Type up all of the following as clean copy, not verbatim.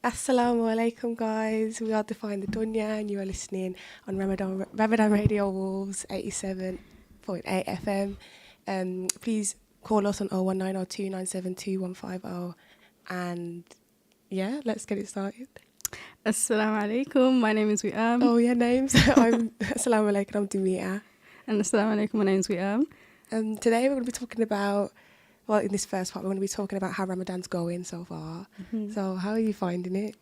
Assalamu alaikum, guys. We are Defying The Dunya, and you are listening on Ramadan Radio Wolves 87.8 FM. Please call us on 01902 972 150. And yeah, let's get it started. Assalamu alaikum. My name is Wi'am. Oh, yeah, names. Assalamu alaikum, I'm Dumia. And assalamu alaikum. My name is Wi'am. Today we're going to be talking about, well, in this first part, we're going to be talking about how Ramadan's going so far. Mm-hmm. So how are you finding it?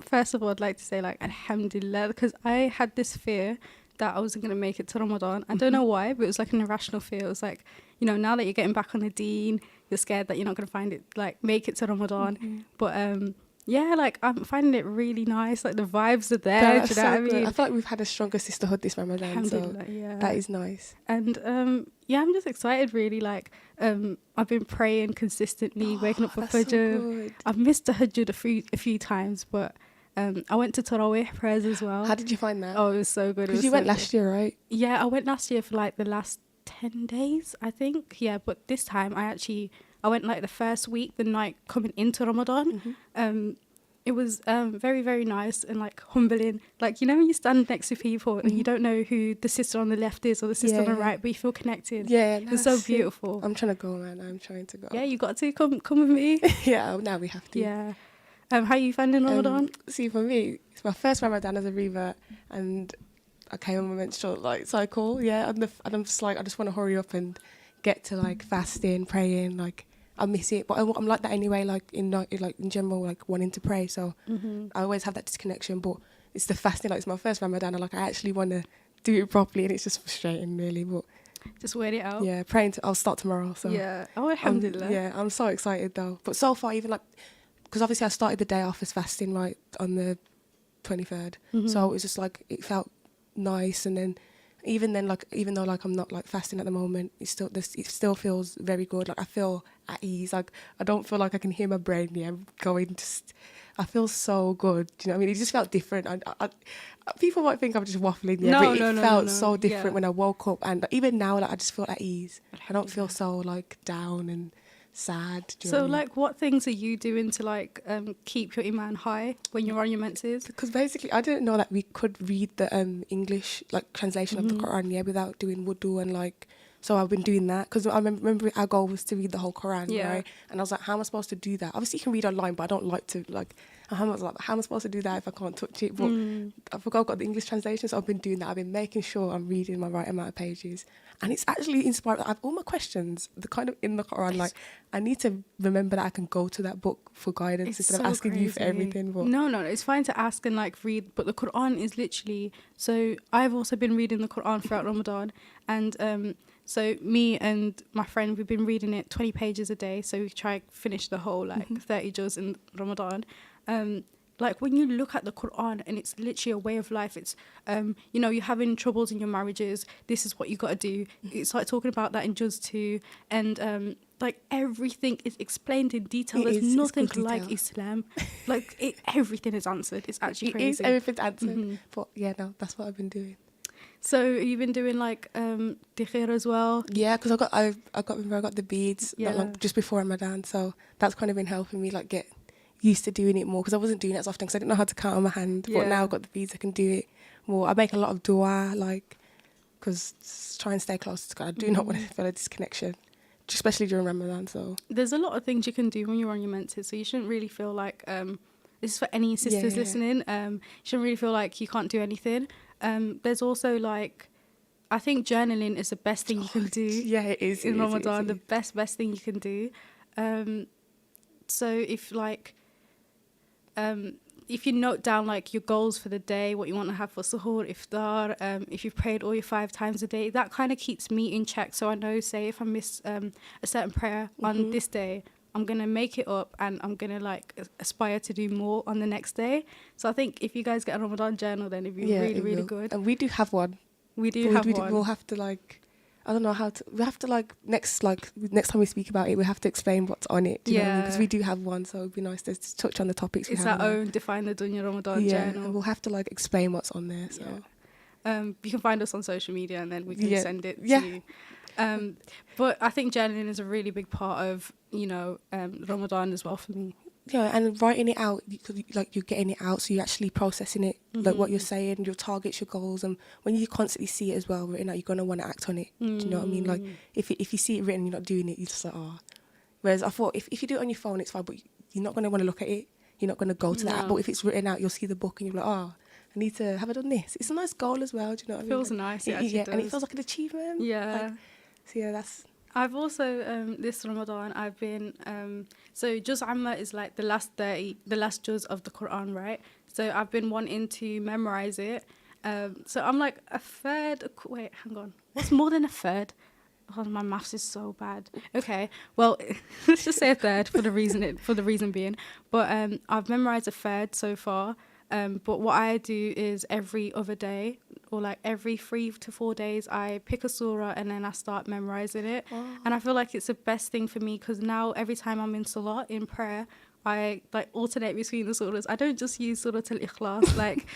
First of all, I'd like to say, alhamdulillah, because I had this fear that I wasn't going to make it to Ramadan. I don't know why, but it was like an irrational fear. It was like, now that you're getting back on the deen, you're scared that you're not going to find it, make it to Ramadan. Mm-hmm. But I'm finding it really nice. Like, the vibes are there. Do you know what I mean? I feel like we've had a stronger sisterhood this Ramadan, so that is nice. And I'm just excited, really. I've been praying consistently, waking up for Fajr. I've missed the Tahajjud a few times, but I went to Tarawih prayers as well. How did you find that? Oh, it was so good. Because you went last year, right? Yeah, I went last year for the last 10 days, I think. Yeah, but this time I went the first week, the night coming into Ramadan. Mm-hmm. It was very, very nice and humbling. When you stand next to people and you don't know who the sister on the left is or the sister on the right, but you feel connected. Yeah, it's so beautiful. I'm trying to go, man. I'm trying to go. Yeah, you got to come with me. Yeah, now we have to. Yeah. How are you finding Ramadan? See, for me, it's my first Ramadan as a revert, and I came on my menstrual cycle. Yeah, and I'm just I just want to hurry up and get to fasting, praying. I miss it, but I'm like that anyway. In general, wanting to pray. So I always have that disconnection. But it's the fasting. It's my first Ramadan. And I actually want to do it properly, and it's just frustrating, really. But just wait it out. Yeah, praying. I'll start tomorrow. So yeah. Oh, alhamdulillah. I'm so excited though. But so far, even because obviously I started the day off as fasting on the 23rd. Mm-hmm. So it was just it felt nice, and then. Even though I'm not fasting at the moment, it still feels very good. I feel at ease. I don't feel like I can hear my brain going. I feel so good. Do you know what I mean? It just felt different. I people might think I'm just waffling. Yeah, but it felt so different when I woke up, and even now I just feel at ease. I don't feel so down and sad. So what things are you doing to keep your iman high when you're on your menses? Because basically I didn't know that we could read the English translation of the Quran without doing wudu, and so I've been doing that because I remember our goal was to read the whole Quran, right? And I was like, how am I supposed to do that? Obviously you can read online, but I don't like to how am I supposed to do that if I can't touch it? But I forgot I've got the English translation, so I've been doing that. I've been making sure I'm reading my right amount of pages, and it's actually inspired. I have all my questions, the kind of in the Quran. I need to remember that I can go to that book for guidance instead of asking you for everything. But no, it's fine to ask and read, but the Quran is literally. So I've also been reading the Quran throughout Ramadan, and so me and my friend, we've been reading it 20 pages a day. So we try to finish the whole 30 juz in Ramadan. When you look at the Quran, and it's literally a way of life. It's you're having troubles in your marriages, this is what you got to do. It's talking about that in Juz 2, and everything is explained in detail. There's nothing like Islam. Everything is answered. It's actually crazy. Everything's answered. But that's what I've been doing. So you've been doing dhikhir as well? Yeah, because I got the beads just before Ramadan, so that's kind of been helping me get used to doing it more, because I wasn't doing it as often because I didn't know how to count on my hand. But now I've got the beads, I can do it more. I make a lot of dua, because try and stay close to God. I do not want to feel a disconnection, especially during Ramadan. So there's a lot of things you can do when you're on your menses, so you shouldn't really feel this is for any sisters listening. You shouldn't really feel like you can't do anything. There's also I think journaling is the best thing you can do. Yeah, it is in Ramadan. The best thing you can do. So if you note down your goals for the day, what you want to have for suhoor, iftar, if you've prayed all your 5 times a day, that kind of keeps me in check. So I know, say if I miss a certain prayer on this day, I'm going to make it up, and I'm going to aspire to do more on the next day. So I think if you guys get a Ramadan journal, then it'd be really, really good. And we do have one. We do have one. We'll have to I don't know how to. We have to next time we speak about it, we have to explain what's on it. Because we do have one, so it'd be nice to touch on the topics. It's our own Defying The Dunya Ramadan journal. And we'll have to explain what's on there. So you can find us on social media, and then we can send it to you. But I think journaling is a really big part of Ramadan as well for me. Yeah, and writing it out, like you're getting it out, so you're actually processing it, like what you're saying, your targets, your goals, and when you constantly see it as well written out, you're gonna want to act on it. Do you know what I mean? Like if you see it written, and you're not doing it, you're just like, oh. Whereas I thought if you do it on your phone, it's fine, but you're not gonna want to look at it. You're not gonna go to that app. But if it's written out, you'll see the book and you're like, oh, I need to have I done this. It's a nice goal as well. Do you know what I mean? Feels nice. It actually does. And it feels like an achievement. Yeah. Like, so yeah, that's. I've also this Ramadan I've been so Juz Amma is like the last juz of the Quran, right? So I've been wanting to memorize it. So I'm like a third. Wait, hang on. What's more than a third? Oh, my maths is so bad. Okay, well, let's just say a third for the reason being. But I've memorized a third so far. But what I do is every other day, or like every 3 to 4 days, I pick a surah and then I start memorizing it. Oh. And I feel like it's the best thing for me because now every time I'm in salah, in prayer, I like alternate between the surahs. I don't just use Surah Al-Ikhlas. Like,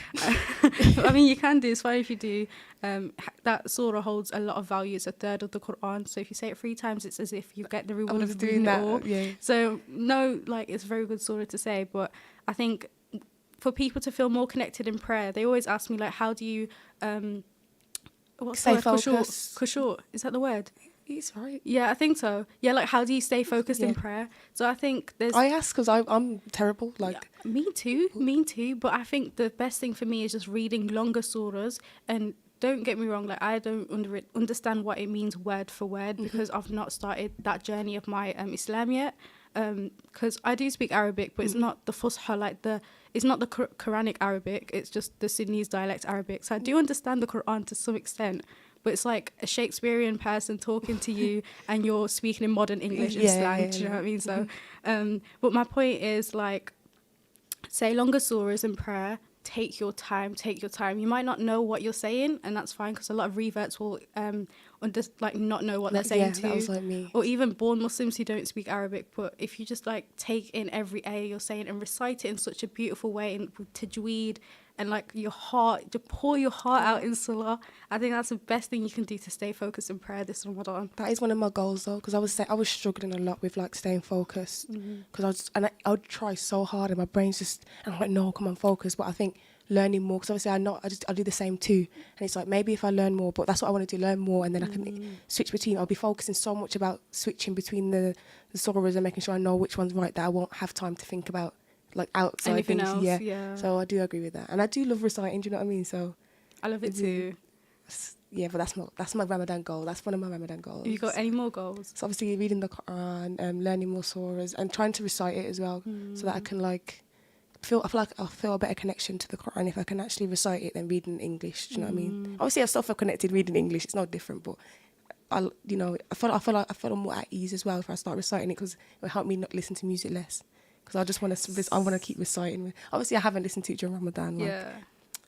I mean, you can do. It's fine if you do. That surah holds a lot of value. It's a third of the Quran. So if you say it 3 times, it's as if you get the reward of doing that. All. Yeah. So no, like it's a very good surah to say. But I think for people to feel more connected in prayer, they always ask me like, how do you what's the word? Khushu'. Is that the word? It's right. Yeah, I think so. Yeah, like how do you stay focused in prayer? So I think I ask because I'm terrible. Like me too. But I think the best thing for me is just reading longer surahs. And don't get me wrong, like I don't understand what it means word for word because I've not started that journey of my Islam yet. Because I do speak Arabic, but it's not the Fusha, like it's not the Quranic Arabic. It's just the Sudanese dialect Arabic. So I do understand the Quran to some extent. But it's like a Shakespearean person talking to you and you're speaking in modern English and slang, do you know what I mean? So, but my point is like, say longer surahs in prayer, take your time. You might not know what you're saying and that's fine because a lot of reverts will not know what they're saying to you. That was like me. Or even born Muslims who don't speak Arabic, but if you just like take in every ayah you're saying and recite it in such a beautiful way and with tajweed and like your heart, to pour your heart out in salah, I think that's the best thing you can do to stay focused in prayer this Ramadan. That is one of my goals though, because I was struggling a lot with like staying focused because I would try so hard and my brain's just, and I'm like, no, come on, focus. But I think learning more, because obviously I do the same too, and it's like maybe if I learn more, but that's what I want to do, learn more, and then I can switch between. I'll be focusing so much about switching between the surahs and making sure I know which one's right, that I won't have time to think about like outside anything things. Else, yeah. So I do agree with that, and I do love reciting. Do you know what I mean? So I love it too. Yeah, but that's my Ramadan goal. That's one of my Ramadan goals. Have you got any more goals? So obviously reading the Quran, learning more surahs, and trying to recite it as well, so that I can like I feel like I'll feel a better connection to the Quran if I can actually recite it than reading English. Do you know what I mean? Obviously, I still feel connected reading English. It's no different, but I feel more at ease as well if I start reciting it because it will help me not listen to music less. Because I just want to keep reciting. Obviously, I haven't listened to it during Ramadan. Like, yeah.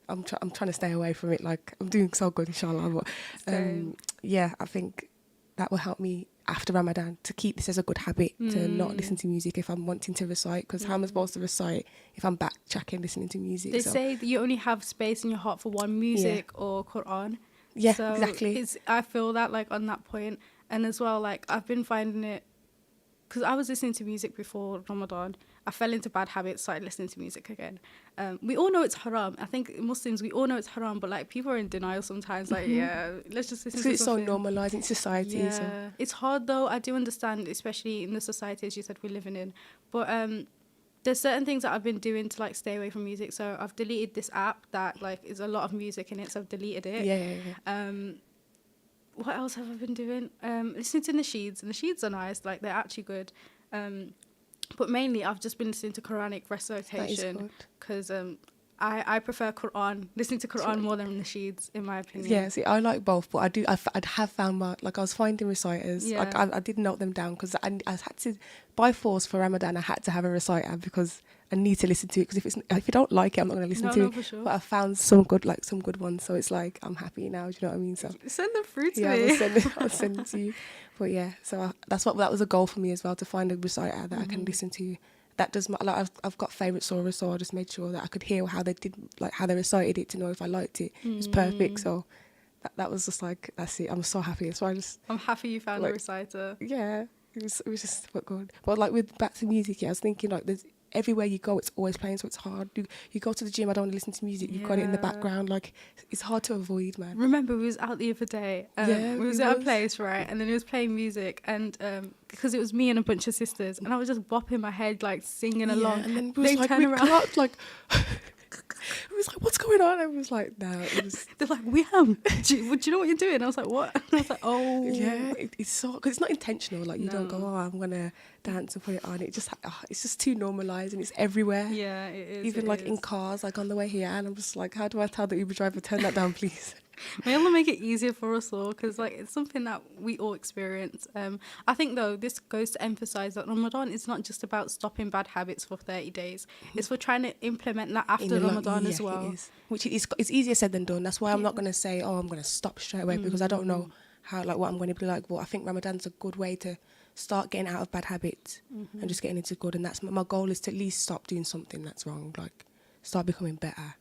I'm trying to stay away from it. Like I'm doing so good, inshallah. But I think that will help me after Ramadan to keep this as a good habit to not listen to music if I'm wanting to recite. Because how am I supposed to recite if I'm backtracking listening to music? They say that you only have space in your heart for one music or Quran. Yeah, so exactly. I feel that like on that point, and as well like I've been finding it because I was listening to music before Ramadan. I fell into bad habits, started listening to music again. We all know it's haram. I think Muslims, we all know it's haram, but like people are in denial sometimes. Like, let's just listen to it's so normalised in society. Yeah. So. It's hard though. I do understand, especially in the society, as you said, we're living in. But there's certain things that I've been doing to like stay away from music. So I've deleted this app that like is a lot of music in it. So I've deleted it. Yeah. What else have I been doing? Listening to nasheeds. Nasheeds are nice. Like they're actually good. But mainly I've just been listening to Quranic recitation because I prefer listening to Quran more than nasheeds in my opinion. Yeah, see, I like both, but I'd have found I was finding reciters. Yeah. Like I did note them down because I had to, by force for Ramadan, I had to have a reciter because I need to listen to it. Because if you don't like it, I'm not going to listen to it. For sure. But I found some good ones, so it's like I'm happy now. Do you know what I mean? So send them through to me. I'll send it to you. But yeah, so that was a goal for me as well, to find a reciter that I can listen to. That does I've got favourite surahs, so I just made sure that I could hear how they recited it to know if I liked it. It's perfect. So that was just like, that's it. I'm so happy. So I'm happy you found a reciter. Yeah, it was just quite good. But like back to music, I was thinking like there's everywhere you go, it's always playing, so it's hard. You go to the gym, I don't want to listen to music. You've got it in the background, like it's hard to avoid, man. Remember, we was out the other day. We was at a place, right, and then he was playing music, and because it was me and a bunch of sisters, and I was just bopping my head, like singing along. And then we clapped, like. It was like, what's going on? I was like, no. It was. They're like, Wiam, do you know what you're doing? I was like, what? And I was like, oh. Yeah, it's so, because it's not intentional. Like, you don't go, oh, I'm going to dance and put it on. It's just too normalised and it's everywhere. Yeah, it is. Even like in cars, like on the way here. And I'm just like, how do I tell the Uber driver, turn that down, please? Maybe I'll make it easier for us all, because like it's something that we all experience. I think though this goes to emphasize that Ramadan is not just about stopping bad habits for 30 days. It's for trying to implement that after Ramadan as well. It is. Which it's easier said than done. That's why I'm not going to say, oh, I'm going to stop straight away, because I don't know how, like, what I'm going to be like. But I think Ramadan's a good way to start getting out of bad habits and just getting into good. And that's my goal, is to at least stop doing something that's wrong, like start becoming better.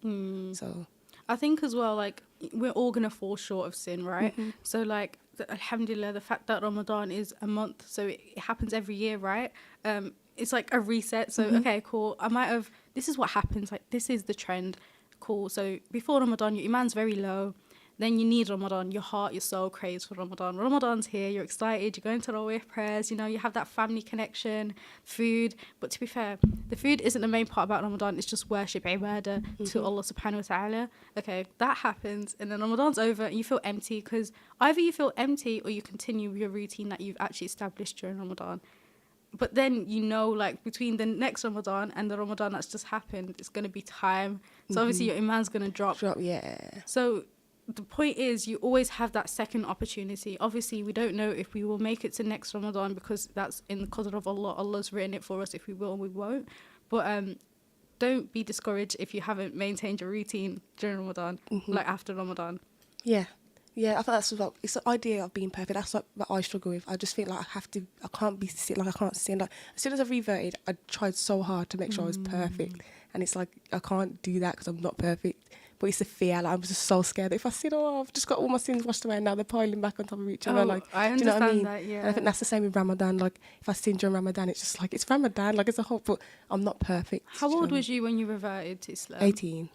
So I think as well, like, we're all going to fall short of sin, right? So, like, alhamdulillah, the fact that Ramadan is a month, so it happens every year, right? It's like a reset. So, okay, cool. This is what happens. Like, this is the trend. Cool. So, before Ramadan, your iman's very low. Then you need Ramadan. Your heart, your soul craves for Ramadan. Ramadan's here. You're excited. You're going to Raweh prayers. You know, you have that family connection, food. But to be fair, the food isn't the main part about Ramadan. It's just worship, ibadah to Allah subhanahu wa ta'ala. Okay, that happens. And then Ramadan's over and you feel empty, because either you feel empty or you continue your routine that you've actually established during Ramadan. But then, you know, like, between the next Ramadan and the Ramadan that's just happened, it's going to be time. So obviously your iman's going to drop. Yeah. So the point is, you always have that second opportunity. Obviously, we don't know if we will make it to next Ramadan, because that's in the qadr of Allah. Allah's written it for us. If we will, we won't. But don't be discouraged if you haven't maintained your routine during Ramadan, like after Ramadan. Yeah, I thought that's like, it's the idea of being perfect. That's like what I struggle with. I just feel like I can't sin. Like, as soon as I reverted, I tried so hard to make sure I was perfect, and it's like I can't do that because I'm not perfect. But it's a fear. Like, I'm just so scared that if I sin, I've just got all my sins washed away, and now they're piling back on top of each other. Like, I understand, do you know what I mean? that. Yeah, and I think that's the same with Ramadan. Like, if I sin during Ramadan, it's just like, it's Ramadan. Like, it's a hope, but I'm not perfect. How old was you when you reverted to Islam? 18.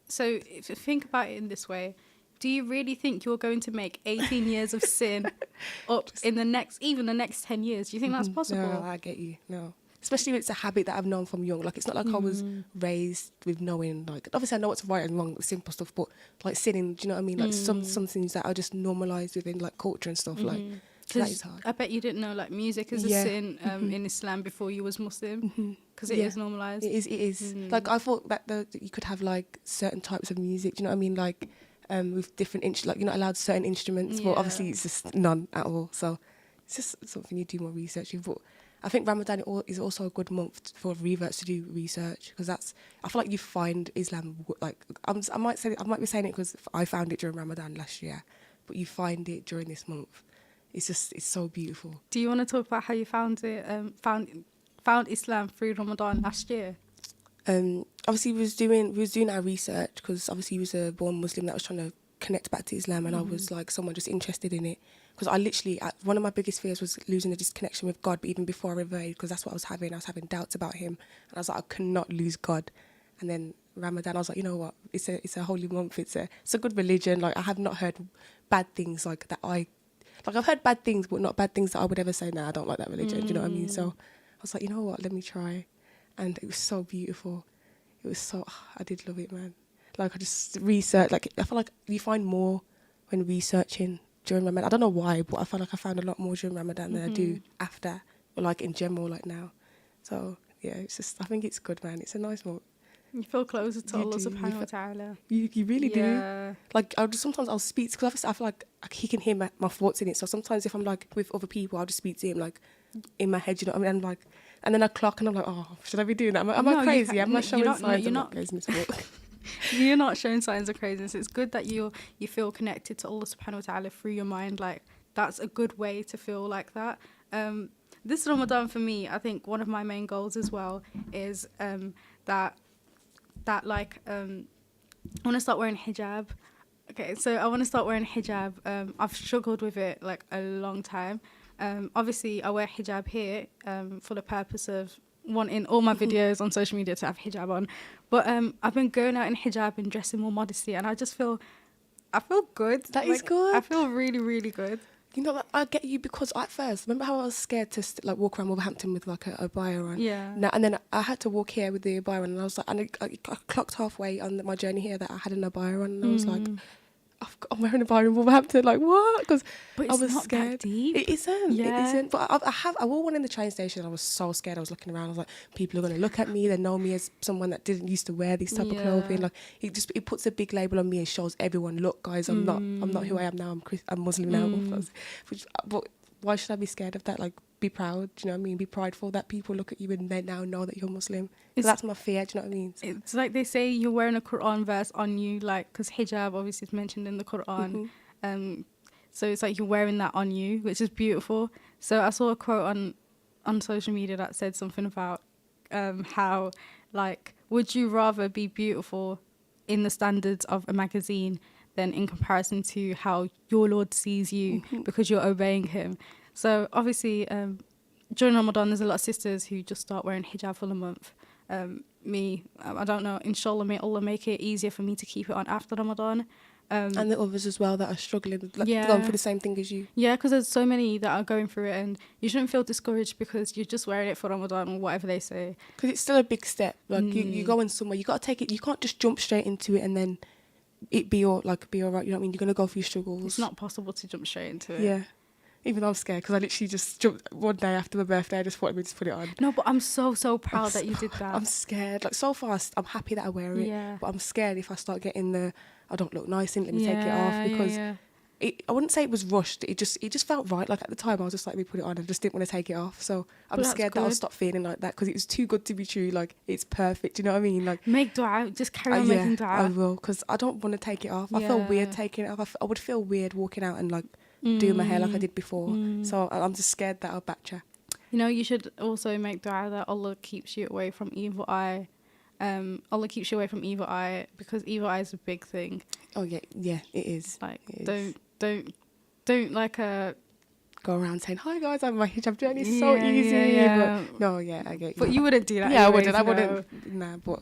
So if you think about it in this way, do you really think you're going to make 18 years of sin up in the next 10 years? Do you think that's possible? No, I get you. No. Especially if it's a habit that I've known from young. Like, it's not like I was raised with knowing, like, obviously I know what's right and wrong, simple stuff, but like sinning, do you know what I mean? Like some things that are just normalised within like culture and stuff. Like, that is hard. I bet you didn't know like music is a sin in Islam before you was Muslim, because it is normalised. It is. Like, I thought that you could have like certain types of music, do you know what I mean? Like, with different, like, you're not allowed certain instruments, but obviously it's just none at all. So it's just something you do more research with. But I think Ramadan is also a good month for reverts to do research, because I feel like you find Islam, like, I might be saying it because I found it during Ramadan last year, but you find it during this month. It's so beautiful. Do you want to talk about how you found it, found Islam through Ramadan last year? Obviously we was doing our research, because obviously he was a born Muslim that was trying to connect back to Islam, and I was like someone just interested in it, because I literally, one of my biggest fears was losing the disconnection with God. But even before I reverted, because that's what I was having doubts about him, and I was like, I cannot lose God. And then Ramadan, I was like, you know what, it's a holy month, it's a good religion. Like, I have not heard bad things like that. I've heard bad things, but not bad things that I would ever say, nah, I don't like that religion. Do you know what I mean? So I was like, you know what, let me try. And it was so beautiful. I did love it, man. Like, I just researched, like, I feel like you find more when researching during Ramadan. I don't know why, but I feel like I found a lot more during Ramadan than I do after, or like in general, like now. So yeah, it's just, I think it's good, man. It's a nice month. You feel closer to Allah subhanahu wa ta'ala. You really do. Like, sometimes I'll speak, because obviously I feel like he can hear my thoughts in it. So sometimes if I'm like with other people, I'll just speak to him like in my head, you know what I mean? And then I clock and I'm like, oh, should I be doing that? Am I crazy? Am I showing signs of craziness? You're not showing signs of craziness. It's good that you feel connected to Allah subhanahu wa ta'ala through your mind. Like, that's a good way to feel like that. This Ramadan for me, I think one of my main goals as well is that like I want to start wearing hijab. Okay, so I want to start wearing hijab. I've struggled with it like a long time. Obviously, I wear hijab here for the purpose of wanting all my videos on social media to have hijab on. But I've been going out in hijab and dressing more modesty, and I feel good. That is good. I feel really, really good. You know, I get you, because at first, remember how I was scared to like walk around Wolverhampton with like a abaya on? Yeah. Now, and then I had to walk here with the abaya on, and I was like, and I clocked halfway on my journey here that I had an abaya on, and I was like, I'm wearing a abaya in Wolverhampton, like what? Because But I it's was not scared. that deep. It isn't. Yeah. It isn't. But I wore one in the train station. I was so scared. I was looking around. I was like, people are going to look at me. They know me as someone that didn't used to wear these type of clothing. Like it puts a big label on me and shows everyone, look, guys, I'm not who I am now. I'm Muslim now. But why should I be scared of that? Like, be proud. Do you know what I mean? Be prideful that people look at you and they now know that you're Muslim. That's my fear. Do you know what I mean? It's like they say you're wearing a Quran verse on you, like, because hijab obviously is mentioned in the Quran. So it's like you're wearing that on you, which is beautiful. So I saw a quote on social media that said something about how, like, would you rather be beautiful in the standards of a magazine than in comparison to how your Lord sees you because you're obeying him? So obviously during Ramadan there's a lot of sisters who just start wearing hijab for the month. I don't know, inshallah, may Allah make it easier for me to keep it on after Ramadan. And the others as well that are struggling, like, going through the same thing as you. Yeah, because there's so many that are going through it, and you shouldn't feel discouraged because you're just wearing it for Ramadan or whatever they say. Because it's still a big step. Like you going somewhere, you got to take it. You can't just jump straight into it and then it be all right. You know what I mean? You're gonna go through struggles. It's not possible to jump straight into it. Yeah. Even though I'm scared, because I literally just jumped one day after my birthday. I just thought, let me just put it on. No, but I'm so proud that you did that. I'm scared. Like, so far, I'm happy that I wear it. Yeah. But I'm scared if I start getting I don't look nice in it, let me take it off. Because I wouldn't say it was rushed. It just felt right. Like, at the time, I was just like, let me put it on. I just didn't want to take it off. So I'm scared that I'll stop feeling like that, because it was too good to be true. Like, it's perfect. Do you know what I mean? Like, make dua. Just carry on making dua. I will, because I don't want to take it off. I feel weird taking it off. I would feel weird walking out and, like, doing my hair like I did before. So I'm just scared that I'll backtrack. You know, you should also make dua that Allah keeps you away from evil eye. Allah keeps you away from evil eye, because evil eye is a big thing. Oh yeah, it is. Like, it don't like go around saying, hi guys, I'm my hijab journey, it's so easy. Yeah. But no, yeah, I get you. But you wouldn't do that. Yeah, anyways, I wouldn't. Nah, but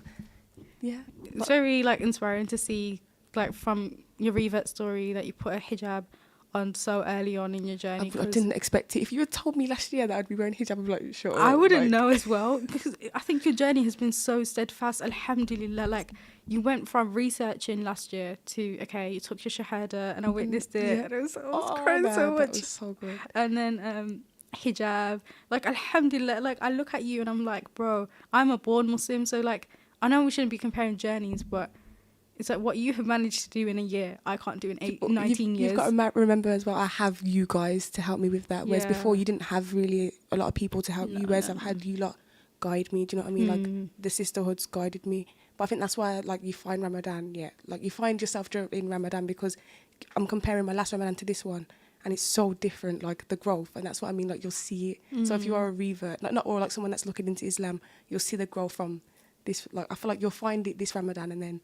yeah. It's very, like, inspiring to see, like, from your revert story that you put a hijab on so early on in your journey. I didn't expect it. If you had told me last year that I'd be wearing hijab, I'd be like, sure. I wouldn't know as well, because I think your journey has been so steadfast, alhamdulillah. Like, you went from researching last year to, okay, you took your shahada and I witnessed it, and I was crying so much. That was so good. And then hijab, like, alhamdulillah, like, I look at you and I'm like, bro, I'm a born Muslim, so, like, I know we shouldn't be comparing journeys, but it's like what you have managed to do in a year, I can't do in 19 years. You've got to remember as well, I have you guys to help me with that. Whereas before, you didn't have really a lot of people to help you. Whereas I've had you lot guide me. Do you know what I mean? Like, the sisterhoods guided me. But I think that's why, like, you find Ramadan, like, you find yourself in Ramadan, because I'm comparing my last Ramadan to this one, and it's so different, like, the growth. And that's what I mean, like, you'll see it. So if you are a revert, or like someone that's looking into Islam, you'll see the growth from this. Like, I feel like you'll find it this Ramadan, and then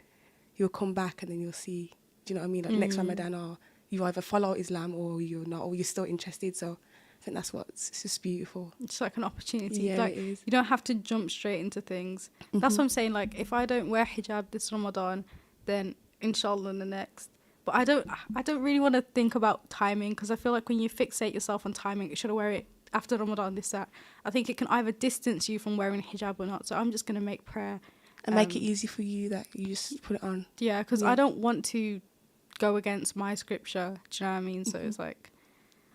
you'll come back and then you'll see, do you know what I mean? Like, next Ramadan, or you either follow Islam or you're not, or you're still interested. So I think that's it's just beautiful. It's like an opportunity. Yeah, like, it is. You don't have to jump straight into things. That's what I'm saying. Like, if I don't wear hijab this Ramadan, then inshallah in the next. But I don't really want to think about timing, because I feel like when you fixate yourself on timing, you should wear it after Ramadan, this, that. I think it can either distance you from wearing hijab or not. So I'm just going to make prayer. And make it easy for you that you just put it on. Yeah, because I don't want to go against my scripture. Do you know what I mean? So it's like,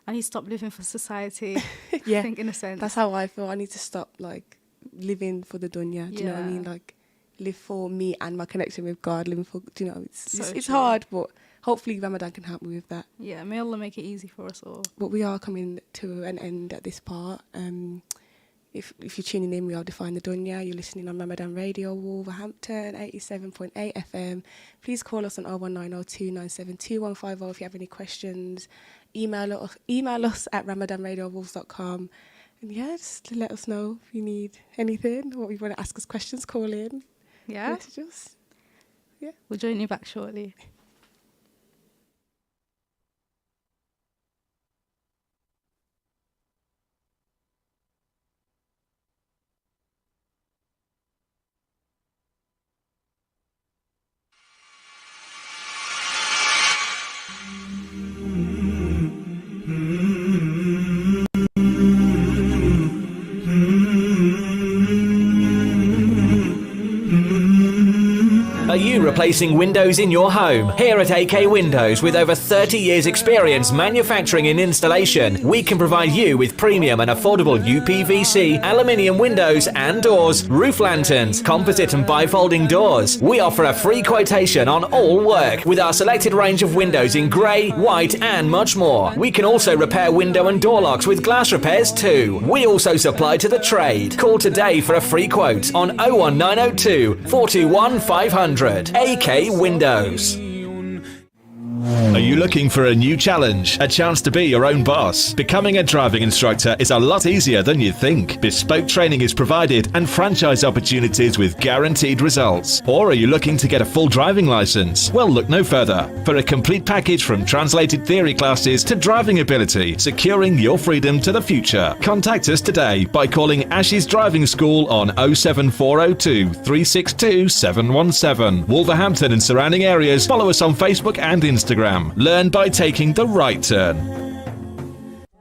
I need to stop living for society. Yeah, I think, in a sense. That's how I feel. I need to stop, like, living for the dunya. Do you know what I mean? Like, live for me and my connection with God. Living for, do you know, it's hard, but hopefully Ramadan can help me with that. Yeah, may Allah make it easy for us all. But we are coming to an end at this part. If you're tuning in, we are Defying The Dunya. You're listening on Ramadan Radio, Wolverhampton, 87.8 FM. Please call us on 01902 972 if you have any questions. Email us at ramadanradiowolves.com. And yeah, just let us know if you need anything, or if you want to ask us questions, call in. Yeah? Message us. Yeah. We'll join you back shortly. Are you replacing windows in your home? Here at AK Windows, with over 30 years experience manufacturing and installation, we can provide you with premium and affordable UPVC, aluminium windows and doors, roof lanterns, composite and bifolding doors. We offer a free quotation on all work with our selected range of windows in grey, white and much more. We can also repair window and door locks with glass repairs too. We also supply to the trade. Call today for a free quote on 01902 421 500. AK Windows. Are you looking for a new challenge? A chance to be your own boss? Becoming a driving instructor is a lot easier than you think. Bespoke training is provided and franchise opportunities with guaranteed results. Or are you looking to get a full driving license? Well, look no further. For a complete package from translated theory classes to driving ability, securing your freedom to the future. Contact us today by calling Ashes Driving School on 07402 362 717. Wolverhampton and surrounding areas. Follow us on Facebook and Instagram. Learn by taking the right turn.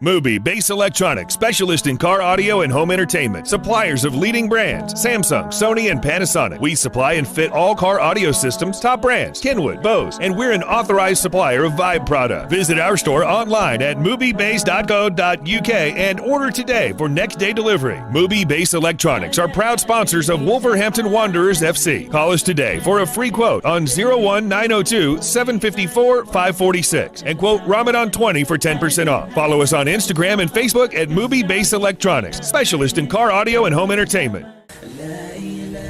Mubi Bass Electronics, specialist in car audio and home entertainment. Suppliers of leading brands, Samsung, Sony, and Panasonic. We supply and fit all car audio systems, top brands, Kenwood, Bose, and we're an authorized supplier of Vibe product. Visit our store online at mubibass.co.uk and order today for next day delivery. Mubi Bass Electronics are proud sponsors of Wolverhampton Wanderers FC. Call us today for a free quote on 01902 754 546 and quote Ramadan 20 for 10% off. Follow us on Instagram and Facebook at Mubi Bass Electronics, specialist in car audio and home entertainment.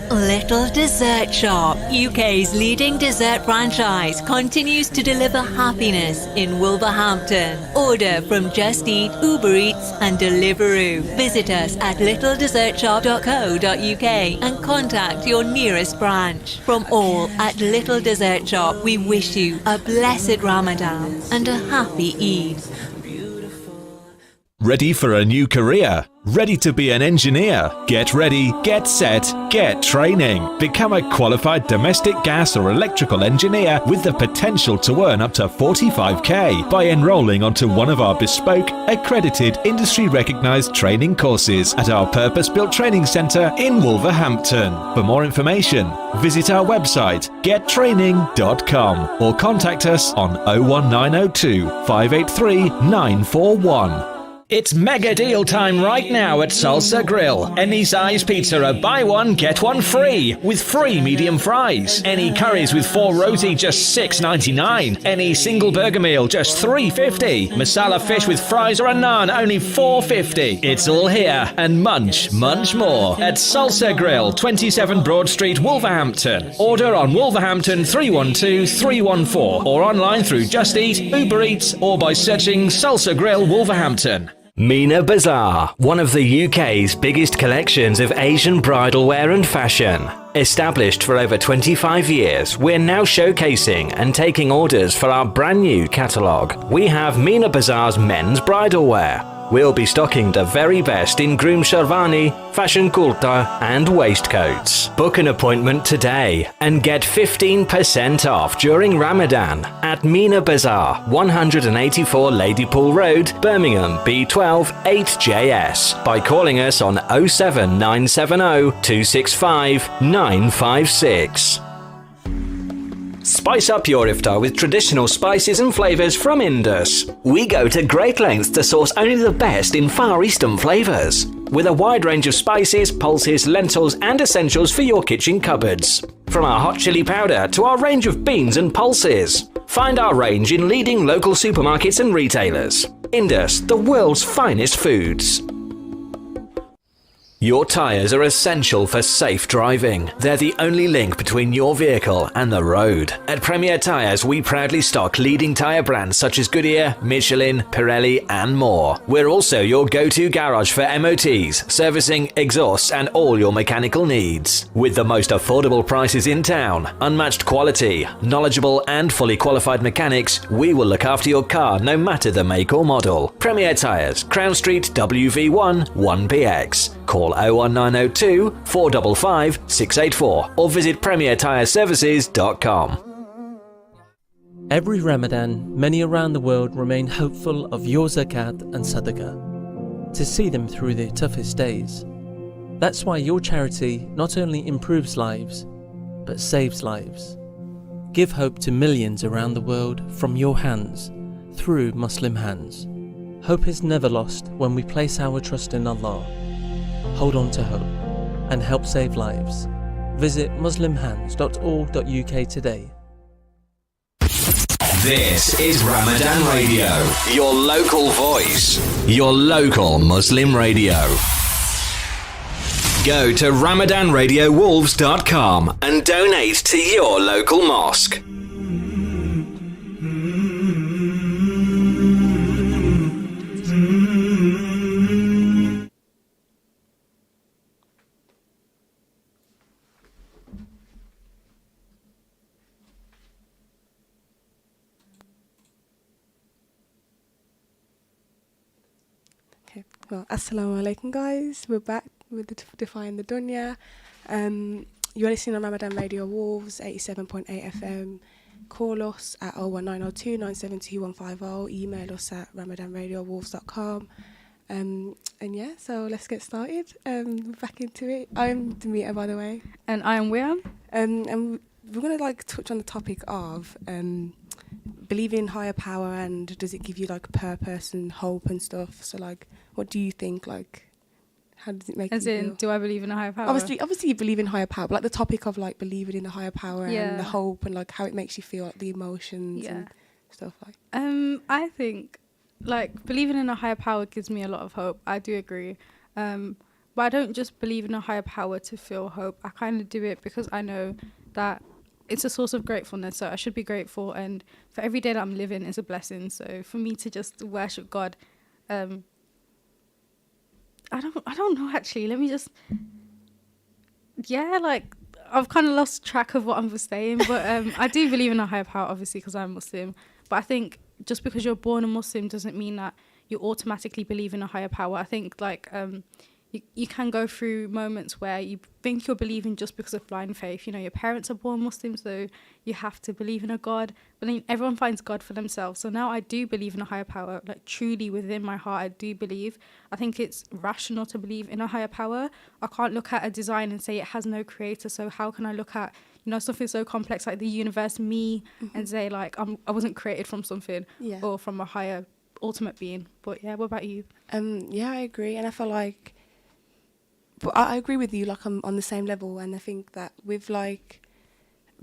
Little Dessert Shop, UK's leading dessert franchise, continues to deliver happiness in Wolverhampton. Order from Just Eat, Uber Eats and Deliveroo. Visit us at littledessertshop.co.uk and contact your nearest branch. From all at Little Dessert Shop, we wish you a blessed Ramadan and a happy Eid. Ready for a new career? Ready to be an engineer? Get ready, get set, get training. Become a qualified domestic gas or electrical engineer with the potential to earn up to 45k by enrolling onto one of our bespoke, accredited, industry-recognised training courses at our purpose-built training centre in Wolverhampton. For more information, visit our website gettraining.com or contact us on 01902 583 941. It's mega deal time right now at Salsa Grill. Any size pizza, a buy one, get one free, with free medium fries. Any curries with 4 roti, just $6.99. Any single burger meal, just $3.50. Masala fish with fries or a naan, only $4.50. It's all here and much more at Salsa Grill, 27 Broad Street, Wolverhampton. Order on Wolverhampton 312 314 or online through Just Eat, Uber Eats or by searching Salsa Grill Wolverhampton. Mina Bazaar, one of the UK's biggest collections of Asian bridal wear and fashion. Established for over 25 years, we're now showcasing and taking orders for our brand new catalogue. We have Mina Bazaar's men's bridal wear. We'll be stocking the very best in groom sherwani, fashion kurta and waistcoats. Book an appointment today and get 15% off during Ramadan at Mina Bazaar, 184 Ladypool Road, Birmingham, B12 8JS by calling us on 07970 265 956. Spice up your iftar with traditional spices and flavours from Indus. We go to great lengths to source only the best in Far Eastern flavours, with a wide range of spices, pulses, lentils and essentials for your kitchen cupboards. From our hot chili powder to our range of beans and pulses. Find our range in leading local supermarkets and retailers. Indus, the world's finest foods. Your tyres are essential for safe driving. They're the only link between your vehicle and the road. At Premier Tyres, we proudly stock leading tyre brands such as Goodyear, Michelin, Pirelli and more. We're also your go-to garage for MOTs, servicing, exhausts and all your mechanical needs. With the most affordable prices in town, unmatched quality, knowledgeable and fully qualified mechanics, we will look after your car no matter the make or model. Premier Tyres, Crown Street, WV1 1PX. Call 01902 455 684 or visit premiertyreservices.com. Every Ramadan, many around the world remain hopeful of your zakat and sadaqah, to see them through their toughest days. That's why your charity not only improves lives, but saves lives. Give hope to millions around the world from your hands, through Muslim Hands. Hope is never lost when we place our trust in Allah. Hold on to hope and help save lives. Visit muslimhands.org.uk today. This is Ramadan Radio, your local voice, your local Muslim radio. Go to RamadanRadioWolves.com and donate to your local mosque. Okay, well, assalamu alaikum, guys. We're back with the Defying The Dunya. You're listening on Ramadan Radio Wolves, 87.8 FM. Call us at 01902 972 150. Email us at ramadanradiowolves.com. And yeah, so let's get started. Back into it. I'm Demeter, by the way. And I am Wiam. And we're going to touch on the topic of believing in higher power, and does it give you purpose and hope and stuff. So what do you think? How does it make you feel? As in, do I believe in a higher power? Obviously you believe in higher power, but the topic of believing in a higher power Yeah. and the hope and how it makes you feel, the emotions and stuff I think believing in a higher power gives me a lot of hope. I do agree. But I don't just believe in a higher power to feel hope. I kind of do it because I know that it's a source of gratefulness, so I should be grateful, and for every day that I'm living is a blessing. So for me to just worship God, I don't know actually. Let me just, I've kind of lost track of what I was saying, but I do believe in a higher power, obviously, because I'm Muslim. But I think just because you're born a Muslim doesn't mean that you automatically believe in a higher power. I think you can go through moments where you think you're believing just because of blind faith. Your parents are born Muslim, so you have to believe in a God. But then everyone finds God for themselves. So now I do believe in a higher power. Truly within my heart, I do believe. I think it's rational to believe in a higher power. I can't look at a design and say it has no creator. So how can I look at, something so complex like the universe, me, and say I wasn't created from something or from a higher ultimate being. But yeah, what about you? Yeah, I agree. And I feel but I agree with you, I'm on the same level, and I think that with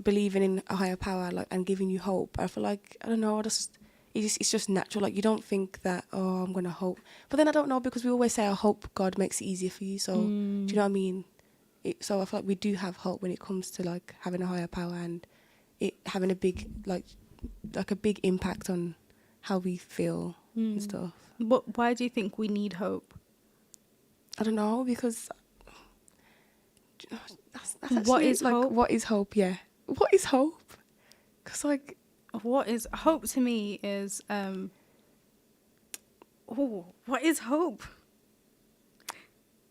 believing in a higher power and giving you hope, I feel I don't know, it's just natural. You don't think that, oh, I'm gonna hope, but then I don't know, because we always say I hope God makes it easier for you. So do you know what I mean? So I feel we do have hope when it comes to having a higher power and it having a big a big impact on how we feel and stuff. But why do you think we need hope? I don't know, because that's what actually, is hope? What is hope? Yeah, what is hope? Because what is hope to me is what is hope?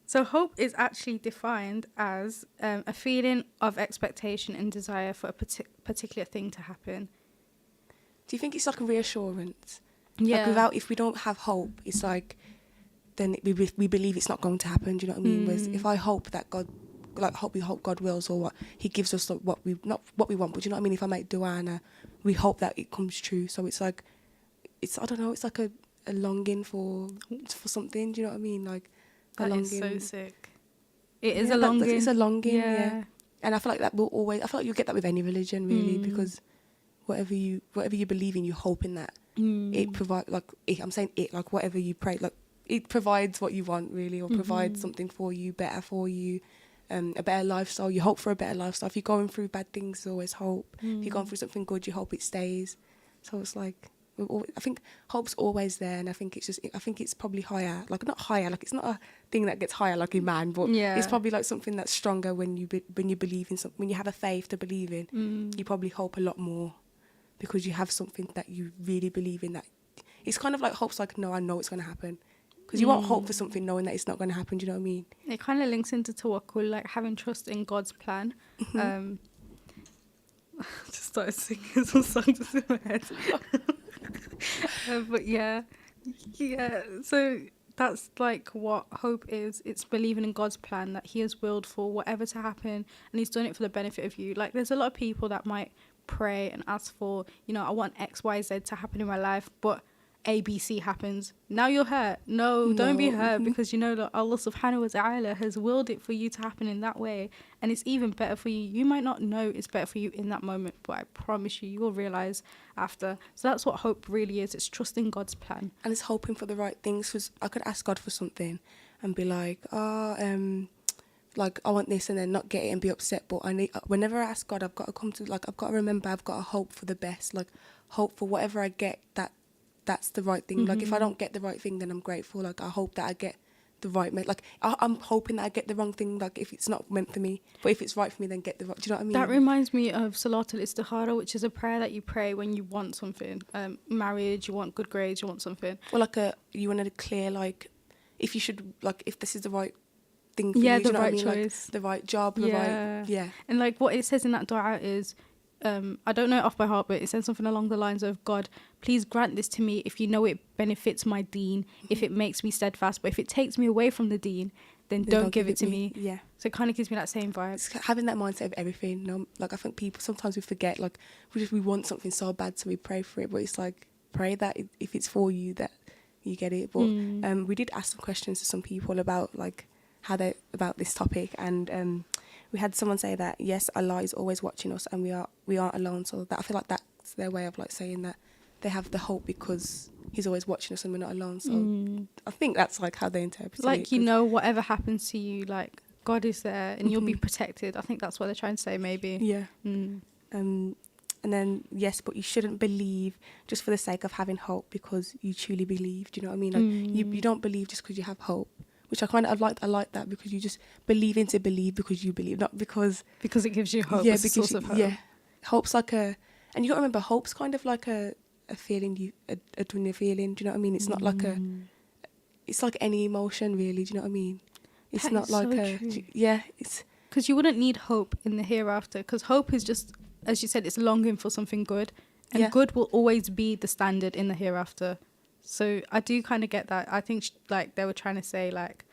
So hope is actually defined as a feeling of expectation and desire for a particular thing to happen. Do you think it's a reassurance? Yeah. If we don't have hope, it's then we believe it's not going to happen. Do you know what I mean? Whereas if I hope that God, we hope God wills, or what He gives us, not what we want, but do you know what I mean? If I make dua and we hope that it comes true. So it's I don't know, it's a longing for something. Do you know what I mean? That is so sick. It is a longing. It's a longing. Yeah. And I feel that will always. I feel you get that with any religion, really, because whatever you believe in, you hope in that. It provides I'm saying it whatever you pray, it provides what you want, really, or provides something for you, better for you, a better lifestyle. You hope for a better lifestyle. If you're going through bad things, there's always hope. If you're going through something good, you hope it stays. So it's I think hope's always there, and I think it's probably higher. Not higher, it's not a thing that gets higher like Iman, but it's probably something that's stronger when you believe in something. When you have a faith to believe in, you probably hope a lot more, because you have something that you really believe in. That it's kind of hope's no, I know it's going to happen. Because you won't hope for something knowing that it's not going to happen. Do you know what I mean? It kind of links into tawakkul, having trust in God's plan. I just started singing some songs in my head. But yeah. So that's like what hope is. It's believing in God's plan, that he has willed for whatever to happen, and he's done it for the benefit of you. Like, there's a lot of people that might pray and ask for, you know, I want X, Y, Z to happen in my life, but A, B, C happens. Now you're hurt. No, don't be hurt, because you know that Allah subhanahu wa ta'ala has willed it for you to happen in that way, and it's even better for you. You might not know it's better for you in that moment, but I promise you, you will realize after. So that's what hope really is. It's trusting God's plan. And it's hoping for the right things, because I could ask God for something and be like, like, I want this, and then not get it and be upset. But whenever I ask God, I've got to remember I've got to hope for the best, like hope for whatever I get, that's the right thing. Like, if I don't get the right thing, then I'm grateful. Like, I hope that I get the right, like, I'm hoping that I get the wrong thing, like, if it's not meant for me. But if it's right for me, then get the right, do you know what I mean? That reminds me of Salatul Istikhara, which is a prayer that you pray when you want something. Marriage, you want good grades, you want something. Or like you want to clear, like, if you should, like, if this is the right thing for you, do you know what I mean? choice. Like, the right job, the right, And like what it says in that dua is, I don't know it off by heart, but it says something along the lines of, God, please grant this to me if you know it benefits my deen, if it makes me steadfast, but if it takes me away from the deen, then don't give it to me. Yeah. So it kind of gives me that same vibe. It's having that mindset of everything. You know? Like, I think people, sometimes we forget, like, we want something so bad, so we pray for it, but it's like, pray that if it's for you, that you get it. But we did ask some questions to some people about, like, about this topic, and we had someone say that, yes, Allah is always watching us, and we aren't alone. So that, I feel like that's their way of, like, saying that they have the hope because he's always watching us and we're not alone. So I think that's, like, how they interpret it. Like, you know, whatever happens to you, like, God is there and you'll be protected. I think that's what they're trying to say, maybe. Yeah. And then, yes, but you shouldn't believe just for the sake of having hope because you truly believe. Do you know what I mean? Like, you don't believe just because you have hope. Which I like that, because you just believe into believe because you believe, not because it gives you hope. Yeah, it's a source of hope. Yeah, hope's like and you got to remember, hope's kind of like a feeling, a dunya feeling. Do you know what I mean? It's not like it's like any emotion, really. Do you know what I mean? It's That not is like so true. it's because you wouldn't need hope in the hereafter, because hope is just, as you said, it's longing for something good, and good will always be the standard in the hereafter. So I do kind of get that. I think like they were trying to say, like,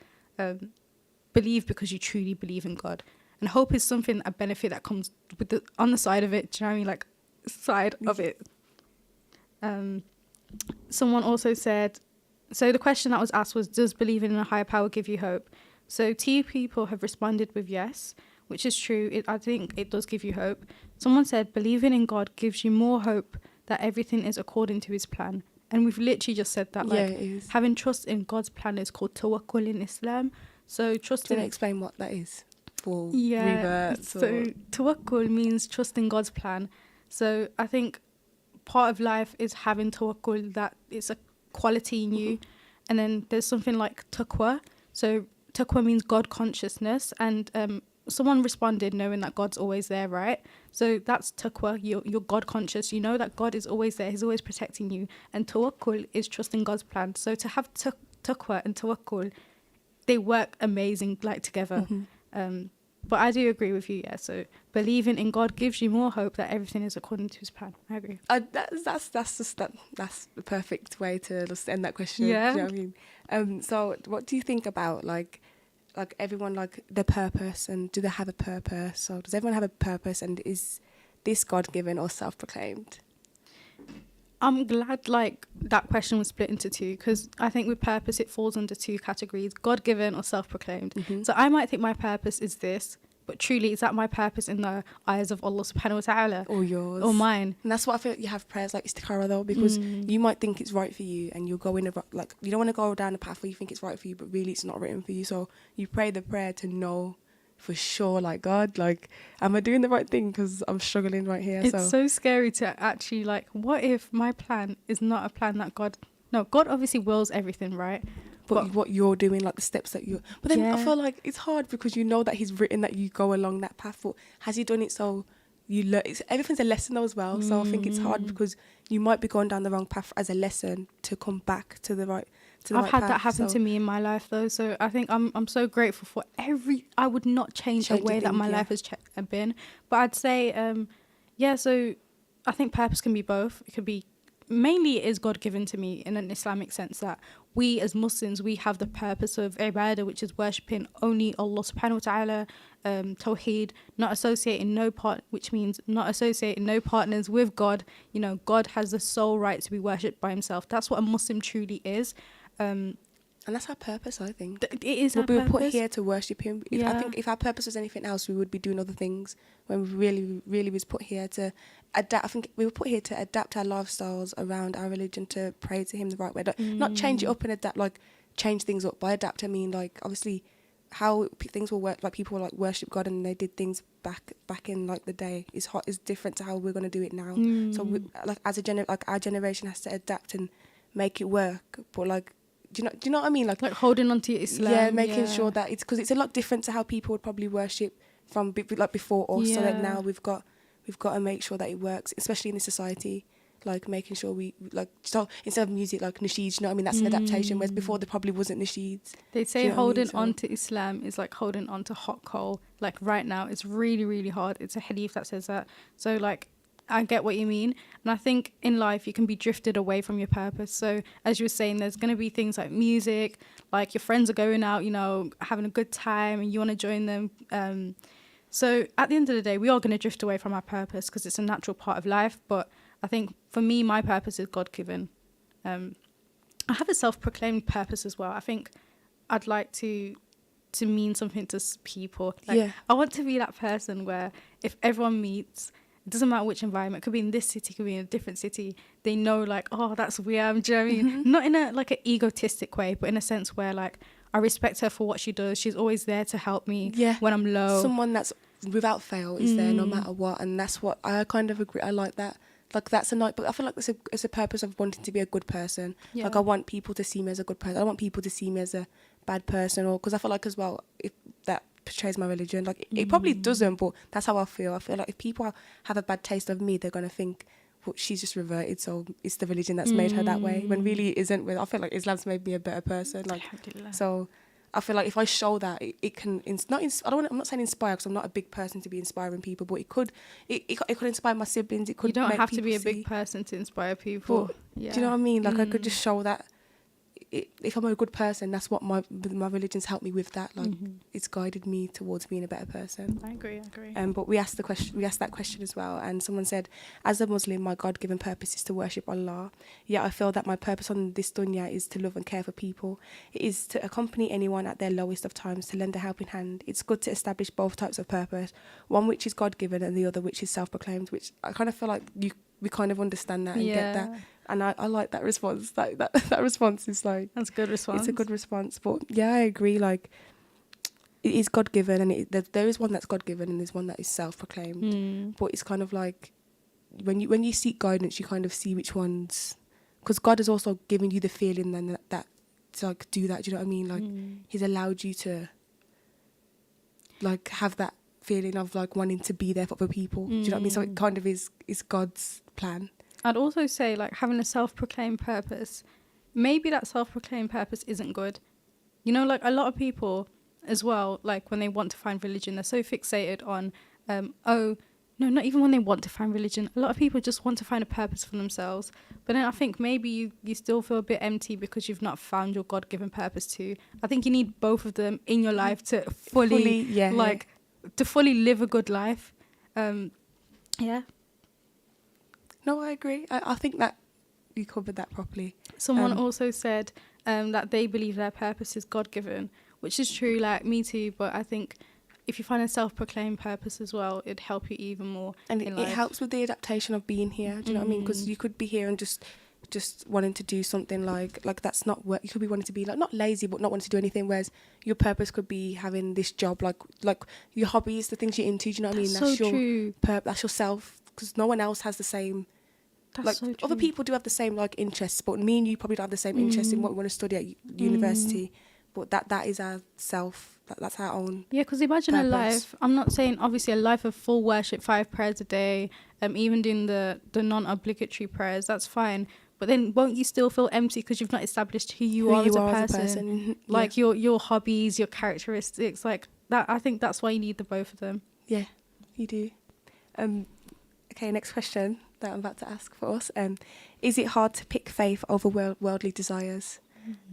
believe because you truly believe in God. And hope is something, a benefit that comes with on the side of it. Do you know what I mean? Like, side of it. Someone also said, so the question that was asked was, does believing in a higher power give you hope? So 2 people have responded with yes, which is true. I think it does give you hope. Someone said, believing in God gives you more hope that everything is according to his plan. And we've literally just said that, like, it is. Having trust in God's plan is called tawakkul in Islam. So trust in... Can I explain what that is for reverts? So tawakkul means trust in God's plan. So I think part of life is having tawakkul, that it's a quality in you. And then there's something like taqwa. So taqwa means God consciousness, and someone responded knowing that God's always there, right? So that's taqwa. You're God conscious. You know that God is always there. He's always protecting you. And tawakkul is trusting God's plan. So to have taqwa and tawakkul, they work amazing, like, together. But I do agree with you, yeah. So believing in God gives you more hope that everything is according to his plan. I agree. That's the perfect way to just end that question. Yeah. Do you know what I mean? So what do you think about, like everyone, like, their purpose, and do they have a purpose? So does everyone have a purpose, and is this God-given or self-proclaimed? I'm glad, like, that question was split into 2, because I think with purpose it falls under 2 categories: God-given or self-proclaimed. So I might think my purpose is this, but truly, is that my purpose in the eyes of Allah subhanahu wa ta'ala? Or yours? Or mine? And that's what I feel, you have prayers like istikhara, though, because you might think it's right for you, and you'll go in like, you don't want to go down a path where you think it's right for you, but really it's not written for you. So you pray the prayer to know for sure, like, God, like, am I doing the right thing? Because I'm struggling right here. It's so scary to actually, like, what if my plan is not a plan that God obviously wills everything, right? But what you're doing, like, the steps that you're... But then I feel like it's hard because you know that he's written that you go along that path. But has he done it so you learn? Everything's a lesson though as well. So I think it's hard because you might be going down the wrong path as a lesson to come back to the right I've had that happen to me in my life though. So I think I'm so grateful for I would not change the way that my life has been. But I'd say, so I think purpose can be both. It could be mainly it is God-given to me in an Islamic sense, that we as Muslims, we have the purpose of ibadah, which is worshipping only Allah subhanahu wa ta'ala, tawheed, not associating which means not associating no partners with God. You know, God has the sole right to be worshipped by himself. That's what a Muslim truly is. And that's our purpose, I think. It is our we were purpose. put here to worship him. I think if our purpose was anything else, we would be doing other things. When we really was put here to adapt. I think we were put here to adapt our lifestyles around our religion, to pray to him the right way. Not change it up and adapt, like change things up. By adapt, I mean like obviously how things will work. Like people like worship God and they did things back in like the day is different to how we're going to do it now. So we, like as our generation has to adapt and make it work. But like, do you know what I mean? Like holding on to Islam. Yeah, making sure that it's, because it's a lot different to how people would probably worship from like before us. So that now we've got to make sure that it works, especially in this society. Like making sure we like, so instead of music like nasheeds, you know what I mean? That's an adaptation. Whereas before there probably wasn't nasheeds. They say holding on to Islam is like holding on to hot coal. Like right now, it's really, really hard. It's a hadith that says that. So like, I get what you mean. And I think in life you can be drifted away from your purpose. So as you were saying, there's going to be things like music, like your friends are going out, you know, having a good time and you want to join them. So at the end of the day, we are going to drift away from our purpose because it's a natural part of life. But I think for me, my purpose is God-given. I have a self-proclaimed purpose as well. I think I'd like to mean something to people. Like, I want to be that person where if everyone meets, it doesn't matter which environment, it could be in this city, it could be in a different city, they know like, oh, that's who I am. Do you know what I mean? Not in a like an egotistic way, but in a sense where like I respect her for what she does. She's always there to help me when I'm low. Someone that's without fail is there no matter what, and that's what I kind of agree. I like that. Like that's a night, but I feel like it's a purpose of wanting to be a good person. Like I want people to see me as a good person. I don't want people to see me as a bad person, or because I feel like as well, if that portrays my religion, like it probably doesn't, but that's how I feel. I feel like if people have a bad taste of me, they're gonna think, well, she's just reverted, so it's the religion that's made her that way, when really it isn't. I feel like Islam's made me a better person. Like, so I feel like if I show that, it can I'm not saying inspire, because I'm not a big person to be inspiring people, but it could inspire my siblings. It could. You don't make have to be a see. big person to inspire people. But, do you know what I mean? Like I could just show that if I'm a good person, that's what my religion's helped me with. That like it's guided me towards being a better person. I agree. But we asked that question as well, and someone said, as a Muslim, my God-given purpose is to worship Allah. Yet I feel that my purpose on this dunya is to love and care for people. It is to accompany anyone at their lowest of times, to lend a helping hand. It's good to establish both types of purpose, one which is God-given and the other which is self-proclaimed, which I kind of feel like we kind of understand that and get that. And I like that response. That response is like... That's a good response. It's a good response. But yeah, I agree. Like, it is God-given, and there is one that's God-given and there's one that is self-proclaimed. But it's kind of like, when you seek guidance, you kind of see which ones... Because God has also given you the feeling then that to like do that. Do you know what I mean? Like, He's allowed you to like have that feeling of like wanting to be there for other people. Do you know what I mean? So it kind of is God's plan. I'd also say like having a self-proclaimed purpose, maybe that self-proclaimed purpose isn't good. You know, like a lot of people as well, like when they want to find religion, they're so fixated on, not even when they want to find religion. A lot of people just want to find a purpose for themselves. But then I think maybe you still feel a bit empty because you've not found your God-given purpose too. I think you need both of them in your life to fully to fully live a good life. No, I agree. I think that you covered that properly. Someone also said that they believe their purpose is God-given, which is true, like me too. But I think if you find a self-proclaimed purpose as well, it'd help you even more. And it helps with the adaptation of being here. Do you know what I mean? Because you could be here and just wanting to do something like that's not work. You could be wanting to be like not lazy, but not wanting to do anything. Whereas your purpose could be having this job, like your hobbies, the things you're into. Do you know what I mean? That's so true. That's yourself. Because no one else has the same. That's like so true. Other people do have the same like interests, but me and you probably don't have the same interest in what we want to study at university. But that is our self. That's our own. Yeah, because imagine purpose. A life. I'm not saying obviously a life of full worship, 5 prayers a day, even doing the non-obligatory prayers. That's fine. But then won't you still feel empty because you've not established who you are as a person? Like your hobbies, your characteristics, like that. I think that's why you need the both of them. Yeah, you do. Okay, next question. that I'm about to ask for us. Is it hard to pick faith over worldly desires?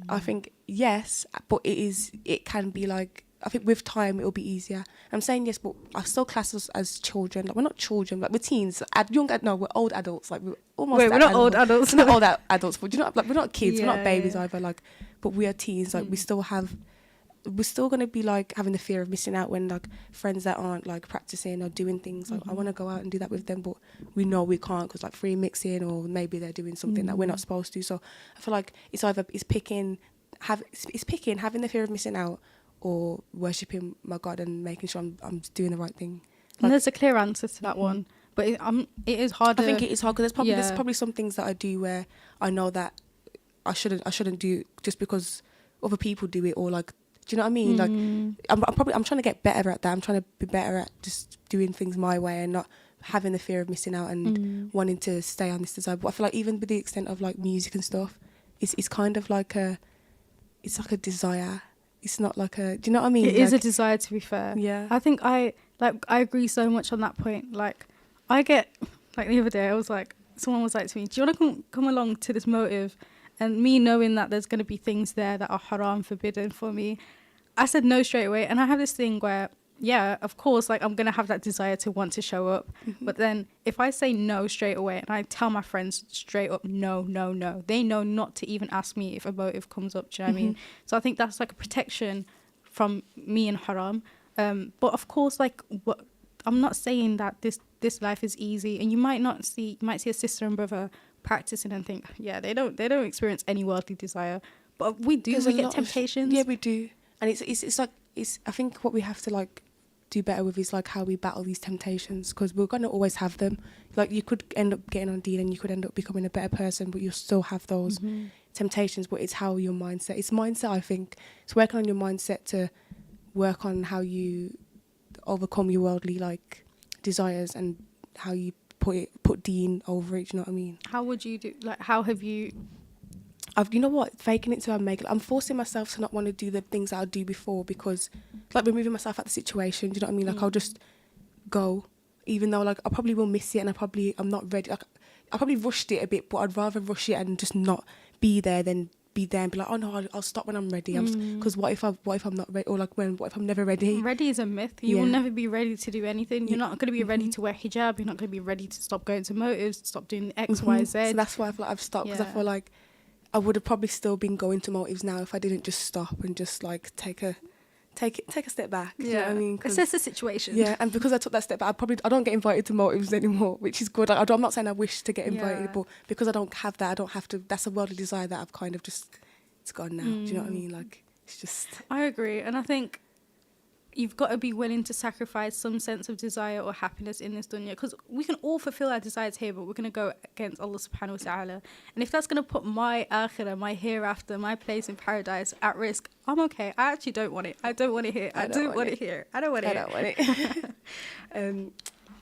I think yes, but it can be like, I think with time it'll be easier. I'm saying yes, but I still class us as children. Like, we're not children, like we're teens, we're old adults. Like, we're almost. Wait, we're not old adults. We're not old adults, but like, we're not kids. Yeah, we're not babies either. Like, but we are teens. Like, we're still gonna be like having the fear of missing out when like friends that aren't like practicing or doing things. Like, I want to go out and do that with them, but we know we can't because like free mixing, or maybe they're doing something that we're not supposed to. So I feel like it's picking having the fear of missing out, or worshipping my God and making sure I'm doing the right thing. Like, and there's a clear answer to that one, but it is hard. I think it is hard because there's probably some things that I do where I know that I shouldn't do just because other people do it, or like, do you know what I mean? Like, I'm trying to get better at that. I'm trying to be better at just doing things my way and not having the fear of missing out and wanting to stay on this desire. But I feel like even with the extent of like music and stuff, it's kind of like it's like a desire. It's not like do you know what I mean? It is a desire, to be fair. Yeah. I think I agree so much on that point. Like, I get, like, the other day I was like, someone was like to me, do you want to come along to this motive? And me knowing that there's going to be things there that are haram, forbidden for me, I said no straight away. And I have this thing where, yeah, of course, like, I'm going to have that desire to want to show up. But then if I say no straight away and I tell my friends straight up, no, they know not to even ask me if a motive comes up. Do you know what I mean? So I think that's like a protection from me and haram. But of course, like, I'm not saying that this life is easy. And you might see a sister and brother practicing and think, yeah, they don't experience any worldly desire. But we do. We get temptations. Yeah, we do. And it's like, I think what we have to like do better with is like how we battle these temptations, because we're going to always have them. Like, you could end up getting on deen and you could end up becoming a better person, but you'll still have those temptations. But it's how your mindset, it's mindset. I think it's working on your mindset to work on how you overcome your worldly like desires and how you put deen over it. Do you know what I mean? How would you do, like, how have you? You know what, faking it till I make it. I'm forcing myself to not want to do the things that I'll do before, because like removing myself out of the situation. Do you know what I mean? Like, I'll just go, even though like I probably will miss it and I'm not ready. Like, I probably rushed it a bit, but I'd rather rush it and just not be there than be there and be like, oh no, I'll stop when I'm ready. Because what if I'm not ready, or like what if I'm never ready? Ready is a myth. You will never be ready to do anything. You're not going to be ready to wear hijab. You're not going to be ready to stop going to motives, stop doing X, Y, Z. So that's why I feel like I've stopped, because I feel like I would have probably still been going to motives now if I didn't just stop and just like take a step back. Yeah, you know what I mean? Assess the situation. Yeah, and because I took that step back, I don't get invited to motives anymore, which is good. Like, I'm not saying I wish to get invited, but because I don't have that, I don't have to. That's a worldly desire that I've kind of just, it's gone now. Do you know what I mean? Like, it's just. I agree, and I think you've got to be willing to sacrifice some sense of desire or happiness in this dunya, because we can all fulfill our desires here, but we're going to go against Allah subhanahu wa ta'ala. And if that's going to put my akhirah, my hereafter, my place in paradise at risk, I'm okay. I actually don't want it. I don't want it here. I don't want it here. I don't want it.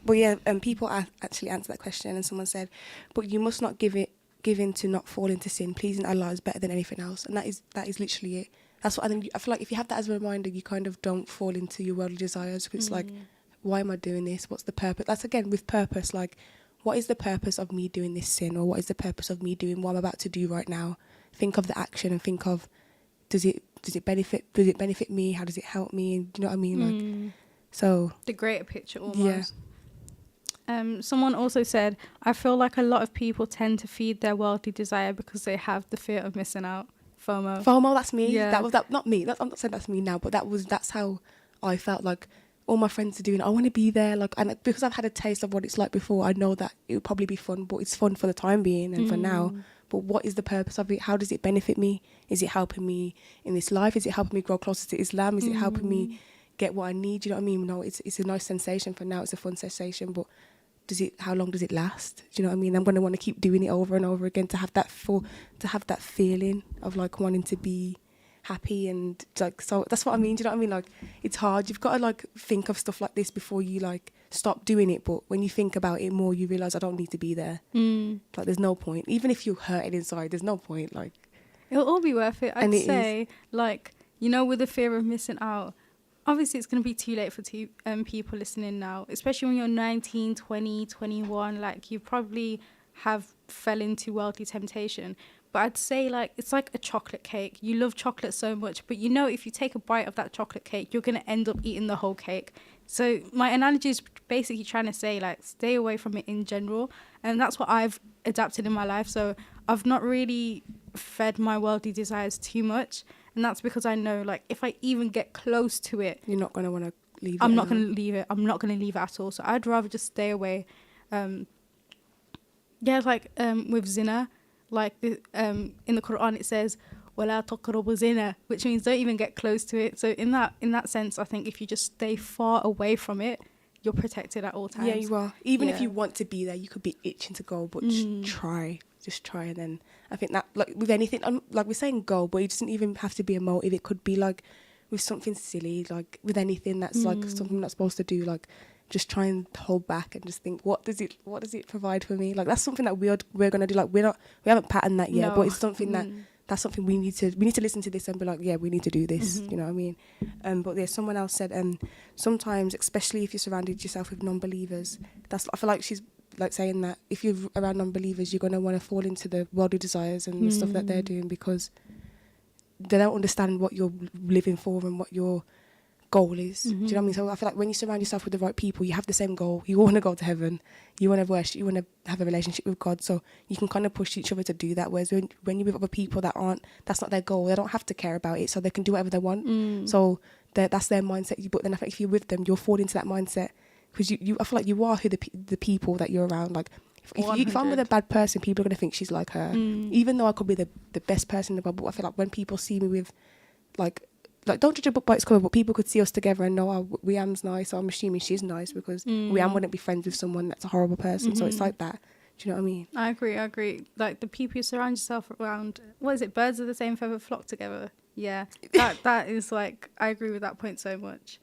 But yeah, people actually answered that question, and someone said, but you must not give in to not fall into sin. Pleasing Allah is better than anything else. And that is literally it. That's what I feel like. If you have that as a reminder, you kind of don't fall into your worldly desires. It's like, why am I doing this? What's the purpose? That's again with purpose. Like, what is the purpose of me doing this sin, or what is the purpose of me doing what I'm about to do right now? Think of the action and think of, does it benefit me? How does it help me? And do you know what I mean? Like, so the greater picture almost. Yeah. Someone also said, I feel like a lot of people tend to feed their worldly desire because they have the fear of missing out. FOMO, that's me. Yeah. That was not me. I'm not saying that's me now, but that's how I felt. Like, all my friends are doing it. I want to be there. Like, and because I've had a taste of what it's like before, I know that it would probably be fun, but it's fun for the time being and for now. But what is the purpose of it? How does it benefit me? Is it helping me in this life? Is it helping me grow closer to Islam? Is it helping me get what I need? Do you know what I mean? No, it's a nice sensation for now. It's a fun sensation, but how long does it last? Do you know what I mean? I'm going to want to keep doing it over and over again to have that feeling of like wanting to be happy, and like, so that's what I mean. Do you know what I mean? Like, it's hard. You've got to like think of stuff like this before you like stop doing it. But when you think about it more, you realise I don't need to be there. Like, there's no point. Even if you're hurting inside, there's no point. Like, it'll all be worth it. I'd say, like, you know, with the fear of missing out, obviously it's going to be too late for people listening now, especially when you're 19, 20, 21. Like, you probably have fell into worldly temptation. But I'd say, like, it's like a chocolate cake. You love chocolate so much, but you know if you take a bite of that chocolate cake, you're going to end up eating the whole cake. So my analogy is basically trying to say, like, stay away from it in general. And that's what I've adapted in my life. So I've not really fed my worldly desires too much. And that's because I know, like, if I even get close to it, You're not going to want to leave it. I'm not going to leave it. I'm not going to leave it at all. So I'd rather just stay away. With zina, like in the Quran it says وَلَا تَقْرَبُوا zina, which means don't even get close to it. So in that sense, I think if you just stay far away from it, you're protected at all times. Yeah, you are. Even if you want to be there, you could be itching to go, but just try. And then I think that, like, with anything, like we're saying go, but it doesn't even have to be a motive. It could be like with something silly, like with anything that's like something I'm not supposed to do, like just try and hold back and just think, what does it provide for me? Like, that's something that we're gonna do. Like, we haven't patterned that yet, but it's something that's something we need to listen to this and be like, yeah, we need to do this. You know what I mean? But yeah, someone else said, sometimes, especially if you surrounded yourself with non-believers, I feel like she's like saying that if you're around non-believers, you're gonna want to fall into the worldly desires and the stuff that they're doing, because they don't understand what you're living for and what your goal is. Do you know what I mean? So I feel like when you surround yourself with the right people, you have the same goal. You want to go to heaven. You want to worship. You want to have a relationship with God. So you can kind of push each other to do that. Whereas when you're with other people that's not their goal, they don't have to care about it. So they can do whatever they want. So that's their mindset. But then I think if you're with them, you'll fall into that mindset, because I feel like you are who the people that you're around. Like, if I'm with a bad person, people are going to think she's like her. Even though I could be the best person in the world, but I feel like when people see me with, like don't judge a book by its cover, but people could see us together and know, oh, Wiam's nice, so I'm assuming she's nice, because Wiam wouldn't be friends with someone that's a horrible person. So it's like that. Do you know what I mean? I agree. Like, the people you surround yourself around, what is it? Birds of the same feather flock together. Yeah, that is, like, I agree with that point so much.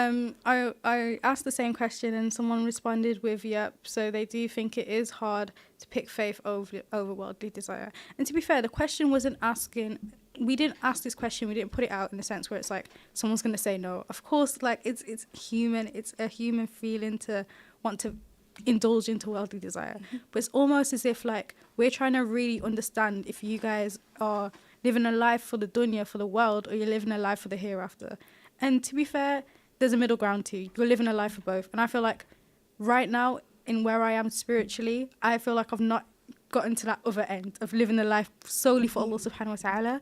I asked the same question and someone responded with, yep, so they do think it is hard to pick faith over worldly desire. And to be fair, the question wasn't asking, we didn't ask this question, we didn't put it out in the sense where it's like someone's going to say no. Of course, like, it's human, it's a human feeling to want to indulge into worldly desire. But it's almost as if, like, we're trying to really understand if you guys are living a life for the dunya, for the world, or you're living a life for the hereafter. And to be fair, there's a middle ground too. You're living a life for both. And I feel like right now, in where I am spiritually, I feel like I've not gotten to that other end of living a life solely for Allah subhanahu wa ta'ala.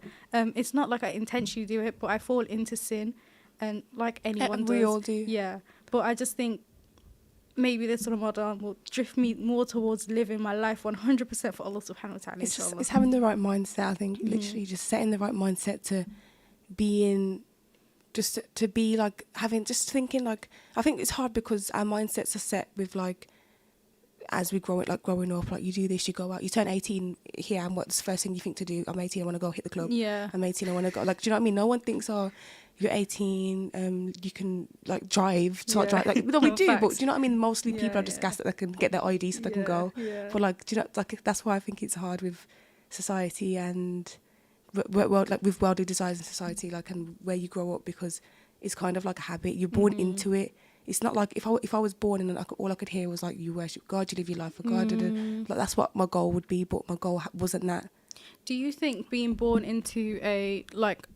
It's not like I intentionally do it, but I fall into sin, and like anyone does. We all do. Yeah. But I just think maybe this Ramadan will drift me more towards living my life 100% for Allah subhanahu wa ta'ala. It's having the right mindset, I think. Literally just setting the right mindset to be in, just to be like thinking, like, I think it's hard because our mindsets are set with, like, as we growing up, like, you do this, you go out, you turn 18 here, and what's the first thing you think to do? I'm 18, I want to go hit the club. Yeah. I'm 18, I want to go, like, do you know what I mean? No one thinks, oh, you're 18, you can, like, drive, start drive. Like, no, we do, but do you know what I mean? Mostly people are just gassed that they can get their ID so they can go. Yeah. But, like, do you know, like, that's why I think it's hard with society and like with worldly desires in society, like, and where you grow up, because it's kind of like a habit. You're born into it. It's not like if I was born and all I could hear was, like, you worship God, you live your life for God. Like, that's what my goal would be, but my goal wasn't that. Do you think being born into a, like,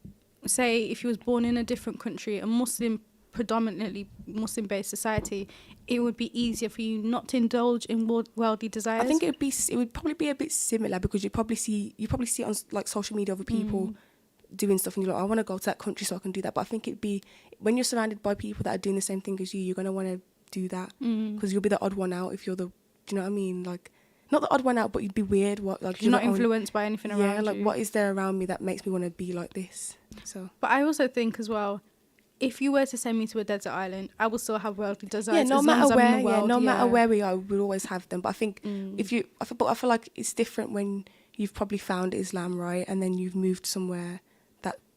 say if you was born in a different country, a predominantly Muslim-based society, it would be easier for you not to indulge in worldly desires? I think it would probably be a bit similar, because you probably see it on, like, social media, other people doing stuff, and you're like, I want to go to that country so I can do that. But I think it'd be, when you're surrounded by people that are doing the same thing as you, you're going to want to do that, because you'll be the odd one out if you're do you know what I mean? Like, not the odd one out, but you'd be weird. What, like, you're not influenced by anything around you. Yeah, like, what is there around me that makes me want to be like this? So, but I also think as well, if you were to send me to a desert island, I will still have worldly desires. Yeah, no matter where we are, we'll always have them. But I think I feel like it's different when you've probably found Islam, right, and then you've moved somewhere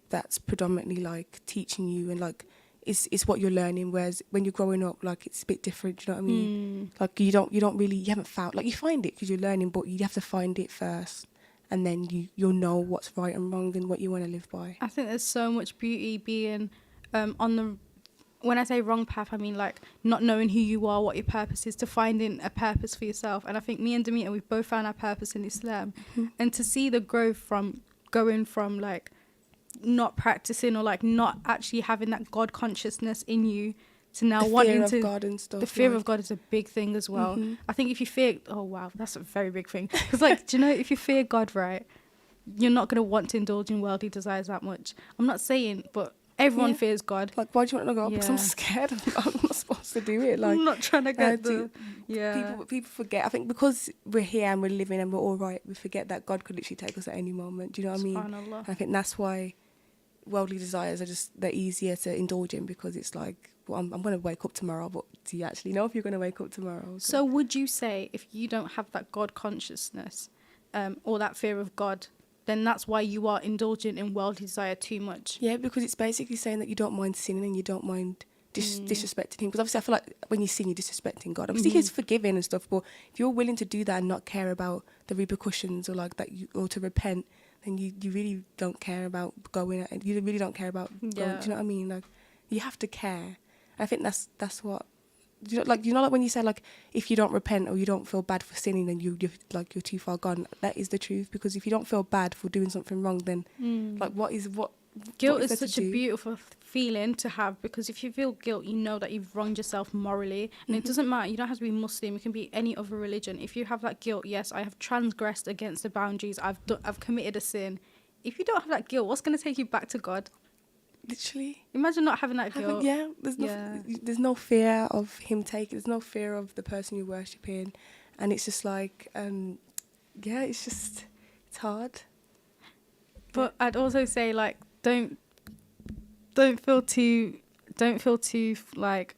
that's predominantly, like, teaching you, and, like, it's what you're learning. Whereas when you're growing up, like, it's a bit different. Do you know what I mean? Like, you haven't found, like, you find it because you're learning, but you have to find it first, and then you'll know what's right and wrong and what you want to live by. I think there's so much beauty being on the, when I say wrong path, I mean like not knowing who you are, what your purpose is, to finding a purpose for yourself. And I think me and Demeter, we've both found our purpose in Islam. And to see the growth from going from like not practicing or like not actually having that God consciousness in you to now wanting to... The fear of God and stuff. The fear of God is a big thing as well. I think if you fear... Oh, wow, that's a very big thing. Because like, do you know, if you fear God, right, you're not going to want to indulge in worldly desires that much. I'm not saying, but everyone fears God. Like, why do you want to go? Because I'm scared. I'm not supposed to do it. Like, I'm not trying to get People forget. I think because we're here and we're living and we're all right, we forget that God could literally take us at any moment. Do you know what I mean? SubhanAllah. I think that's why worldly desires are just, they're easier to indulge in, because it's like, well, I'm going to wake up tomorrow, but do you actually know if you're going to wake up tomorrow? So would you say if you don't have that God consciousness or that fear of God, then that's why you are indulgent in worldly desire too much? Yeah, because it's basically saying that you don't mind sinning and you don't mind disrespecting him. Because obviously I feel like when you sin, you're disrespecting God. Obviously he's forgiving and stuff, but if you're willing to do that and not care about the repercussions or like that, or to repent, then you really don't care about going. You really don't care about going. Do you know what I mean? Like, you have to care. I think that's what. Like when you say like, if you don't repent or you don't feel bad for sinning, then you're too far gone. That is the truth, because if you don't feel bad for doing something wrong, then like what guilt is is such a beautiful feeling to have, because if you feel guilt, you know that you've wronged yourself morally, and it doesn't matter. You don't have to be Muslim. It can be any other religion. If you have that guilt, yes, I have transgressed against the boundaries. I've committed a sin. If you don't have that guilt, what's going to take you back to God? Literally. Imagine not having that guilt. There's no fear of him taking. There's no fear of the person you're worshipping, and it's just like, it's hard. But I'd also say like, don't feel too like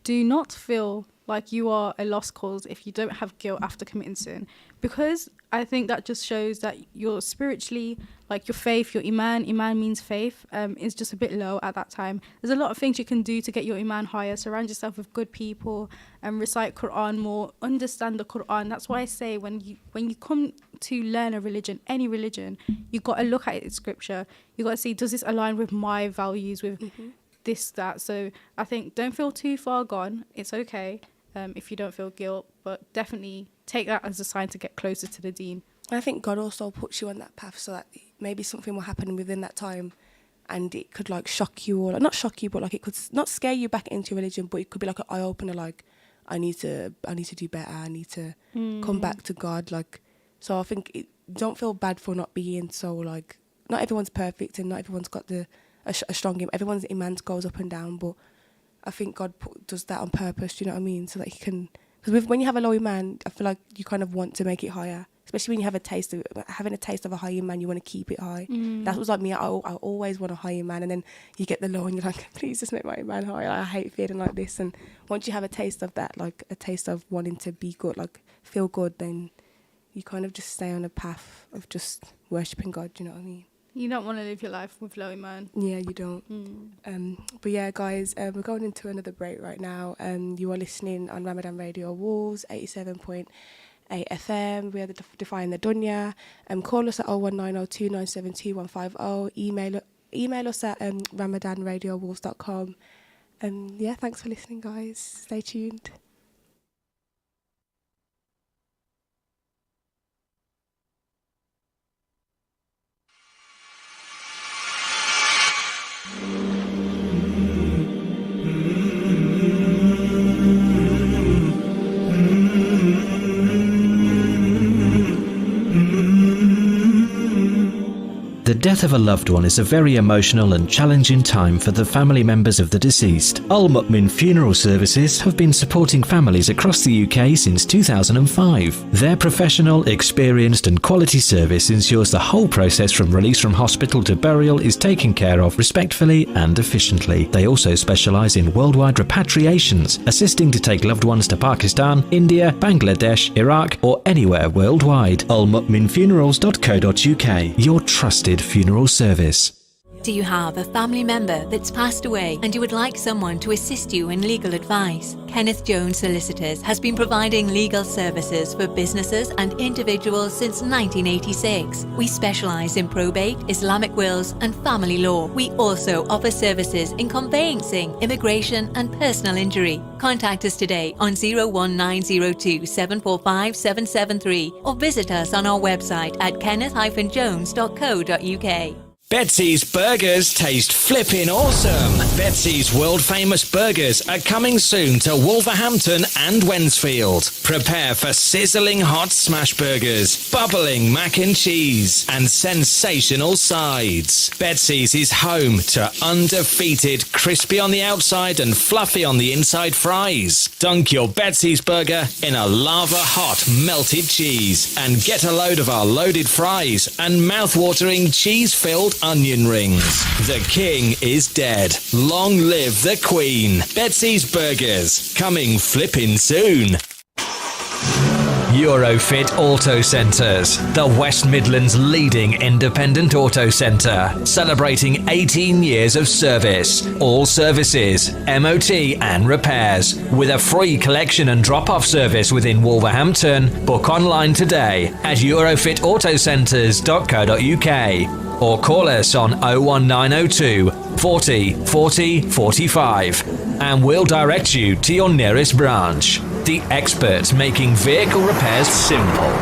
do not feel like you are a lost cause if you don't have guilt after committing sin, because I think that just shows that you're spiritually, like your faith, your iman means faith, is just a bit low at that time. There's a lot of things you can do to get your iman higher. Surround yourself with good people and recite Quran more, understand the Quran. That's why I say when you come to learn a religion, any religion, you got to look at its scripture. You got to see, does this align with my values, with this, that. So I think don't feel too far gone. It's okay if you don't feel guilt, but definitely take that as a sign to get closer to the deen. I think God also puts you on that path so that maybe something will happen within that time, and it could like shock you, or like, not shock you, but like it could not scare you back into religion, but it could be like an eye opener. Like, I need to do better. I need to come back to God. Like, so I think don't feel bad for not being so like. Not everyone's perfect, and not everyone's got a strong iman. Everyone's iman goes up and down, but I think God does that on purpose. Do you know what I mean? So that He can. Because when you have a low iman, I feel like you kind of want to make it higher. Especially when you have having a taste of a high iman, you want to keep it high. That was like me. I always want a high iman, and then you get the low, and you're like, please just make my iman high. Like, I hate feeling like this. And once you have a taste of that, like a taste of wanting to be good, like feel good, then you kind of just stay on a path of just worshipping God. Do you know what I mean? You don't want to live your life with low iman. Yeah, you don't. But yeah, guys, we're going into another break right now. You are listening on Ramadan Radio Walls 87.8 FM. We are Defying The Dunya. Call us at 01902 972 150. Email us at ramadanradiowalls.com. Yeah, thanks for listening, guys. Stay tuned. The death of a loved one is a very emotional and challenging time for the family members of the deceased. Al Mu'min Funeral Services have been supporting families across the UK since 2005. Their professional, experienced and quality service ensures the whole process from release from hospital to burial is taken care of respectfully and efficiently. They also specialise in worldwide repatriations, assisting to take loved ones to Pakistan, India, Bangladesh, Iraq or anywhere worldwide. almu'minfunerals.co.uk, your trusted funeral service. Do you have a family member that's passed away and you would like someone to assist you in legal advice? Kenneth Jones Solicitors has been providing legal services for businesses and individuals since 1986. We specialise in probate, Islamic wills and family law. We also offer services in conveyancing, immigration and personal injury. Contact us today on 01902 745 773 or visit us on our website at kenneth-jones.co.uk. Betsy's Burgers taste flippin' awesome. Betsy's world-famous burgers are coming soon to Wolverhampton and Wednesfield. Prepare for sizzling hot smash burgers, bubbling mac and cheese, and sensational sides. Betsy's is home to undefeated, crispy on the outside and fluffy on the inside fries. Dunk your Betsy's burger in a lava-hot melted cheese and get a load of our loaded fries and mouth-watering cheese-filled onion rings. The king is dead. Long live the queen. Betsy's Burgers, coming flippin' soon. Eurofit Auto Centres, the West Midlands' leading independent auto centre, celebrating 18 years of service. All services, MOT and repairs, with a free collection and drop-off service within Wolverhampton. Book online today at eurofitautocentres.co.uk or call us on 01902 40 40 45 and we'll direct you to your nearest branch. The experts making vehicle repairs simple.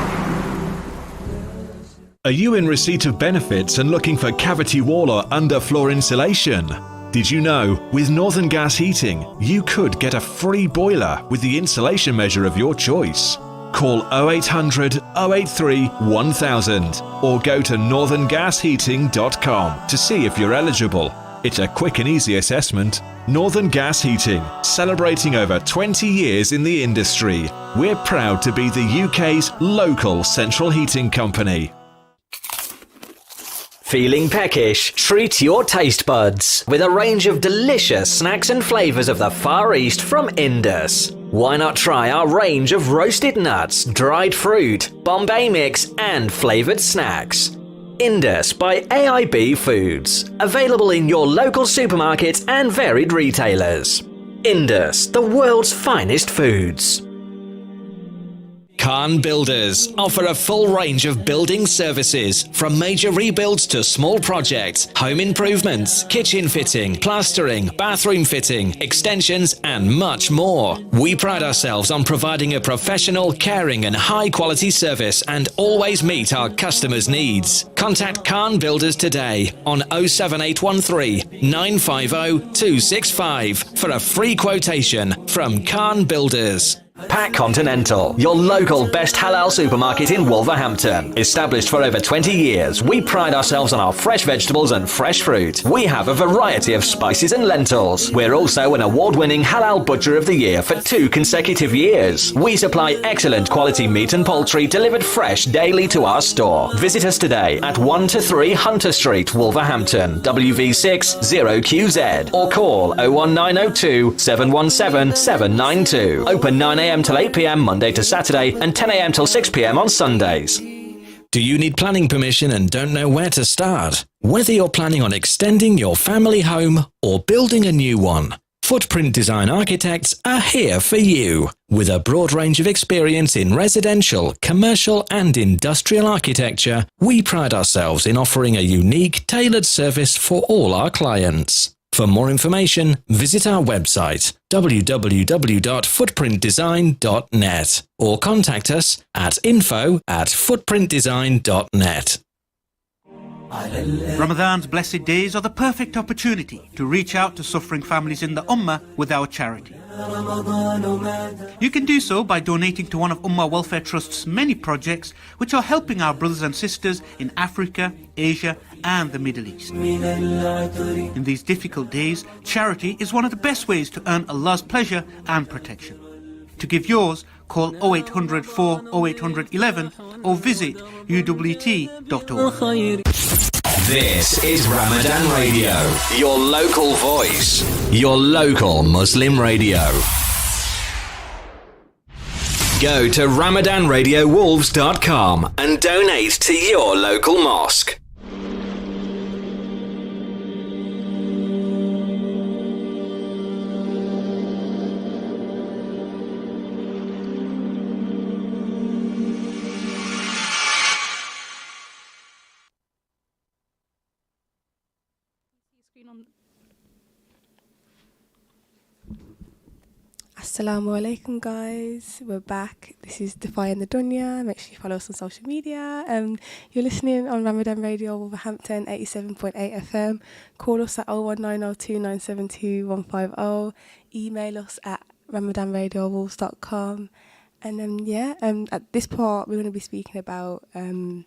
Are you in receipt of benefits and looking for cavity wall or underfloor insulation? Did you know, with Northern Gas Heating, you could get a free boiler with the insulation measure of your choice? Call 0800 083 1000 or go to northerngasheating.com to see if you're eligible. It's a quick and easy assessment. Northern Gas Heating, celebrating over 20 years in the industry. We're proud to be the UK's local central heating company. Feeling peckish? Treat your taste buds with a range of delicious snacks and flavours of the Far East from Indus. Why not try our range of roasted nuts, dried fruit, Bombay mix and flavoured snacks? Indus by AIB Foods. Available in your local supermarkets and varied retailers. Indus, the world's finest foods. Khan Builders offer a full range of building services, from major rebuilds to small projects, home improvements, kitchen fitting, plastering, bathroom fitting, extensions and much more. We pride ourselves on providing a professional, caring and high quality service and always meet our customers' needs. Contact Khan Builders today on 07813 950 265 for a free quotation from Khan Builders. Pack Continental, your local best halal supermarket in Wolverhampton. Established for over 20 years, we pride ourselves on our fresh vegetables and fresh fruit. We have a variety of spices and lentils. We're also an award-winning Halal Butcher of the Year for 2 consecutive years. We supply excellent quality meat and poultry delivered fresh daily to our store. Visit us today at 1-3 Hunter Street, Wolverhampton, WV6 0QZ, or call 01902 717 792. Open 9am till 8pm Monday to Saturday and 10am till 6pm on Sundays. Do you need planning permission and don't know where to start? Whether you're planning on extending your family home or building a new one, Footprint Design Architects are here for you. With a broad range of experience in residential, commercial and industrial architecture, we pride ourselves in offering a unique, tailored service for all our clients. For more information, visit our website www.footprintdesign.net or contact us at info@footprintdesign.net. Ramadan's blessed days are the perfect opportunity to reach out to suffering families in the Ummah with our charity. You can do so by donating to one of Ummah Welfare Trust's many projects which are helping our brothers and sisters in Africa, Asia and the Middle East. In these difficult days, charity is one of the best ways to earn Allah's pleasure and protection. To give yours, call 0800 4 0800 11 or visit uwt.org. This is Ramadan Radio, your local voice, your local Muslim radio. Go to RamadanRadioWolves.com and donate to your local mosque. Assalamu alaikum, guys. We're back. This is Defying The Dunya. Make sure you follow us on social media. You're listening on Ramadan Radio Wolverhampton 87.8 FM. Call us at 01902 972 150. Email us at ramadanradiowolves.com. And at this part, we're going to be speaking about... I'm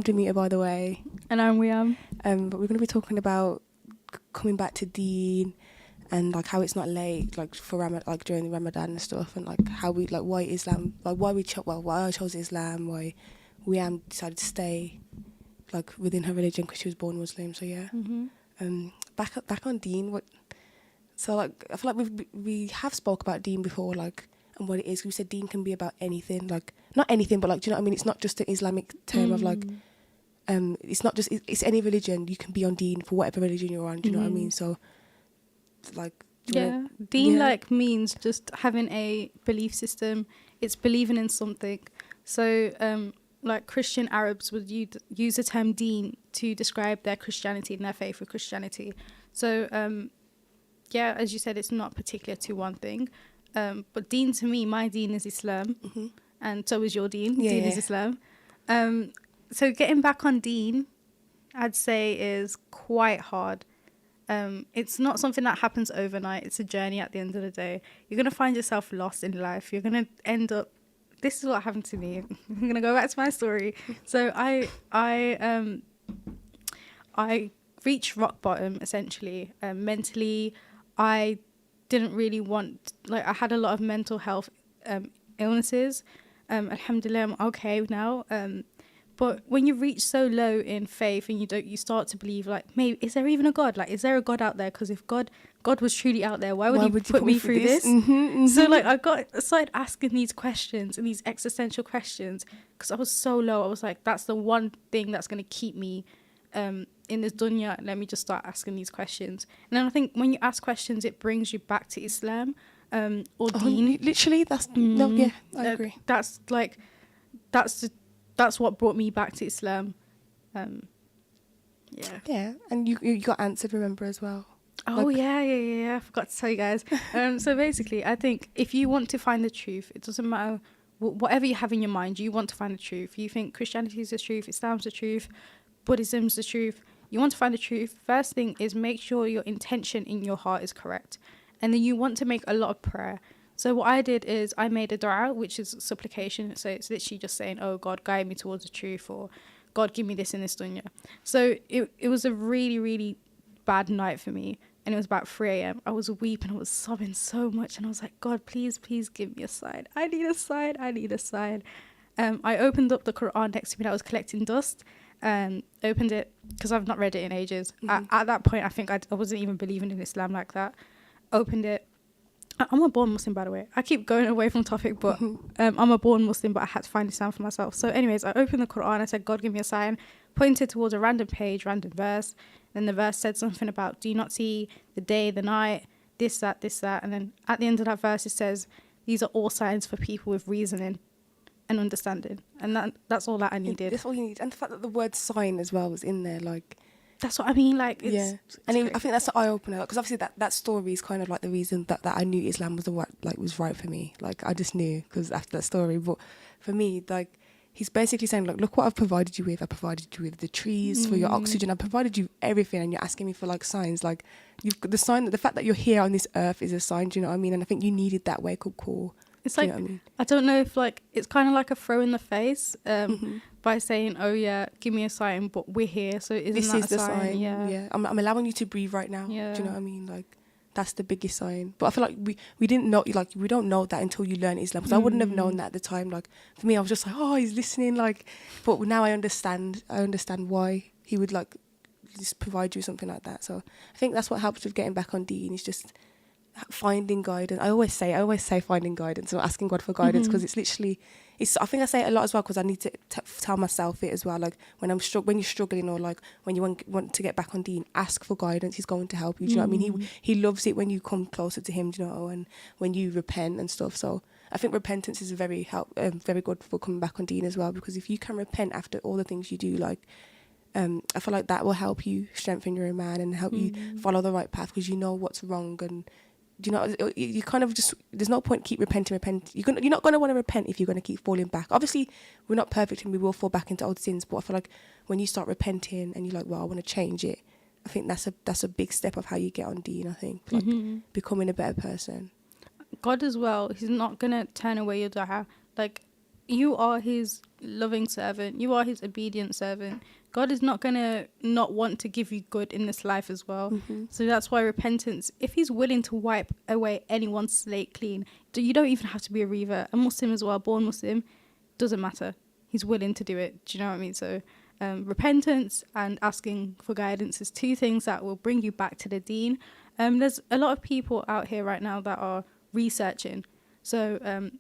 Demeter, by the way. And I'm Wiam. But we're going to be talking about coming back to Deen, and like how it's not late, like for like during the Ramadan and stuff, and like how we like why Islam, like why I chose Islam, why Wiam decided to stay like within her religion because she was born Muslim. So yeah, back on Deen. So like I feel like we have spoke about Deen before, like and what it is. We said Deen can be about anything, like not anything, but like do you know what I mean? It's not just an Islamic term of like. It's not just it's any religion. You can be on Deen for whatever religion you're on. Do you know what I mean? So. Like Deen like means just having a belief system. It's believing in something. So like Christian Arabs would use the term Deen to describe their Christianity and their faith with Christianity. So as you said, it's not particular to one thing, but Deen to me, my Deen is Islam, and so is your Deen. Deen is Islam. So getting back on Deen, I'd say is quite hard. It's not something that happens overnight. It's a journey at the end of the day. You're going to find yourself lost in life. You're going to end up... This is what happened to me. I'm going to go back to my story. So I reached rock bottom, essentially. Mentally, I didn't really want... Like, I had a lot of mental health illnesses. Alhamdulillah, I'm okay now. But when you reach so low in faith and you start to believe, like, maybe, is there even a God? Like, is there a God out there? Because if God was truly out there, why would he put me through this? So, like, I started asking these questions and these existential questions because I was so low. I was like, that's the one thing that's going to keep me in this dunya. Let me just start asking these questions. And then I think when you ask questions, it brings you back to Islam or Deen. Literally, that's... No, yeah, I agree. That's what brought me back to Islam. Yeah, and you got answered, remember, as well. Oh, like, yeah. I forgot to tell you guys. So basically, I think if you want to find the truth, it doesn't matter whatever you have in your mind, you want to find the truth. You think Christianity is the truth, Islam's the truth, Buddhism's the truth. You want to find the truth. First thing is make sure your intention in your heart is correct. And then you want to make a lot of prayer. So what I did is I made a dua, which is supplication. So it's literally just saying, oh, God, guide me towards the truth, or God, give me this in this dunya. So it was a really, really bad night for me. And it was about 3 a.m. I was weeping. I was sobbing so much. And I was like, God, please give me a sign. I need a sign. I opened up the Quran next to me that was collecting dust. Opened it because I've not read it in ages. At that point, I think I wasn't even believing in Islam like that. Opened it. I'm a born Muslim, by the way. I keep going away from topic, but I'm a born Muslim, but I had to find Islam for myself. So anyways, I opened the Quran. I said, God, give me a sign. Pointed towards a random page, random verse. Then the verse said something about, do you not see the day, the night, this, that. And then at the end of that verse, it says, these are all signs for people with reasoning and understanding. And that's all that I needed. That's all you need. And the fact that the word sign as well was in there, like... That's what I mean, like, and I think that's the eye opener, because obviously that story is kind of like the reason that I knew Islam was was right for me. Like, I just knew because after that story. But for me, like, he's basically saying, like, look what I've provided you with. I provided you with the trees for your oxygen. I provided you everything, and you're asking me for like signs. Like, you've got the sign that the fact that you're here on this earth is a sign. Do you know what I mean? And I think you needed that wake up call. It's like, I don't know if like, it's kind of like a throw in the face by saying, oh yeah, give me a sign, but we're here. So this is the sign? Yeah. I'm allowing you to breathe right now. Yeah. Do you know what I mean? Like, that's the biggest sign. But I feel like we didn't know, like, we don't know that until you learn Islam. Because I wouldn't have known that at the time. Like, for me, I was just like, oh, he's listening. Like, but now I understand why he would like just provide you something like that. So I think that's what helps with getting back on Deen, is just finding guidance. I always say finding guidance, or asking God for guidance, because it's literally, I think I say it a lot as well, because I need to tell myself it as well. Like, when you're struggling, or like when you want to get back on Deen, ask for guidance. He's going to help you. Do you know what I mean? He loves it when you come closer to him. Do you know, and when you repent and stuff. So I think repentance is very good for coming back on Deen as well, because if you can repent after all the things you do, like, I feel like that will help you strengthen your iman and help you follow the right path, because you know what's wrong, and you know, you kind of just, there's no point keep repenting. You're not going to want to repent if you're going to keep falling back. Obviously, we're not perfect and we will fall back into old sins, but I feel like when you start repenting and you're like, well, I want to change it, I think that's a big step of how you get on Deen, I think, like becoming a better person. God as well, he's not going to turn away your dua. Like, you are his loving servant. You are his obedient servant. God is not going to not want to give you good in this life as well. So that's why repentance, if he's willing to wipe away anyone's slate clean, you don't even have to be a revert. A Muslim as well, born Muslim, doesn't matter. He's willing to do it. Do you know what I mean? So repentance and asking for guidance is two things that will bring you back to the Deen. There's a lot of people out here right now that are researching. So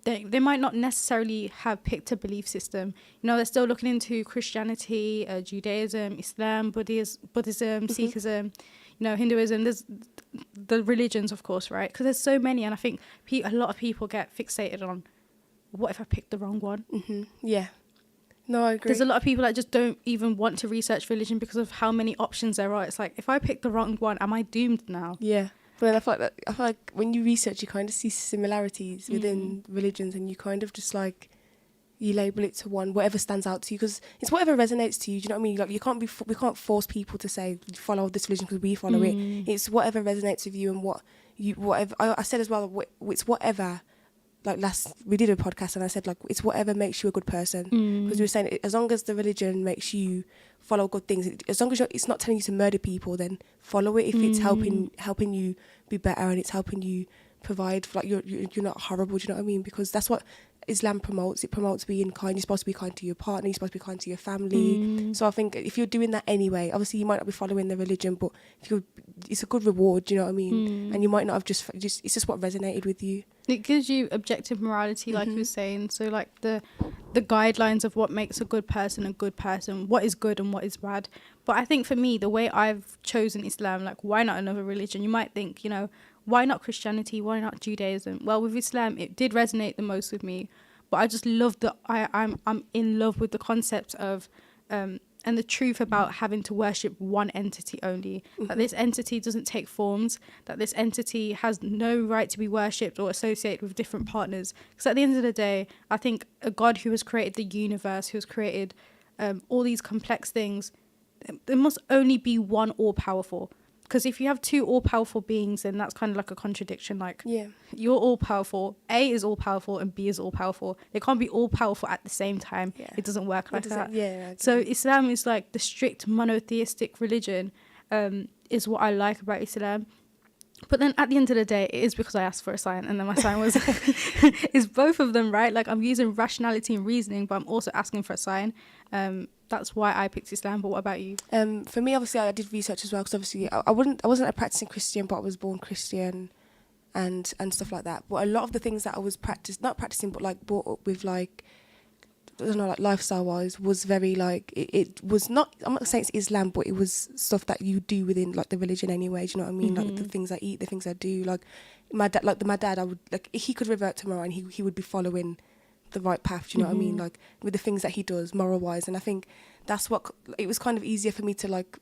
they might not necessarily have picked a belief system. You know, they're still looking into Christianity, Judaism, Islam, Buddhism, Sikhism, you know, Hinduism. There's the religions, of course, right? Because there's so many, and I think a lot of people get fixated on, what if I picked the wrong one? Yeah. No, I agree. There's a lot of people that just don't even want to research religion because of how many options there are. It's like, if I pick the wrong one, am I doomed now? Yeah. But then I feel like when you research, you kind of see similarities within religions, and you kind of just like, you label it to one, whatever stands out to you, because it's whatever resonates to you. Do you know what I mean? Like, we can't force people to say follow this religion because we follow it. It's whatever resonates with you, and whatever. I said as well, it's whatever. Like we did a podcast and I said, like, it's whatever makes you a good person, because we were saying, as long as the religion makes you follow good things, as long as it's not telling you to murder people, then follow it. If it's helping you be better and it's helping you provide, like, you're not horrible. Do you know what I mean? Because that's what Islam promotes. It promotes being kind. You're supposed to be kind to your partner, you're supposed to be kind to your family. So I think if you're doing that anyway, obviously you might not be following the religion, but it's a good reward. Do you know what I mean? And you might not have just it's just what resonated with you. It gives you objective morality, like you were saying. So like the guidelines of what makes a good person, what is good and what is bad. But I think for me, the way I've chosen Islam, like, why not another religion? You might think, you know, why not Christianity? Why not Judaism? Well, with Islam, it did resonate the most with me. But I just love I'm in love with the concept of and the truth about having to worship one entity only. That this entity doesn't take forms, that this entity has no right to be worshipped or associated with different partners. Because at the end of the day, I think a God who has created the universe, who has created all these complex things, there must only be one all-powerful. Because if you have two all-powerful beings, then that's kind of like a contradiction. Like, you're all-powerful, A is all-powerful and B is all-powerful. They can't be all-powerful at the same time. It doesn't work like that. So Islam is like the strict monotheistic religion, is what I like about Islam. But then at the end of the day, it is because I asked for a sign, and then my sign was is both of them, right? Like, I'm using rationality and reasoning, but I'm also asking for a sign. That's why I picked Islam. But what about you? For me, obviously, I did research as well, because obviously I wasn't a practicing Christian, but I was born Christian and stuff like that. But a lot of the things that I was not practicing, but like brought up with, like, I don't know, like lifestyle wise, was very like, it was not, I'm not saying it's Islam, but it was stuff that you do within like the religion anyway. Do you know what I mean? Like the things I eat, the things I do. Like my dad, I would, like, he could revert tomorrow and he would be following the right path. Do you know what I mean? Like with the things that he does moral wise. And I think that's what, it was kind of easier for me to like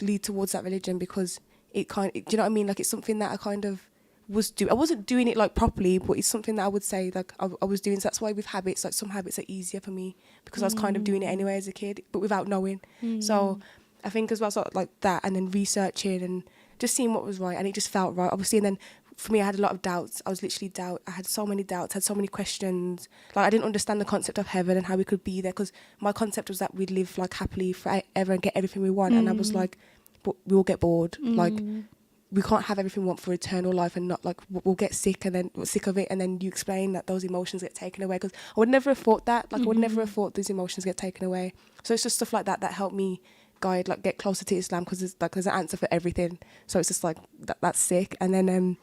lead towards that religion, because do you know what I mean? Like, it's something that I kind of I wasn't doing it like properly, but it's something that I would say like I was doing. So that's why with habits, like some habits are easier for me because I was kind of doing it anyway as a kid, but without knowing. So I think as well, sort of like that, and then researching and just seeing what was right, and it just felt right, obviously. And then for me, I had a lot of doubts. I had so many doubts, had so many questions. Like, I didn't understand the concept of heaven and how we could be there, because my concept was that we'd live like happily forever and get everything we want. And I was like, but we will get bored. Like, we can't have everything we want for eternal life, and not like we'll get sick and then we're sick of it, and then you explain that those emotions get taken away, because I would never have thought that. Like, I would never have thought those emotions get taken away. So it's just stuff like that that helped me guide, like, get closer to Islam, because there's an answer for everything. So it's just like that's sick. And then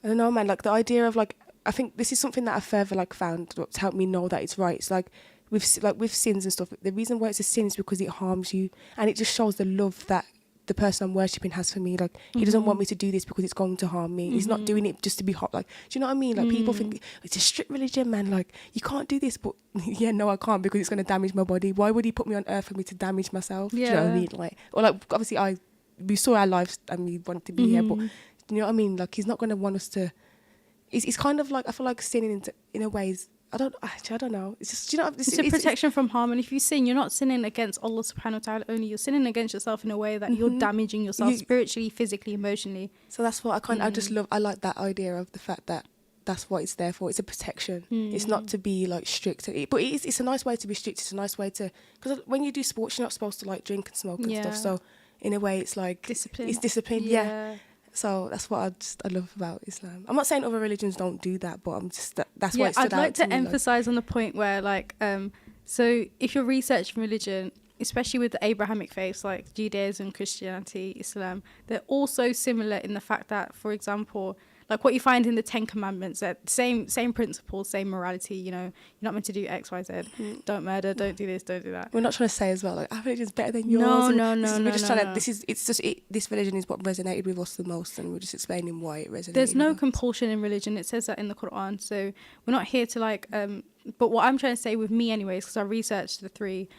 I don't know, man, like the idea of like, I think this is something that I further like found to help me know that it's right. It's like with sins and stuff, the reason why it's a sin is because it harms you, and it just shows the love that the person I'm worshipping has for me. Like, he doesn't want me to do this because it's going to harm me. He's not doing it just to be hot. Like, do you know what I mean? Like, people think it's a strict religion, man. Like, you can't do this, but yeah, no, I can't, because it's going to damage my body. Why would he put me on earth for me to damage myself? Do you know what I mean? Like, or like, obviously we saw our lives and we wanted to be here, but You know what I mean? Like, he's not going to want us to. It's kind of like, I feel like sinning in a way is, I don't know. It's just, you know, it's a protection from harm. And if you sin, you're not sinning against Allah subhanahu wa ta'ala only. You're sinning against yourself in a way that you're damaging yourself spiritually, physically, emotionally. So that's what I like that idea of the fact that that's what it's there for. It's a protection. It's not to be like strict. But it's a nice way to be strict. It's a nice way to, because when you do sports, you're not supposed to like drink and smoke and stuff. So in a way, it's like discipline. It's discipline. Yeah. So that's what I love about Islam. I'm not saying other religions don't do that, but I'm just that's why it stood out to me. I'd like to emphasize on the point where, like, so if you're researching religion, especially with the Abrahamic faiths like Judaism, Christianity, Islam, they're all so similar in the fact that, for example, like what you find in the 10 Commandments, that same principles, same morality, you know, you're not meant to do X, Y, Z, don't murder, don't do this, don't do that. We're not trying to say as well, like, our religion's better than yours. No. We're just trying to, this religion is what resonated with us the most, and we're just explaining why it resonated. There's no compulsion in religion. It says that in the Quran. So we're not here to like, but what I'm trying to say with me anyways, because I researched the three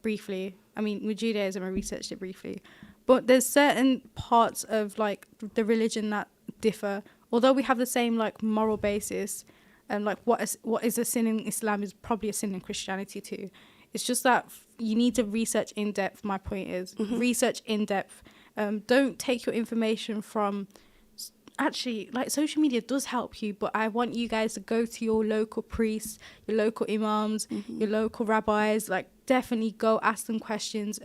briefly. I mean, with Judaism, I researched it briefly. But there's certain parts of like the religion that differ, although we have the same like moral basis, and like what is a sin in Islam is probably a sin in Christianity too. It's just that you need to research in depth. My point is research in depth. Don't take your information from, actually, like, social media does help you, but I want you guys to go to your local priests, your local imams, your local rabbis. Like, definitely go ask them questions.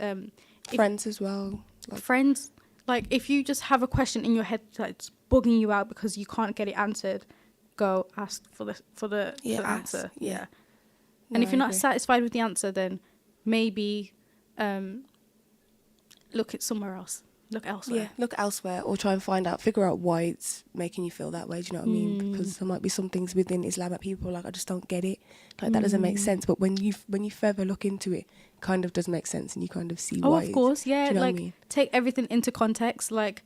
Friends as well. Friends, like, if you just have a question in your head that's bugging you out because you can't get it answered, go ask for the answer. Yeah. And if you're not satisfied with the answer, then maybe look at somewhere else. Look elsewhere. Yeah, look elsewhere, or try and figure out why it's making you feel that way. Do you know what I mean? Because there might be some things within Islam that people are like, I just don't get it. Like, that doesn't make sense. But when you further look into it, it kind of does make sense, and you kind of see why. Oh, of course, yeah. Do you know like, what I mean? Take everything into context. Like,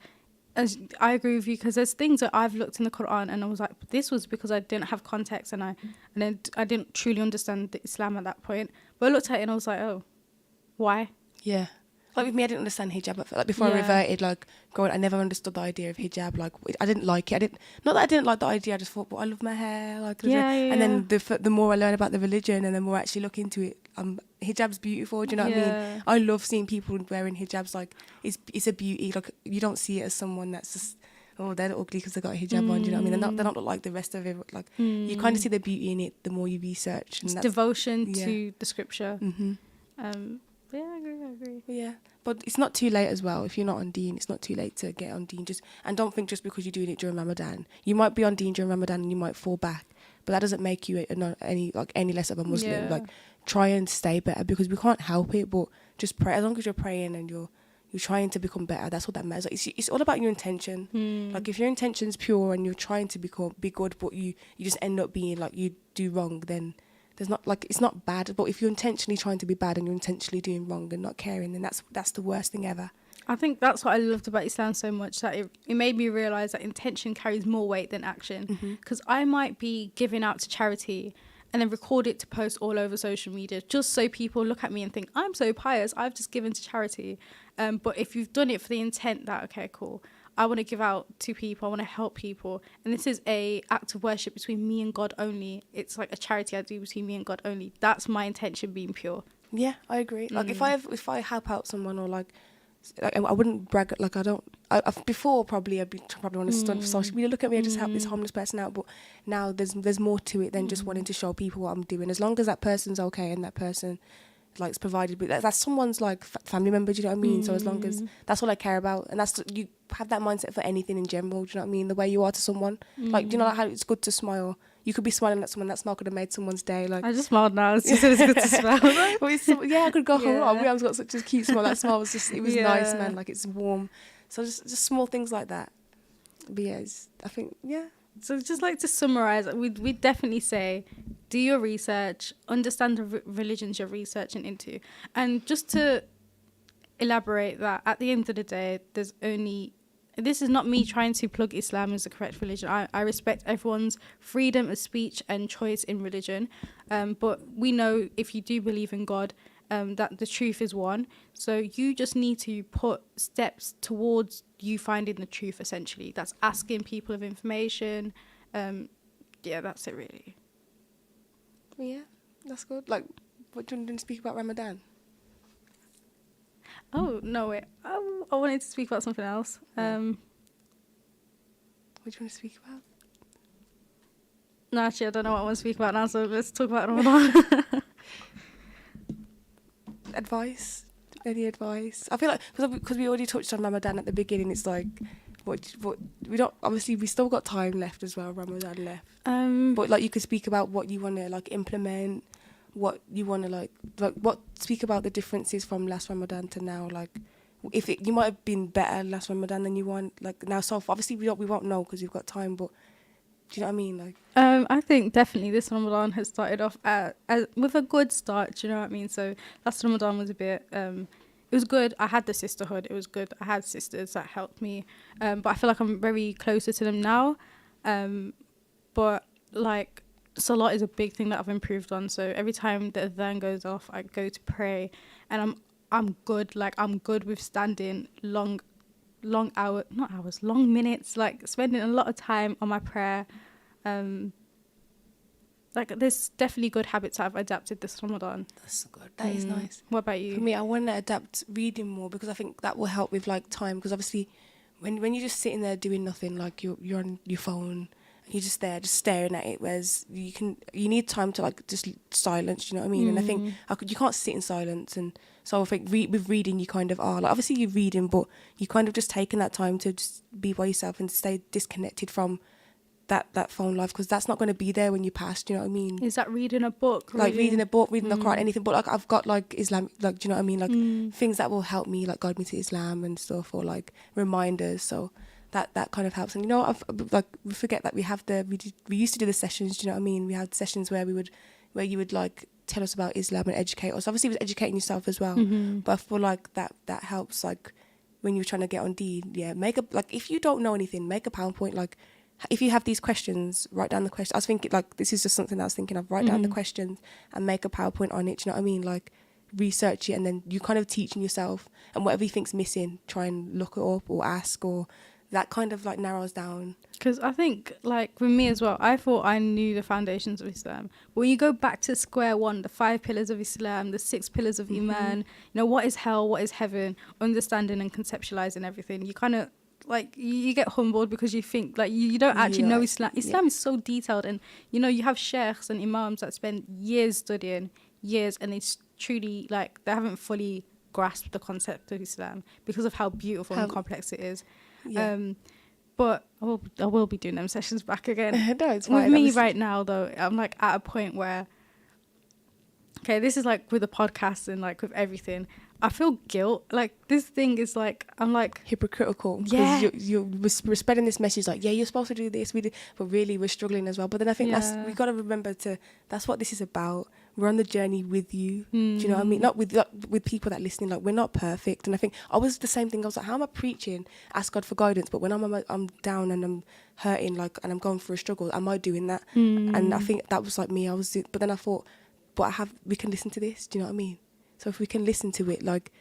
as I agree with you, because there's things that I've looked in the Quran and I was like, this was because I didn't have context, and I didn't truly understand the Islam at that point. But I looked at it and I was like, oh, why? Yeah. Like, with me, I didn't understand hijab. Like, before I reverted, like, I never understood the idea of hijab. Like, I didn't like it. Not that I didn't like the idea. I just thought, I love my hair. Like, and then the more I learn about the religion, and the more I actually look into it, hijab's beautiful. Do you know what I mean? I love seeing people wearing hijabs. Like, it's a beauty. Like, you don't see it as someone that's just, oh, they're ugly because they got a hijab on. Do you know what I mean? They don't look like the rest of it. Like, you kind of see the beauty in it the more you research. And it's devotion to the scripture. Yeah, I agree. Yeah, but it's not too late as well. If you're not on Deen, it's not too late to get on Deen. And don't think just because you're doing it during Ramadan, you might be on Deen during Ramadan and you might fall back, but that doesn't make you any less of a Muslim. Yeah. Like, try and stay better, because we can't help it. But just pray. As long as you're praying and you're trying to become better, that's what that matters. Like, it's all about your intention. Like, if your intention's pure and you're trying to be good, but you just end up being like, you do wrong, then there's not, like, it's not bad. But if you're intentionally trying to be bad and you're intentionally doing wrong and not caring, then that's the worst thing ever. I think that's what I loved about Islam so much, that it made me realise that intention carries more weight than action. Because I might be giving out to charity and then record it to post all over social media just so people look at me and think, I'm so pious, I've just given to charity. But if you've done it for the intent that, okay, cool, I want to give out to people, I want to help people, and this is a act of worship between me and God only. It's like a charity I do between me and God only. That's my intention being pure. Yeah, I agree. Like, if I help out someone, or like I wouldn't brag. Like, before probably I'd be probably on a stunt for social media. Look at me, I just helped this homeless person out. But now there's more to it than just wanting to show people what I'm doing. As long as that person's okay and that person like is provided with, that's someone's like family member. Do you know what I mean? So as long as that's all I care about, and that's, you have that mindset for anything in general. Do you know what I mean? The way you are to someone, like, do you know, like, how it's good to smile. You could be smiling at someone that's not going to make someone's day. Like, I just smiled now. It's just it's good to smile. I could go home. Oh, I've got such a cute smile. That smile was nice, man. Like, it's warm. So just small things like that. But yeah, I think, yeah. So just like to summarise, we'd definitely say, do your research, understand the religions you're researching into. And just to elaborate that, at the end of the day, this is not me trying to plug Islam as the correct religion. I respect everyone's freedom of speech and choice in religion. But we know if you do believe in God that the truth is one. So you just need to put steps towards you finding the truth, essentially. That's asking people of information. Yeah, that's it really. Yeah, that's good. Like, what do you want to speak about Ramadan? Oh, no, wait. I wanted to speak about something else. What do you want to speak about? No, actually, I don't know what I want to speak about now, so let's talk about Ramadan. Advice? Any advice? I feel like, because we already touched on Ramadan at the beginning, it's like, what we don't, obviously we still got time left as well, Ramadan left. But like, you could speak about what you want to like implement, what you want to like speak about the differences from last Ramadan to now. Like, if you might have been better last Ramadan than you want like now. So obviously we won't know because we've got time. But do you know what I mean? Like, I think definitely this Ramadan has started off with a good start. Do you know what I mean? So last Ramadan was a bit. It was good. I had the sisterhood. It was good. I had sisters that helped me. But I feel like I'm very closer to them now. But like, Salat is a big thing that I've improved on. So every time the adhan goes off, I go to pray, and I'm good. Like, I'm good with standing long minutes. Like, spending a lot of time on my prayer. Like, there's definitely good habits I've adapted this Ramadan. that's good. That is nice. What about you? For me, I want to adapt reading more because I think that will help with like time. Because obviously, when you're just sitting there doing nothing, like you're on your phone, you're just there, just staring at it. Whereas you need time to like just silence. You know what I mean? And I think you can't sit in silence. And so I think with reading, you kind of are like, obviously you're reading, but you kind of just taking that time to just be by yourself and stay disconnected from that phone life, because that's not going to be there when you pass. Do you know what I mean? Is that reading a book? Like reading a book, reading the Quran, anything. But like, I've got like Islam, like, do you know what I mean? Like things that will help me, like guide me to Islam and stuff, or like reminders. So that kind of helps. And you know, we forget that we used to do the sessions. Do you know what I mean? We had sessions where you would like tell us about Islam and educate us. Obviously, it was educating yourself as well. But I feel like that helps. Like when you're trying to get on Deed, if you don't know anything, make a PowerPoint. Like, if you have these questions, write down the questions. I was thinking, like, this is just something that I was thinking of. Write down the questions and make a PowerPoint on it. Do you know what I mean? Like, research it, and then you kind of teaching yourself. And whatever you think's missing, try and look it up or ask, or that kind of like narrows down. Because I think, like, with me as well, I thought I knew the foundations of Islam. But when you go back to square one, the 5 pillars of Islam, the 6 pillars of Iman, you know, what is hell, what is heaven, understanding and conceptualizing everything, you kind of, like, you get humbled because you think, like, you don't actually know Islam. Islam is so detailed, and, you know, you have sheikhs and imams that spend years studying, and it's truly, like, they haven't fully grasped the concept of Islam because of how beautiful and complex it is. But I will be doing them sessions back again. No, it's fine. With me right now, though, I'm, like, at a point where, okay, this is, like, with the podcast and, like, with everything, I feel guilt. Like, this thing is like, I'm like hypocritical. Because we're spreading this message like, yeah, you're supposed to do this, but really we're struggling as well. But then I think we got to remember that's what this is about. We're on the journey with you. Do you know what I mean? Not with people that are listening. Like, we're not perfect. And I think I was the same thing. I was like, how am I preaching? Ask God for guidance. But when I'm down and I'm hurting, like, and I'm going through a struggle, am I doing that? And I think that was like me. But then I thought, we can listen to this. Do you know what I mean? So if we can listen to it, like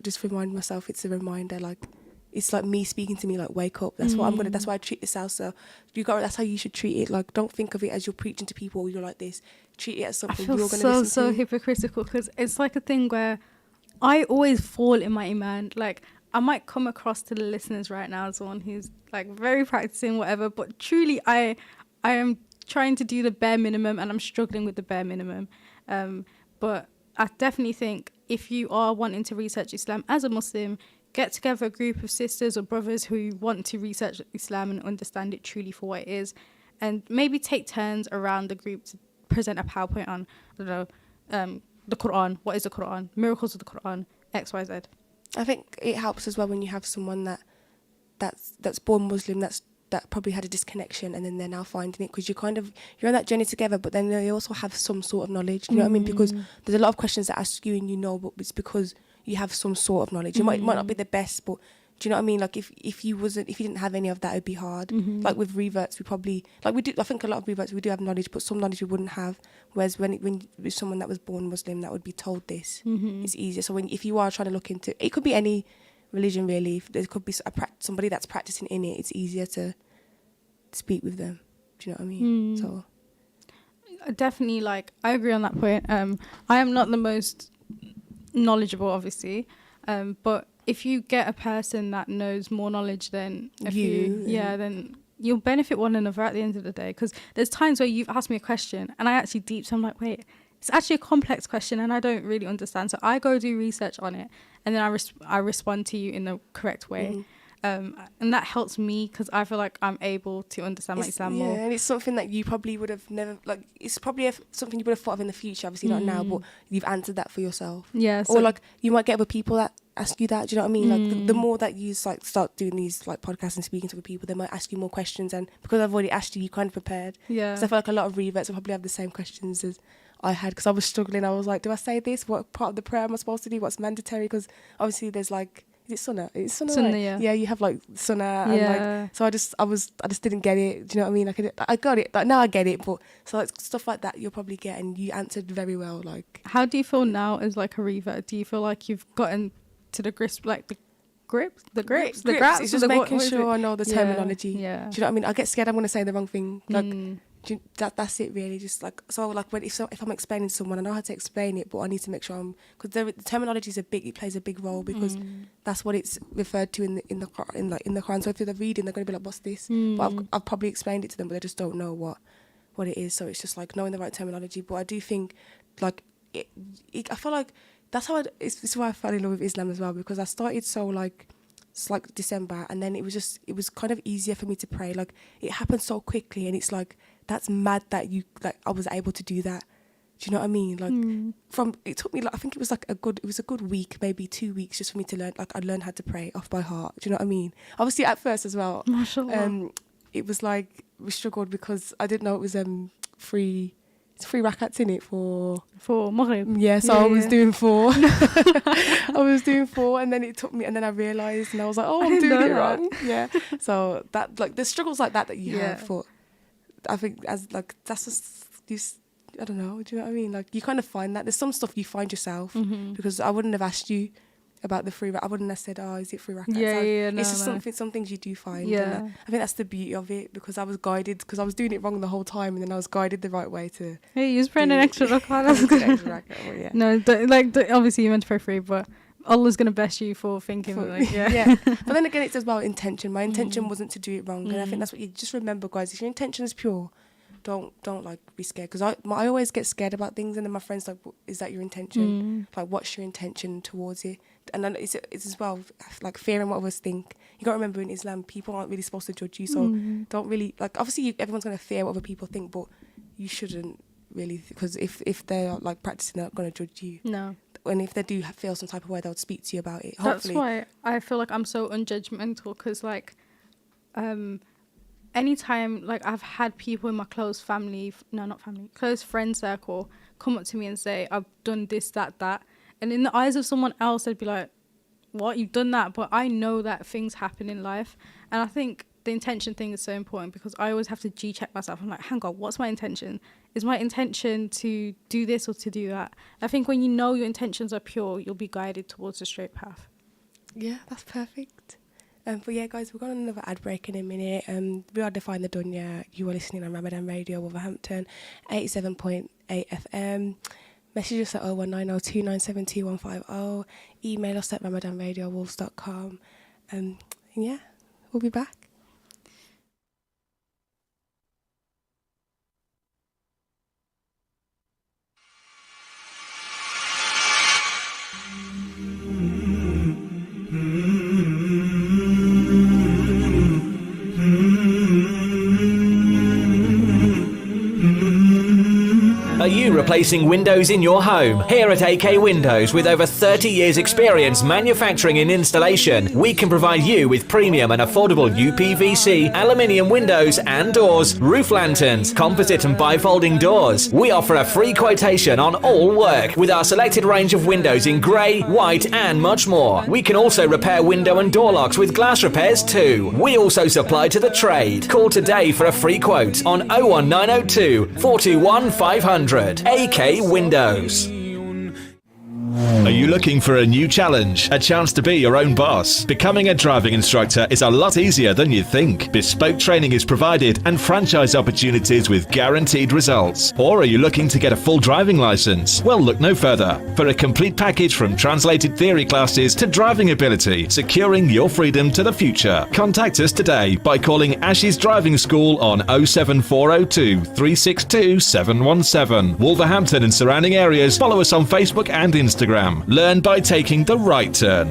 just remind myself, it's a reminder. Like, it's like me speaking to me, like, wake up. That's what that's why I treat this out. So that's how you should treat it. Like, don't think of it as you're preaching to people or you're like this. Treat it as something you're going to listen to. So hypocritical, because it's like a thing where I always fall in my iman. Like, I might come across to the listeners right now as someone who's, like, very practicing, whatever, but truly I am trying to do the bare minimum, and I'm struggling with the bare minimum. But I definitely think if you are wanting to research Islam as a Muslim, get together a group of sisters or brothers who want to research Islam and understand it truly for what it is, and maybe take turns around the group to present a PowerPoint on, I don't know, the Quran, what is the Quran, miracles of the Quran, X, Y, Z. I think it helps as well when you have someone that's born Muslim, that probably had a disconnection, and then they're now finding it, because you're on that journey together, but then they also have some sort of knowledge, you know what I mean? Because there's a lot of questions that ask you and but it's because you have some sort of knowledge. You might not be the best, but Do you know what I mean? Like if you didn't have any of that, it'd be hard. Like with reverts, we probably we do. I think a lot of reverts we do have knowledge, but some knowledge we wouldn't have. Whereas when with someone that was born Muslim, that would be told this, it's easier. So if you are trying to look into, it could be any religion really. If there could be somebody that's practicing in it, it's easier to speak with them. Do you know what I mean? So definitely, like, I agree on that point. I am not the most knowledgeable, obviously, but if you get a person that knows more knowledge than then you'll benefit one another at the end of the day. Because there's times where you've asked me a question and I actually so I'm like, wait, it's actually a complex question and I don't really understand. So I go do research on it and then I respond to you in the correct way. And that helps me because I feel like I'm able to understand my Islam more. Yeah, and it's something that you probably would have never, like, it's probably something you would have thought of in the future, obviously not now, but you've answered that for yourself. Yeah. Or like you might get other people that ask you that, do you know what I mean? Like the more that you like start doing these like podcasts and speaking to other people, they might ask you more questions, and because I've already asked you, you're kind of prepared. Yeah. So I feel like a lot of reverts will probably have the same questions as I had, because I was struggling. I was like, do I say this? What part of the prayer am I supposed to do? What's mandatory? Because obviously there's like, is it sunnah? It's sunnah, Sunnah, right? yeah. Yeah, you have like sunnah, and like, so I just didn't get it. Do you know what I mean? I got it. Like now I get it, but so like stuff like that you'll probably get, and you answered very well. Like, how do you feel now as like a revert? Do you feel like you've gotten to the grips, like the grips? It's just making sure I know the terminology. Yeah. Do you know what I mean? I get scared I'm going to say the wrong thing. Like, that's it really. Just like, so like if I'm explaining to someone, I know how to explain it, but I need to make sure because the terminology it plays a big role, because that's what it's referred to in the Quran. So if they're reading, they're going to be like, what's this? But I've probably explained it to them, but they just don't know what it is. So it's just like knowing the right terminology. But I do think like I feel like that's how it's why I fell in love with Islam as well, because I started so like it's like December, and then it was kind of easier for me to pray. Like it happened so quickly, and it's like, that's mad that I was able to do that. Do you know what I mean? Like it took me like, I think it was a good week, maybe 2 weeks, just for me to learn. Like I learned how to pray off by heart. Do you know what I mean? Obviously at first as well, MashaAllah. It was like we struggled because I didn't know it was free rakats in it for Maghrib. Yeah, so I was doing 4. I was doing 4, and then it took me, and then I realised, and I was like, oh, I'm doing it wrong. Yeah. So that, like, the struggles like that you have, but I think as like that's just I don't know. Do you know what I mean? Like you kind of find that there's some stuff you find yourself, because I wouldn't have asked you about the free. I wouldn't have said, "Oh, is it free rakats?" It's just some things you do find. Yeah, I think that's the beauty of it, because I was guided, because I was doing it wrong the whole time, and then I was guided the right way to. Hey, you was praying an extra rakat. That's good. No, obviously you meant to pray free, but Allah's gonna bless you for thinking yeah. But then again, it's as well intention. My intention wasn't to do it wrong, and I think that's what you just remember, guys. If your intention is pure, don't like be scared, because I always get scared about things, and then my friends like, is that your intention? Like, what's your intention towards it? And then it's as well like fearing what others think. You got to remember, in Islam, people aren't really supposed to judge you, so don't really like. Obviously, everyone's gonna fear what other people think, but you shouldn't really, because if they're like practicing, they're not gonna judge you. No. And if they do feel some type of way, they'll speak to you about it. That's why I feel like I'm so unjudgmental, because like anytime like I've had people in my close friend circle come up to me and say, I've done this, that, and in the eyes of someone else they'd be like, what, you've done that? But I know that things happen in life, and I think the intention thing is so important, because I always have to check myself. I'm like, hang on, what's my intention? Is my intention to do this or to do that? I think when you know your intentions are pure, you'll be guided towards the straight path. Yeah, that's perfect. But yeah, guys, we're going on another ad break in a minute. We are Defying The Dunya. You are listening on Ramadan Radio, Wolverhampton, 87.8 FM. Message us at 01902972150. Email us at ramadanradiowolves.com. And yeah, we'll be back. Are you replacing windows in your home? Here at AK Windows, with over 30 years experience manufacturing and installation, we can provide you with premium and affordable UPVC, aluminium windows and doors, roof lanterns, composite and bifolding doors. We offer a free quotation on all work with our selected range of windows in grey, white and much more. We can also repair window and door locks with glass repairs too. We also supply to the trade. Call today for a free quote on 01902 421 500. AK Windows. Are you looking for a new challenge? A chance to be your own boss? Becoming a driving instructor is a lot easier than you think. Bespoke training is provided and franchise opportunities with guaranteed results. Or are you looking to get a full driving license? Well, look no further. For a complete package from translated theory classes to driving ability, securing your freedom to the future. Contact us today by calling Ashes Driving School on 07402 362 717. Wolverhampton and surrounding areas. Follow us on Facebook and Instagram. Learn by taking the right turn.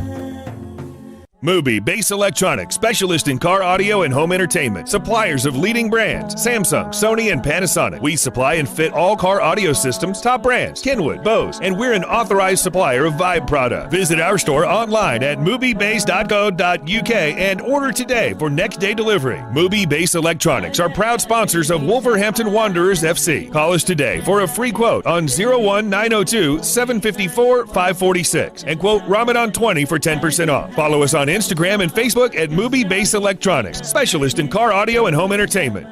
Mubi Bass Electronics, specialist in car audio and home entertainment. Suppliers of leading brands, Samsung, Sony, and Panasonic. We supply and fit all car audio systems, top brands, Kenwood, Bose, and we're an authorized supplier of Vibe product. Visit our store online at mubibass.co.uk and order today for next day delivery. Mubi Bass Electronics are proud sponsors of Wolverhampton Wanderers FC. Call us today for a free quote on 01902 754 546 and quote Ramadan 20 for 10% off. Follow us on Instagram and Facebook at Mubi Bass Electronics, specialist in car audio and home entertainment.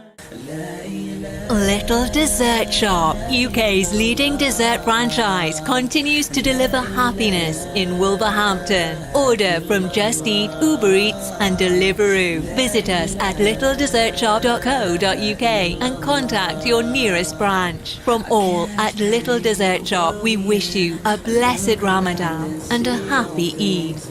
Little Dessert Shop, UK's leading dessert franchise, continues to deliver happiness in Wolverhampton. Order from Just Eat, Uber Eats and Deliveroo. Visit us at littledessertshop.co.uk and contact your nearest branch. From all at Little Dessert Shop, we wish you a blessed Ramadan and a happy Eid.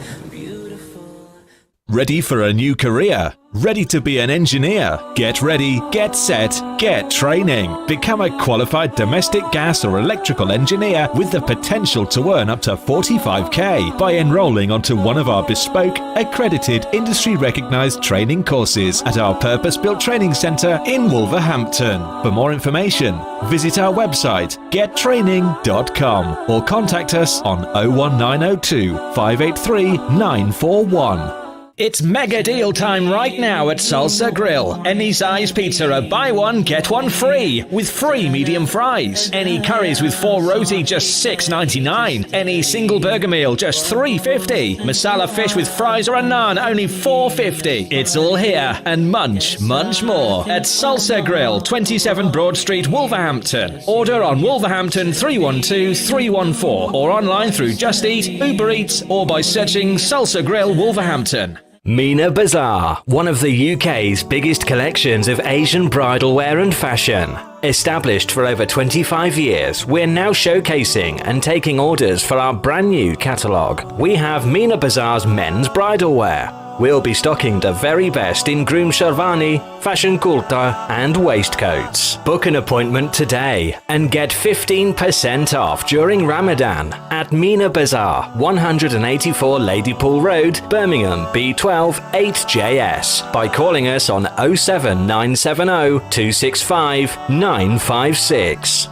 Ready for a new career? Ready to be an engineer? Get ready, get set, get training. Become a qualified domestic gas or electrical engineer with the potential to earn up to 45k by enrolling onto one of our bespoke, accredited, industry-recognised training courses at our purpose-built training centre in Wolverhampton. For more information, visit our website gettraining.com or contact us on 01902 583 941. It's mega deal time right now at Salsa Grill. Any size pizza, buy one, get one free, with free medium fries. Any curries with 4 roti, just $6.99. Any single burger meal, just $3.50. Masala fish with fries or a naan, only $4.50. It's all here and much more at Salsa Grill, 27 Broad Street, Wolverhampton. Order on Wolverhampton 312 314 or online through Just Eat, Uber Eats or by searching Salsa Grill Wolverhampton. Mina Bazaar, one of the UK's biggest collections of Asian bridal wear and fashion. Established for over 25 years, we're now showcasing and taking orders for our brand new catalogue. We have Mina Bazaar's men's bridal wear. We'll be stocking the very best in groom sherwani, fashion kurta and waistcoats. Book an appointment today and get 15% off during Ramadan at Mina Bazaar, 184 Ladypool Road, Birmingham, B12 8JS by calling us on 07970 265 956.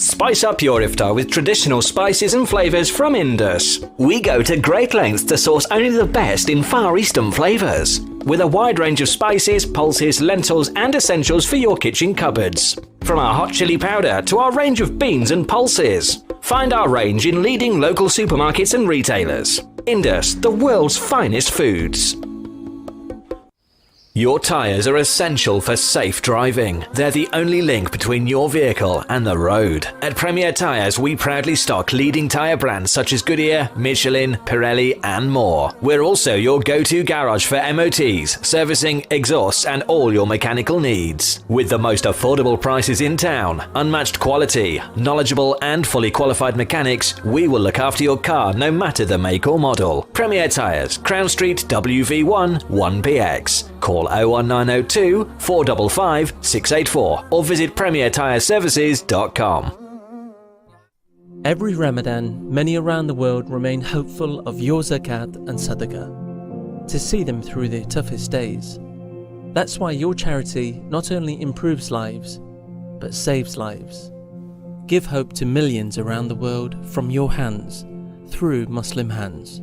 Spice up your iftar with traditional spices and flavours from Indus. We go to great lengths to source only the best in Far Eastern flavours, with a wide range of spices, pulses, lentils and essentials for your kitchen cupboards. From our hot chili powder to our range of beans and pulses. Find our range in leading local supermarkets and retailers. Indus, the world's finest foods. Your tyres are essential for safe driving. They're the only link between your vehicle and the road. At Premier Tyres, we proudly stock leading tyre brands such as Goodyear, Michelin, Pirelli and more. We're also your go-to garage for MOTs, servicing, exhausts and all your mechanical needs. With the most affordable prices in town, unmatched quality, knowledgeable and fully qualified mechanics, we will look after your car no matter the make or model. Premier Tyres, Crown Street, WV1 1PX. Call 01902 455 684 or visit premiertyreservices.com. Every Ramadan, many around the world remain hopeful of your zakat and sadaqah, to see them through their toughest days. That's why your charity not only improves lives, but saves lives. Give hope to millions around the world from your hands, through Muslim hands.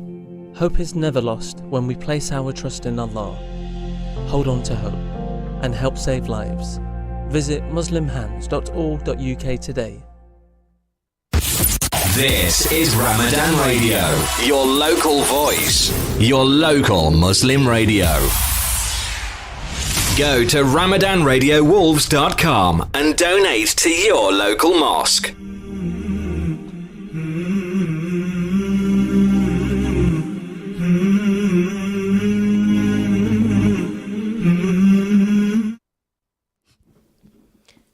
Hope is never lost when we place our trust in Allah. Hold on to hope and help save lives. Visit muslimhands.org.uk today. This is Ramadan Radio, your local voice, your local Muslim radio. Go to RamadanRadioWolves.com and donate to your local mosque.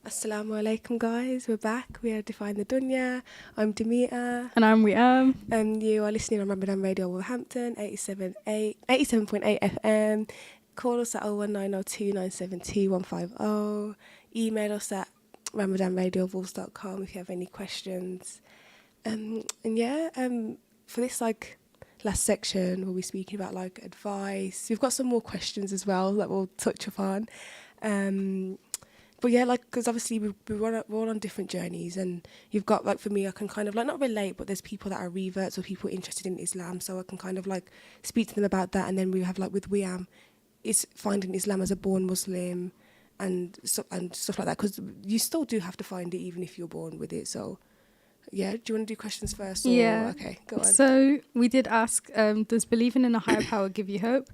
Assalamu alaikum, guys. We're back. We are Defying The Dunya. I'm Demeter. And I'm Riam. And you are listening on Ramadan Radio Wolverhampton, 87.8 FM. Call us at 01902 972 150. Email us at ramadanradiowolves.com if you have any questions. For this last section, we'll be speaking about advice. We've got some more questions as well that we'll touch upon. But yeah, because obviously we're all on different journeys, and you've got for me, I can kind of not relate, but there's people that are reverts or people interested in Islam, so I can kind of speak to them about that. And then we have with Wiam, it's finding Islam as a born Muslim and stuff like that, because you still do have to find it even if you're born with it. So yeah, do you want to do questions first? Or? Yeah. Okay, go on. So we did ask, does believing in a higher power give you hope?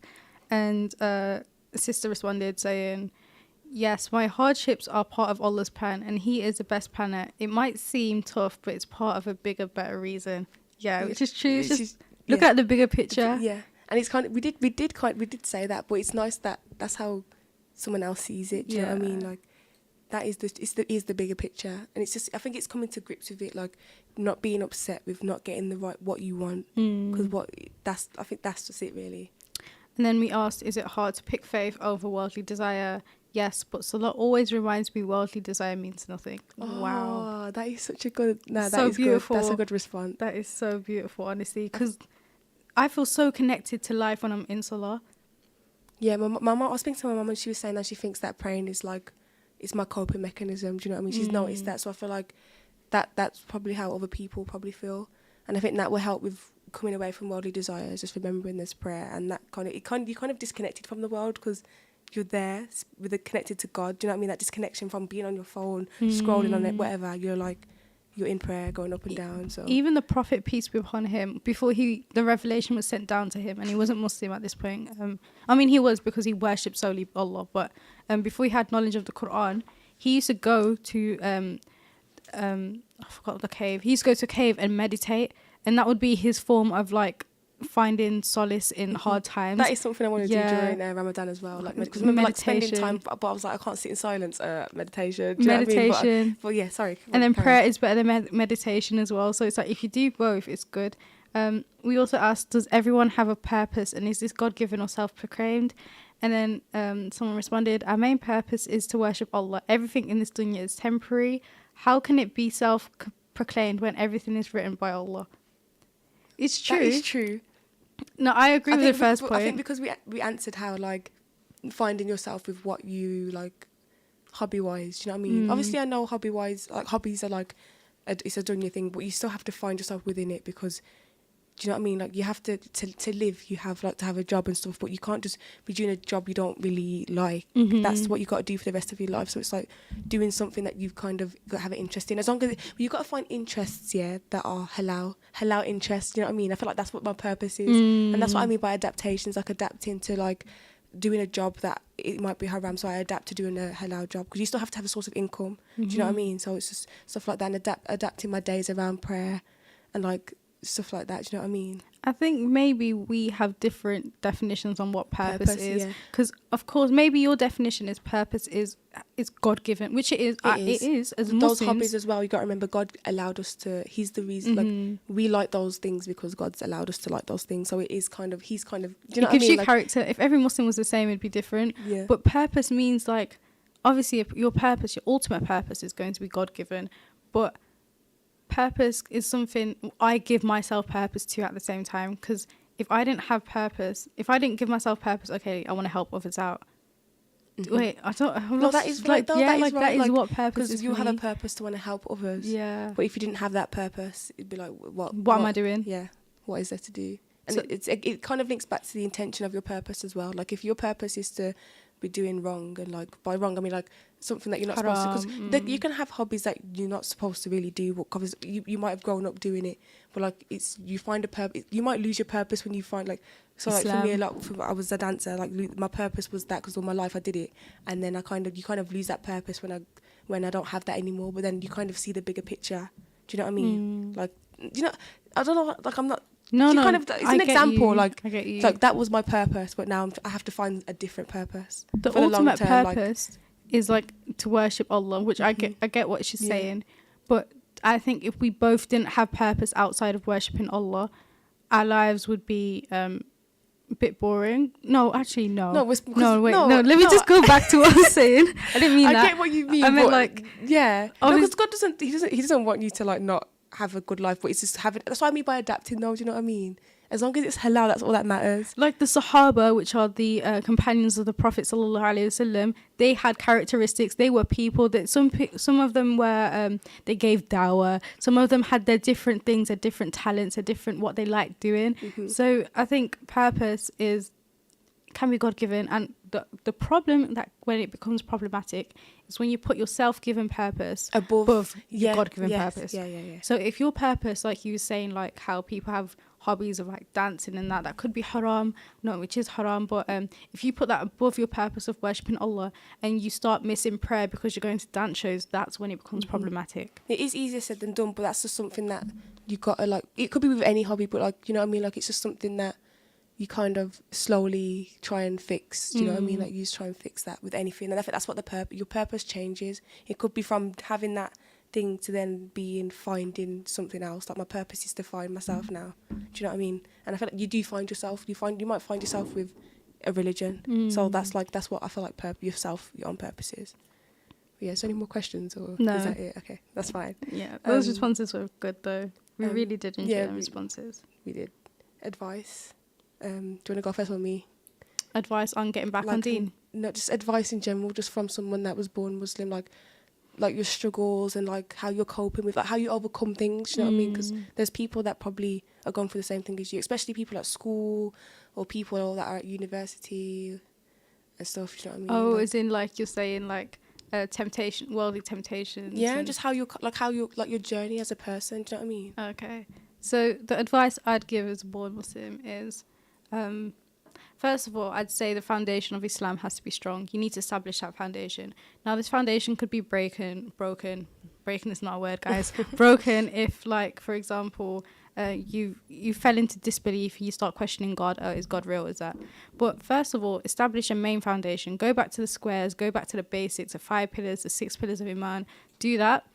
And a sister responded saying, yes, my hardships are part of Allah's plan, and He is the best planner. It might seem tough, but it's part of a bigger, better reason. Yeah, which is true. It's just look at the bigger picture. Yeah, and it's kind of we did say that, but it's nice that that's how someone else sees it. Do you know what I mean? That is the bigger picture, and it's just I think it's coming to grips with it, not being upset with not getting the right what you want, because I think that's just it really. And then we asked, is it hard to pick faith over worldly desire? Yes, but Salah always reminds me worldly desire means nothing. Oh, wow. That is such a good... No, so that is beautiful. Good. That's a good response. That is so beautiful, honestly, because I feel so connected to life when I'm in Salah. Yeah, my mum, I was speaking to my mum and she was saying that she thinks that praying is it's my coping mechanism. Do you know what I mean? She's noticed that, so I feel like that's probably how other people probably feel. And I think that will help with coming away from worldly desires, just remembering this prayer, and that you're kind of disconnected from the world because you're there connected to God. Do you know what I mean? That disconnection from being on your phone, scrolling on it, whatever. You're in prayer, going up and down. So even the Prophet, peace be upon him, before the revelation was sent down to him, and he wasn't Muslim at this point. I mean, he was because he worshipped solely Allah. But before he had knowledge of the Quran, he used to go to I forgot the cave. He used to go to a cave and meditate, and that would be his form of finding solace in hard times. That is something I want to do during Ramadan as well. Because I remember spending time, but I was I can't sit in silence. Meditation. Do you know what I mean? But yeah, sorry. And then prayer is better than meditation as well. So it's if you do both, it's good. We also asked, does everyone have a purpose, and is this God-given or self-proclaimed? And then someone responded, our main purpose is to worship Allah. Everything in this dunya is temporary. How can it be self-proclaimed when everything is written by Allah? It's true. That is true. No, I agree with the first point. I think because we answered how finding yourself with what you hobby wise. Do you know what I mean? Obviously, I know hobby wise hobbies are it's a dunya thing, but you still have to find yourself within it because do you know what I mean? You have to live. You have to have a job and stuff, but you can't just be doing a job you don't really like. That's what you got to do for the rest of your life. So it's doing something that you've kind of got to have an interest in. As long as you've got to find interests, that are halal interests. Do you know what I mean? I feel like that's what my purpose is, and that's what I mean by adaptations. Adapting to doing a job that it might be haram, so I adapt to doing a halal job because you still have to have a source of income. Do you know what I mean? So it's just stuff like that, and adapting my days around prayer and stuff like that. Do you know what I mean? I think maybe we have different definitions on what purpose is, because of course maybe your definition is purpose is God-given, which it is. It is as those Muslims. Hobbies as well. You got to remember God allowed us to. He's the reason. We like those things because God's allowed us to like those things. So it is kind of. He's kind of. Do you know what I mean? It gives you character. If every Muslim was the same, it'd be different. Yeah. But purpose means obviously your purpose, your ultimate purpose, is going to be God-given, but purpose is something I give myself purpose to at the same time, because if I didn't have purpose, if I didn't give myself purpose, okay, I want to help others out. Wait, I don't. I'm No, lost. that is like right, though, yeah, that is like right, that is like, what purpose is. Because you for have a me. purpose to want to help others. Yeah. But if you didn't have that purpose, it'd be like, what am I doing? Yeah. What is there to do? And So- it kind of links back to the intention of your purpose as well. Like if your purpose is to be doing wrong, and like by wrong I mean like something that you're not supposed to, because you can have hobbies that you're not supposed to really do, because you might have grown up doing it, but like you find a purpose. You might lose your purpose when you find like, so like for me, like I was a dancer, like my purpose was that, because all my life I did it, and then you kind of lose that purpose when I don't have that anymore. But then you kind of see the bigger picture. Do you know what I mean? Like, you know, I don't know, like I'm not. No, kind of, it's an example. You. Like, I get you. Like that was my purpose, but now I have to find a different purpose. The for ultimate the long term, purpose is like to worship Allah, which I get what she's saying, but I think if we both didn't have purpose outside of worshipping Allah, our lives would be a bit boring. No, actually, no. No, Let me just go back to what I was saying. I didn't mean that. I get what you mean. I meant like, yeah. Because God doesn't want you to like not have a good life, but it's just having. That's what I mean by adapting, though. Do you know what I mean? As long as it's halal, that's all that matters. Like the Sahaba, which are the companions of the Prophet sallallahu alaihi wasallam, they had characteristics. They were people that some of them were they gave dawah. Some of them had their different things, their different talents, their different what they liked doing. So I think purpose can be God given, and the problem that when it becomes problematic is when you put your self-given purpose above your God-given purpose. Yeah. So if your purpose, like you were saying, like how people have hobbies of like dancing and that could be haram, which is haram, but if you put that above your purpose of worshipping Allah and you start missing prayer because you're going to dance shows, that's when it becomes problematic. It is easier said than done, but that's just something that you gotta like. It could be with any hobby, but like, you know what I mean, like it's just something that you kind of slowly try and fix. Do you know what I mean? Like you just try and fix that with anything, and I think that's what your purpose changes. It could be from having that thing to then being finding something else. Like my purpose is to find myself now. Do you know what I mean? And I feel like you do find yourself. You might find yourself with a religion. So that's what I feel like your own purpose is. But yeah. So any more questions or No. is that it? Okay, that's fine. Yeah, those responses were good though. We really did enjoy the responses. We did. Advice. Do you want to go first or me? Advice on getting back on deen? No, just advice in general, just from someone that was born Muslim, like your struggles and like how you're coping with, like how you overcome things. You know what I mean? Because there's people that probably are going through the same thing as you, especially people at school or people that are at university and stuff. You know what I mean? Oh, like, as in like you're saying like worldly temptations. Yeah, just how your journey as a person. Do you know what I mean? Okay. So the advice I'd give as a born Muslim is, first of all, I'd say the foundation of Islam has to be strong. You need to establish that foundation. Now, this foundation could be broken. Breaking is not a word, guys. Broken if, like, for example, you fell into disbelief, you start questioning God. Oh, is God real? Is that? But first of all, establish a main foundation. Go back to the squares. Go back to the basics, the 5 pillars, the 6 pillars of Iman. Do that.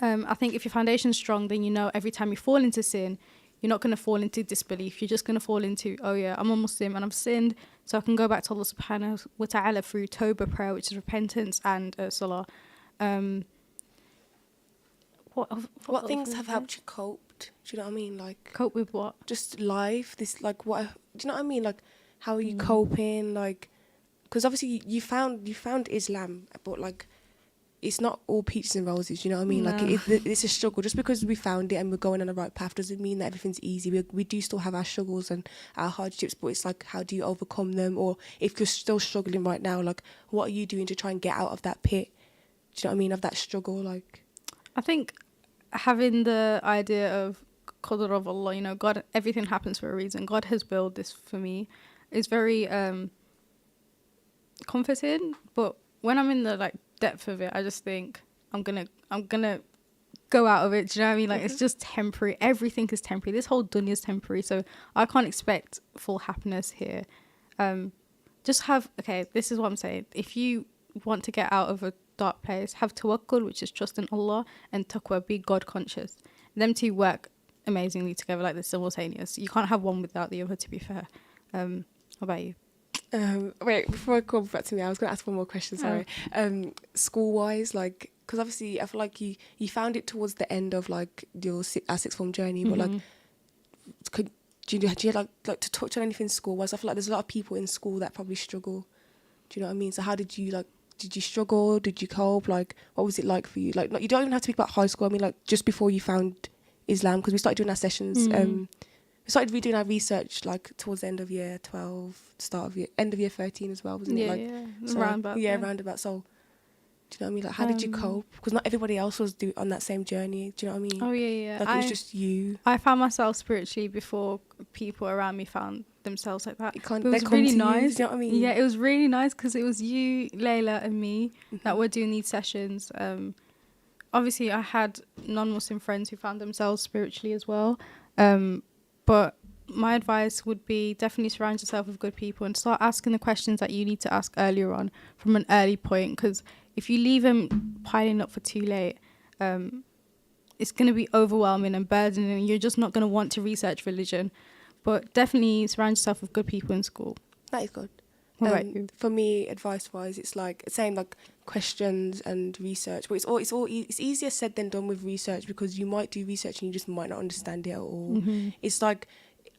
I think if your foundation's strong, then you know every time you fall into sin, you're not going to fall into disbelief. You're just going to fall into, oh yeah, I'm a Muslim and I've sinned, so I can go back to Allah subhanahu wa ta'ala through Tawbah prayer, which is repentance, and Salah. What things have helped you cope? Do you know what I mean? Like cope with what? Just life. This like what? Do you know what I mean? Like how are you coping? Like because obviously you found Islam, but like it's not all peaches and roses. You know what I mean? No. Like it's a struggle. Just because we found it and we're going on the right path doesn't mean that everything's easy. We do still have our struggles and our hardships, but it's like how do you overcome them? Or if you're still struggling right now, like what are you doing to try and get out of that pit? Do you know what I mean? Of that struggle, like. I think having the idea of qadr of Allah, you know, God, everything happens for a reason. God has willed this for me. Is very comforting. But when I'm in the like depth of it, I just think I'm gonna go out of it. Do you know what I mean? Like it's just temporary. Everything is temporary. This whole dunya is temporary. So I can't expect full happiness here. This is what I'm saying. If you want to get out of a dark place, have tawakkul, which is trust in Allah, and taqwa, be God conscious. Them two work amazingly together, like they're simultaneous. You can't have one without the other, to be fair. What about you? Wait, before I come back to me, I was going to ask one more question, sorry. School wise, like, because obviously I feel like you found it towards the end of like your sixth form journey, but like do you like to touch on anything school wise? I feel like there's a lot of people in school that probably struggle Do you know what I mean? So how did you struggle? Did you cope? Like, what was it like for you? Like you don't even have to speak about high school. I mean, like, just before you found Islam, because we started doing our sessions. We started redoing our research, like, towards the end of year 12, end of year 13 as well, wasn't it? Like, so, roundabout. Yeah, roundabout. So, do you know what I mean? Like, how did you cope? Because not everybody else was on that same journey. Do you know what I mean? Oh, yeah. Like, it was just you. I found myself spiritually before people around me found themselves like that. It was really nice. You know what I mean? Yeah, it was really nice because it was you, Layla, and me that were doing these sessions. Obviously, I had non-Muslim friends who found themselves spiritually as well. But my advice would be definitely surround yourself with good people and start asking the questions that you need to ask earlier on from an early point. Because if you leave them piling up for too late, it's going to be overwhelming and burdening, and you're just not going to want to research religion. But definitely surround yourself with good people in school. That is good. What about you? For me, advice-wise, it's like saying like questions and research. But it's easier said than done with research, because you might do research and you just might not understand it at all. It's like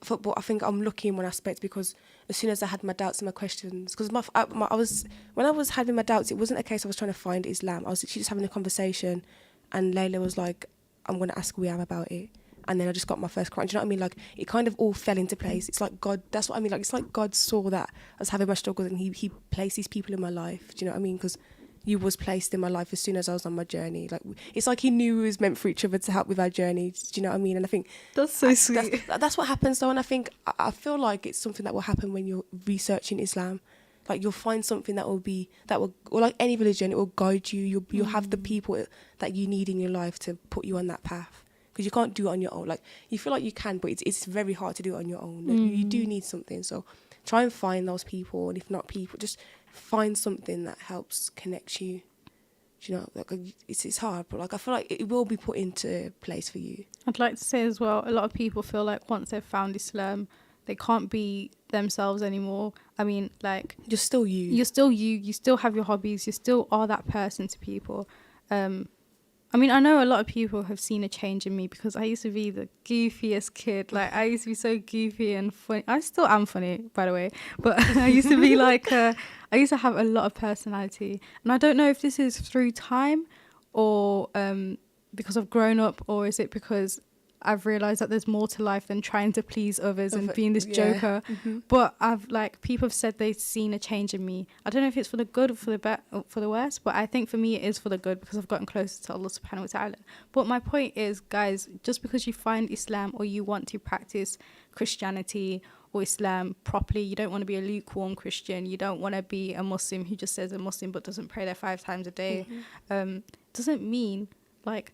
football. I think I'm lucky in one aspect, because as soon as I had my doubts and my questions, because when I was having my doubts, it wasn't a case I was trying to find Islam. I was literally just having a conversation, and Layla was like, "I'm going to ask Wiam about it." And then I just got my first Quran. Do you know what I mean? Like, it kind of all fell into place. It's like God, that's what I mean. Like, it's like God saw that I was having my struggles, and he placed these people in my life. Do you know what I mean? Because you was placed in my life as soon as I was on my journey. Like, it's like he knew we was meant for each other to help with our journey. Do you know what I mean? And I think that's so sweet. That's what happens though. And I feel like it's something that will happen when you're researching Islam. Like, you'll find something that will, or like any religion, it will guide you. You'll have the people that you need in your life to put you on that path. Because you can't do it on your own. Like, you feel like you can, but it's very hard to do it on your own. Like, you do need something. So try and find those people, and if not people, just find something that helps connect you. Do you know, like, it's hard, but like, I feel like it will be put into place for you. I'd like to say as well, a lot of people feel like once they've found Islam, they can't be themselves anymore. I mean, like, You're still you. You're still you. You still have your hobbies. You still are that person to people. I mean, I know a lot of people have seen a change in me, because I used to be the goofiest kid. Like, I used to be so goofy and funny. I still am funny, by the way. But I used to be like, I used to have a lot of personality. And I don't know if this is through time or because I've grown up, or is it because I've realised that there's more to life than trying to please others and being this joker. But people have said they've seen a change in me. I don't know if it's for the good or for the worse, but I think for me it is for the good, because I've gotten closer to Allah subhanahu wa ta'ala. But my point is, guys, just because you find Islam or you want to practice Christianity or Islam properly, you don't want to be a lukewarm Christian, you don't want to be a Muslim who just says a Muslim but doesn't pray there 5 times a day, doesn't mean, like,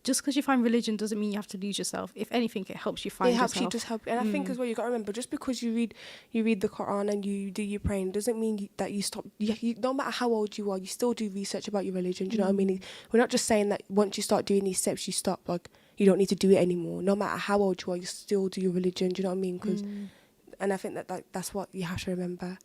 just because you find religion doesn't mean you have to lose yourself. If anything, it helps you find yourself. It helps you just help. And I think as well, you got to remember, just because you read the Quran and you do your praying, doesn't mean that you stop. No matter how old you are, you still do research about your religion. Do you know what I mean? We're not just saying that once you start doing these steps, you stop. Like, you don't need to do it anymore. No matter how old you are, you still do your religion. Do you know what I mean? And I think that's what you have to remember.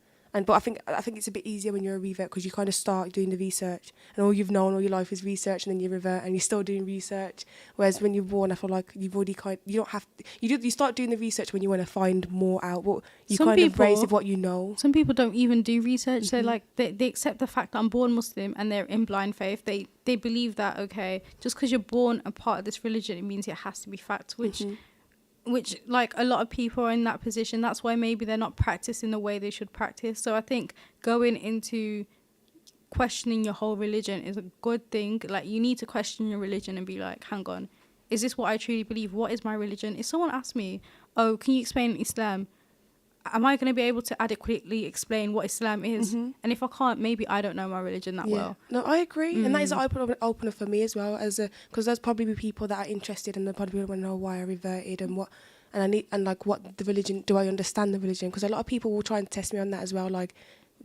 But I think it's a bit easier when you're a revert, because you kind of start doing the research, and all you've known all your life is research, and then you revert and you're still doing research. Whereas when you're born, I feel like you've already you start doing the research when you want to find more out. But you kind of raise with what you know. Some people don't even do research. They're like, they accept the fact that I'm born Muslim, and they're in blind faith. They believe that, okay, just because you're born a part of this religion, it means it has to be fact, which like a lot of people are in that position. That's why maybe they're not practicing the way they should practice. So I think going into questioning your whole religion is a good thing. Like, you need to question your religion and be like, hang on, is this what I truly believe? What is my religion? If someone asks me, oh, can you explain Islam? Am I going to be able to adequately explain what Islam is? And if I can't, maybe I don't know my religion that well. No, I agree. And that is an opener for me as well, because there's probably people that are interested, and they probably want to know why I reverted and what the religion, do I understand the religion? Because a lot of people will try and test me on that as well, like,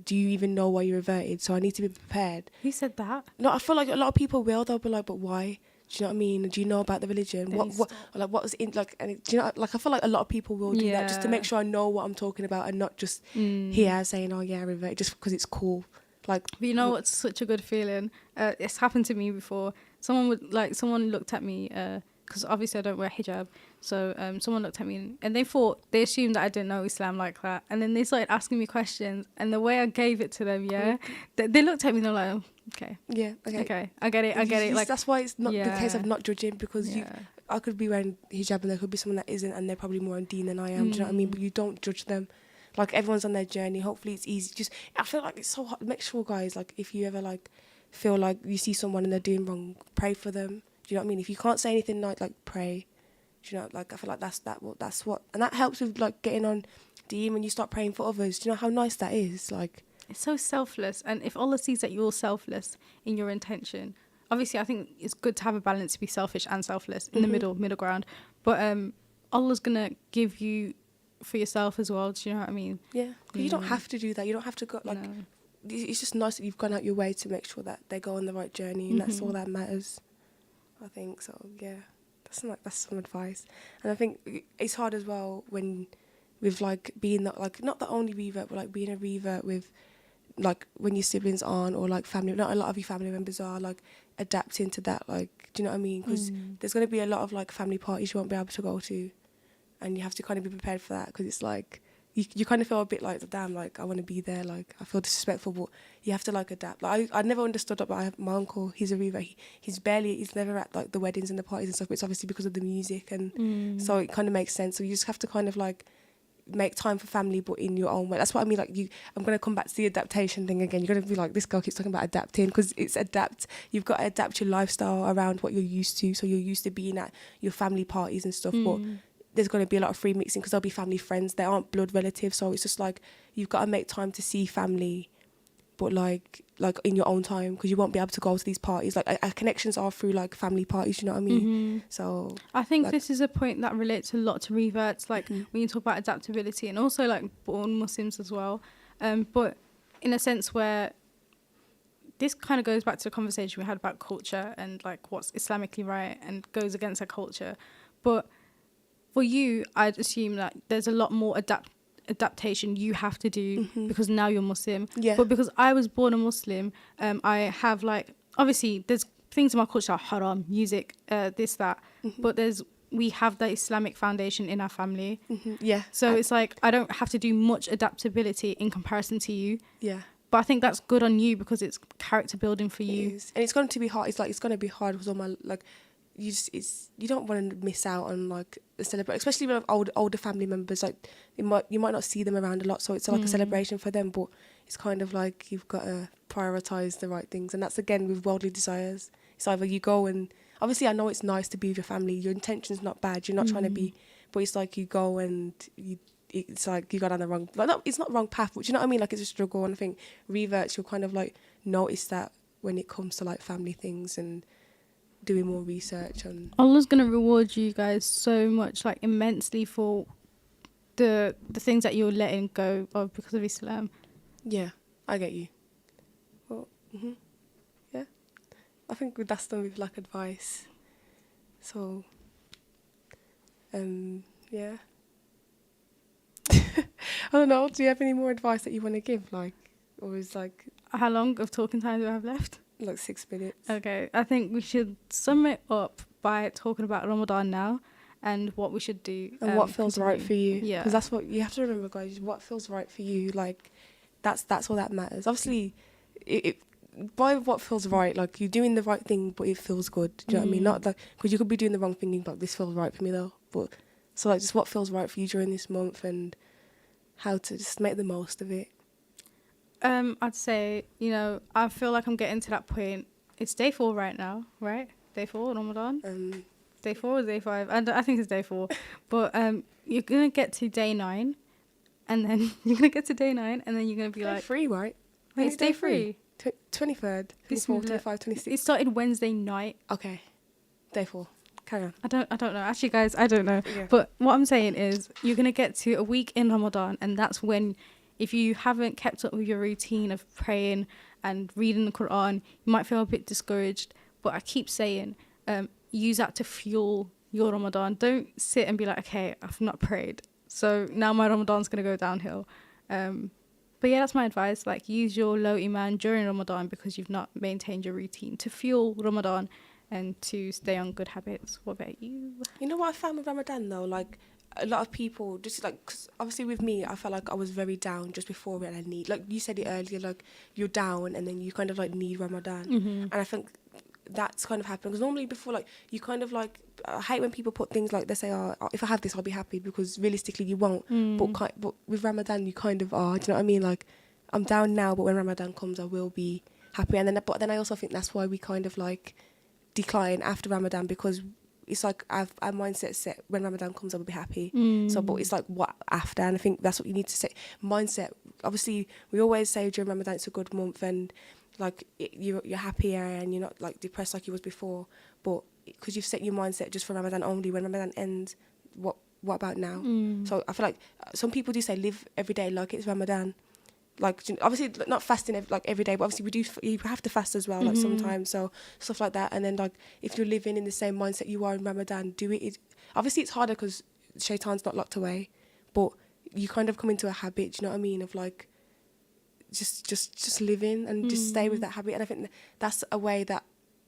do you even know why you reverted? So I need to be prepared. Who said that? No, I feel like a lot of people they'll be like, but why? Do you know what I mean? Do you know about the religion? What was in, like, and do you know, like, I feel like a lot of people will do that just to make sure I know what I'm talking about, and not just here saying, oh yeah, I revert, just because it's cool. Like, but you know what's such a good feeling? It's happened to me before. Someone looked at me, because obviously I don't wear hijab. So someone looked at me and they assumed that I didn't know Islam like that. And then they started asking me questions, and the way I gave it to them, they looked at me and they're like, oh, okay. Yeah, okay. I get it. Like, that's why it's not the case of not judging, because I could be wearing hijab and there could be someone that isn't, and they're probably more on deen than I am. Do you know what I mean? But you don't judge them. Like, everyone's on their journey. Hopefully it's easy. I feel like it's so hard. Make sure, guys, like, if you ever like feel like you see someone and they're doing wrong, pray for them. Do you know what I mean? If you can't say anything, like pray. Do you know, like, I feel like that's what, and that helps with like getting on deen when you start praying for others. Do you know how nice that is? Like, it's so selfless. And if Allah sees that you're selfless in your intention, obviously I think it's good to have a balance, to be selfish and selfless in the middle ground. But Allah's gonna give you for yourself as well. Do you know what I mean? Yeah, you don't have to do that. You don't have to go like. No. It's just nice that you've gone out your way to make sure that they go on the right journey, and that's all that matters. I think so. Yeah, that's some advice. And I think it's hard as well when with like being like not the only revert, but like being a revert with like when your siblings aren't, or like family. Not a lot of your family members are like adapting to that. Like, do you know what I mean? Because there's going to be a lot of like family parties you won't be able to go to, and you have to kind of be prepared for that, because it's like. You kind of feel a bit like, damn, like, I want to be there, like, I feel disrespectful, but you have to, like, adapt. Like, I never understood that, but my uncle, he's a revert, he's never at, like, the weddings and the parties and stuff, but it's obviously because of the music, and so it kind of makes sense. So you just have to kind of, like, make time for family, but in your own way. That's what I mean, like, I'm going to come back to the adaptation thing again. You're going to be like, this girl keeps talking about adapting, because it's you've got to adapt your lifestyle around what you're used to, so you're used to being at your family parties and stuff, but there's going to be a lot of free mixing, because there'll be family friends. They aren't blood relatives, so it's just like you've got to make time to see family, but like in your own time, because you won't be able to go to these parties. Like our connections are through like family parties. You know what I mean? So I think like, this is a point that relates a lot to reverts. Like when you talk about adaptability, and also like born Muslims as well. But in a sense where this kind of goes back to the conversation we had about culture and like what's Islamically right and goes against our culture, but for you, I'd assume that there's a lot more adaptation you have to do because now you're Muslim. Yeah. But because I was born a Muslim, I have like, obviously there's things in my culture like haram, music, this, that. But we have the Islamic foundation in our family. Yeah. So it's like, I don't have to do much adaptability in comparison to you. Yeah. But I think that's good on you because it's character building for you. It is. And it's going to be hard. It's going to be hard because all my, like, you don't want to miss out on like a celebration, especially with older family members. Like you might not see them around a lot, so it's like a celebration for them. But it's kind of like you've got to prioritize the right things, and that's again with worldly desires. It's either you go and obviously I know it's nice to be with your family. Your intention's not bad. You're not trying to be, but it's like you go and it's like you go down the wrong. Like it's not wrong path, but you know what I mean. Like it's a struggle, and I think reverts you'll kind of like notice that when it comes to like family things and doing more research on. Allah's gonna reward you guys so much, like immensely, for the things that you're letting go of because of Islam. Yeah, I get you. Well, yeah, I think that's done with like advice. So, yeah. I don't know. Do you have any more advice that you want to give? Like, or is like, how long of talking time do I have left? Like 6 minutes. Okay, I think we should sum it up by talking about Ramadan now and what we should do. And what feels right for you. Yeah. Because that's what you have to remember, guys. What feels right for you, like, that's all that matters. Obviously, by what feels right, like, you're doing the right thing, but it feels good. Do you know what I mean? Not like, because you could be doing the wrong thing and like, this feels right for me though. But, so like, just what feels right for you during this month and how to just make the most of it. I'd say, I feel like I'm getting to that point. It's day 4 right now, right? Day 4, Ramadan? Day 4 or day 5? I think it's day 4. But you're going to get to day 9, and then you're going to get to day 9, and then you're going to be day like... 3, right? Wait, it's day 3. 23rd, 24th, 25th, 26th. It started Wednesday night. Okay. Day 4. Carry on. I don't know. Actually, guys, I don't know. Yeah. But what I'm saying is you're going to get to a week in Ramadan, and that's when... If you haven't kept up with your routine of praying and reading the Quran, you might feel a bit discouraged. But I keep saying, use that to fuel your Ramadan. Don't sit and be like, okay, I've not prayed, so now my Ramadan's going to go downhill. But yeah, that's my advice. Like, use your low iman during Ramadan because you've not maintained your routine to fuel Ramadan. and to stay on good habits. What about you? You know what I found with Ramadan though, like a lot of people just like, cause obviously with me, I felt like I was very down just before it, and I need, like you said it earlier, like you're down and then you kind of like need Ramadan, and I think that's kind of happened, because normally before, like you kind of like, I hate when people put things like, they say, oh, if I have this I'll be happy, because realistically you won't, but with Ramadan you kind of are, do you know what I mean? Like I'm down now, but when Ramadan comes I will be happy, and then but then I also think that's why we kind of like decline after Ramadan, because it's like our mindset set, when Ramadan comes I will be happy, so but it's like what after, and I think that's what you need to set mindset. Obviously we always say during Ramadan it's a good month, and like you're happier and you're not like depressed like you was before, but because you've set your mindset just for Ramadan only, when Ramadan ends, what about now? So I feel like some people do say live every day like it's Ramadan, like obviously not fasting like every day, but obviously you have to fast as well, like sometimes, so stuff like that. And then like if you're living in the same mindset you are in Ramadan, do it. Obviously it's harder because shaitan's not locked away, but you kind of come into a habit, do you know what I mean, of like just living and just stay with that habit. And I think that's a way that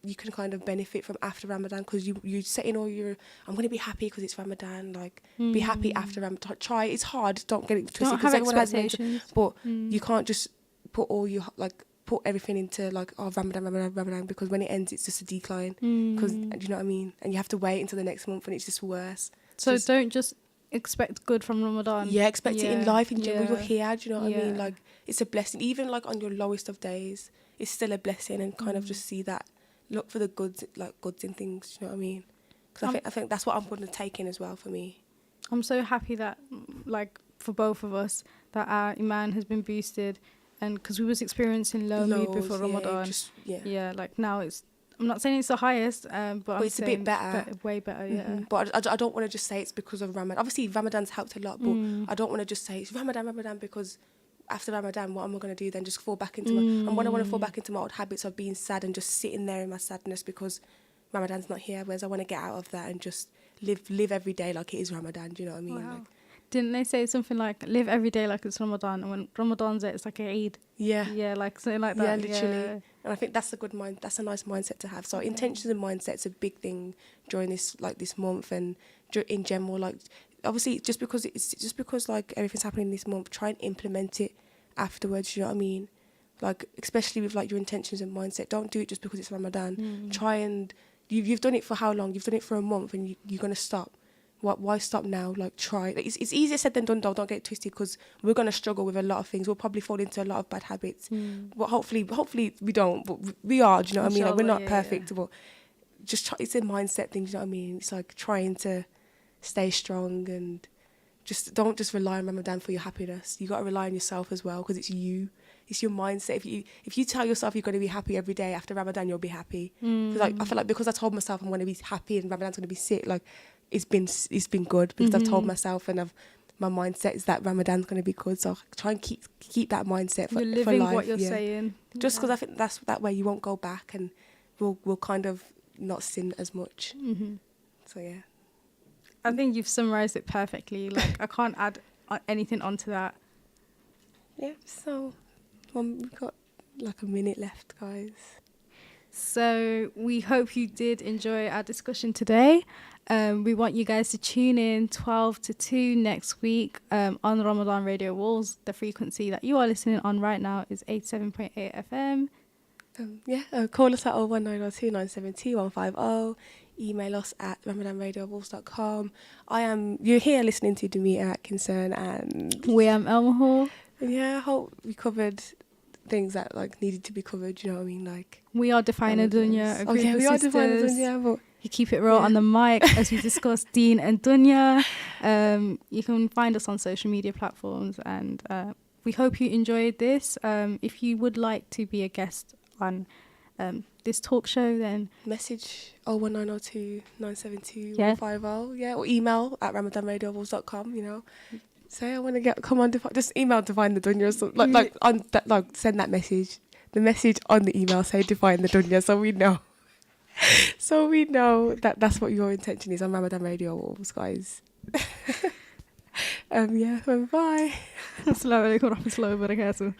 you can kind of benefit from after Ramadan, because you set in all your, I'm going to be happy because it's Ramadan, like be happy after Ramadan. Try, it's hard, don't get it twisted, don't have expectations, but you can't just put all your like put everything into like, oh, Ramadan, because when it ends it's just a decline, because do you know what I mean, and you have to wait until the next month and it's just worse. So don't just expect good from Ramadan. Expect it in life in general. You're here, do you know what I mean? Like it's a blessing, even like on your lowest of days it's still a blessing, and kind of just see that, look for the goods in things, you know what I mean? Because I think that's what I'm going to take in as well for me. I'm so happy that, like, for both of us, that our iman has been boosted, and because we was experiencing low mood before Ramadan. Like now it's, I'm not saying it's the highest, but it's a bit better. Way better, But I don't want to just say it's because of Ramadan. Obviously Ramadan's helped a lot, but I don't want to just say it's Ramadan because after Ramadan, what am I going to do then? Just fall back into my... And when I want to fall back into my old habits of being sad and just sitting there in my sadness because Ramadan's not here, whereas I want to get out of that and just live every day like it is Ramadan, do you know what I mean? Wow. Like, didn't they say something like, live every day like it's Ramadan, and when Ramadan's it's like a Eid? Yeah, like something like that. Yeah, literally. And I think that's that's a nice mindset to have. So intentions and mindset's a big thing during this month, and in general, like obviously just because like everything's happening this month, try and implement it afterwards, you know what I mean? Like especially with like your intentions and mindset, don't do it just because it's Ramadan. Try and you've done it for how long? You've done it for a month, and you're gonna stop. Why stop now? Like try. Like, it's easier said than done though, don't get it twisted, because we're gonna struggle with a lot of things. We'll probably fall into a lot of bad habits, but hopefully we don't, but we are, do you know what I mean? Like, we're not perfect, but just try. It's a mindset thing, do you know what I mean? It's like trying to stay strong, and just don't just rely on Ramadan for your happiness. You got to rely on yourself as well, because it's you. It's your mindset. If you tell yourself you're going to be happy every day, after Ramadan you'll be happy. Like I feel like because I told myself I'm going to be happy and Ramadan's going to be sick, like it's been good because I've told myself, and my mindset is that Ramadan's going to be good. So try and keep that mindset for life. You're living what you're saying. Just because I think that's that way you won't go back, and we'll kind of not sin as much. So yeah. I think you've summarised it perfectly. Like I can't add anything onto that. Yeah, so we've got like a minute left, guys. So we hope you did enjoy our discussion today. We want you guys to tune in 12 to 2 next week on Ramadan Radio Walls. The frequency that you are listening on right now is 87.8 FM. Call us at 01902 972 150. Email us at ramadanradiowalls.com. You're here listening to Demeter Atkinson, and we am Elmahor. Yeah, I hope we covered things that like needed to be covered, you know what I mean? Like we are Defying The Dunya, we are Defying The Dunya, but you keep it real on the mic as we discuss Deen and Dunya. You can find us on social media platforms, and we hope you enjoyed this. If you would like to be a guest on this talk show, then message 01902 972 150, or email at ramadanradiowalls.com, you know. Say I want to come on, just email Defying The Dunya or something, like on that, like send that message. The message on the email say Defying The Dunya, so we know. So we know that that's what your intention is on Ramadan Radio Walls, guys. Bye. Assalamu alaikum warahmatullahi wabarakatuh.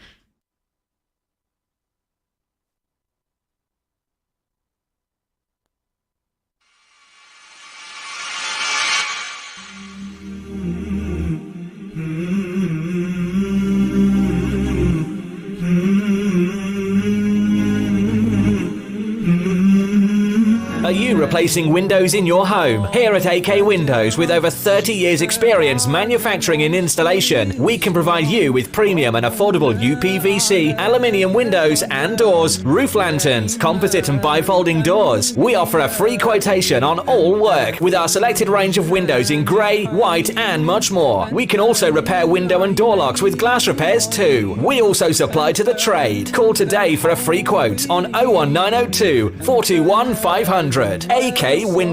Are you replacing windows in your home? Here at AK Windows, with over 30 years experience manufacturing and installation, we can provide you with premium and affordable UPVC, aluminium windows and doors, roof lanterns, composite and bifolding doors. We offer a free quotation on all work with our selected range of windows in grey, white and much more. We can also repair window and door locks with glass repairs too. We also supply to the trade. Call today for a free quote on 01902 421 500. AK Windows.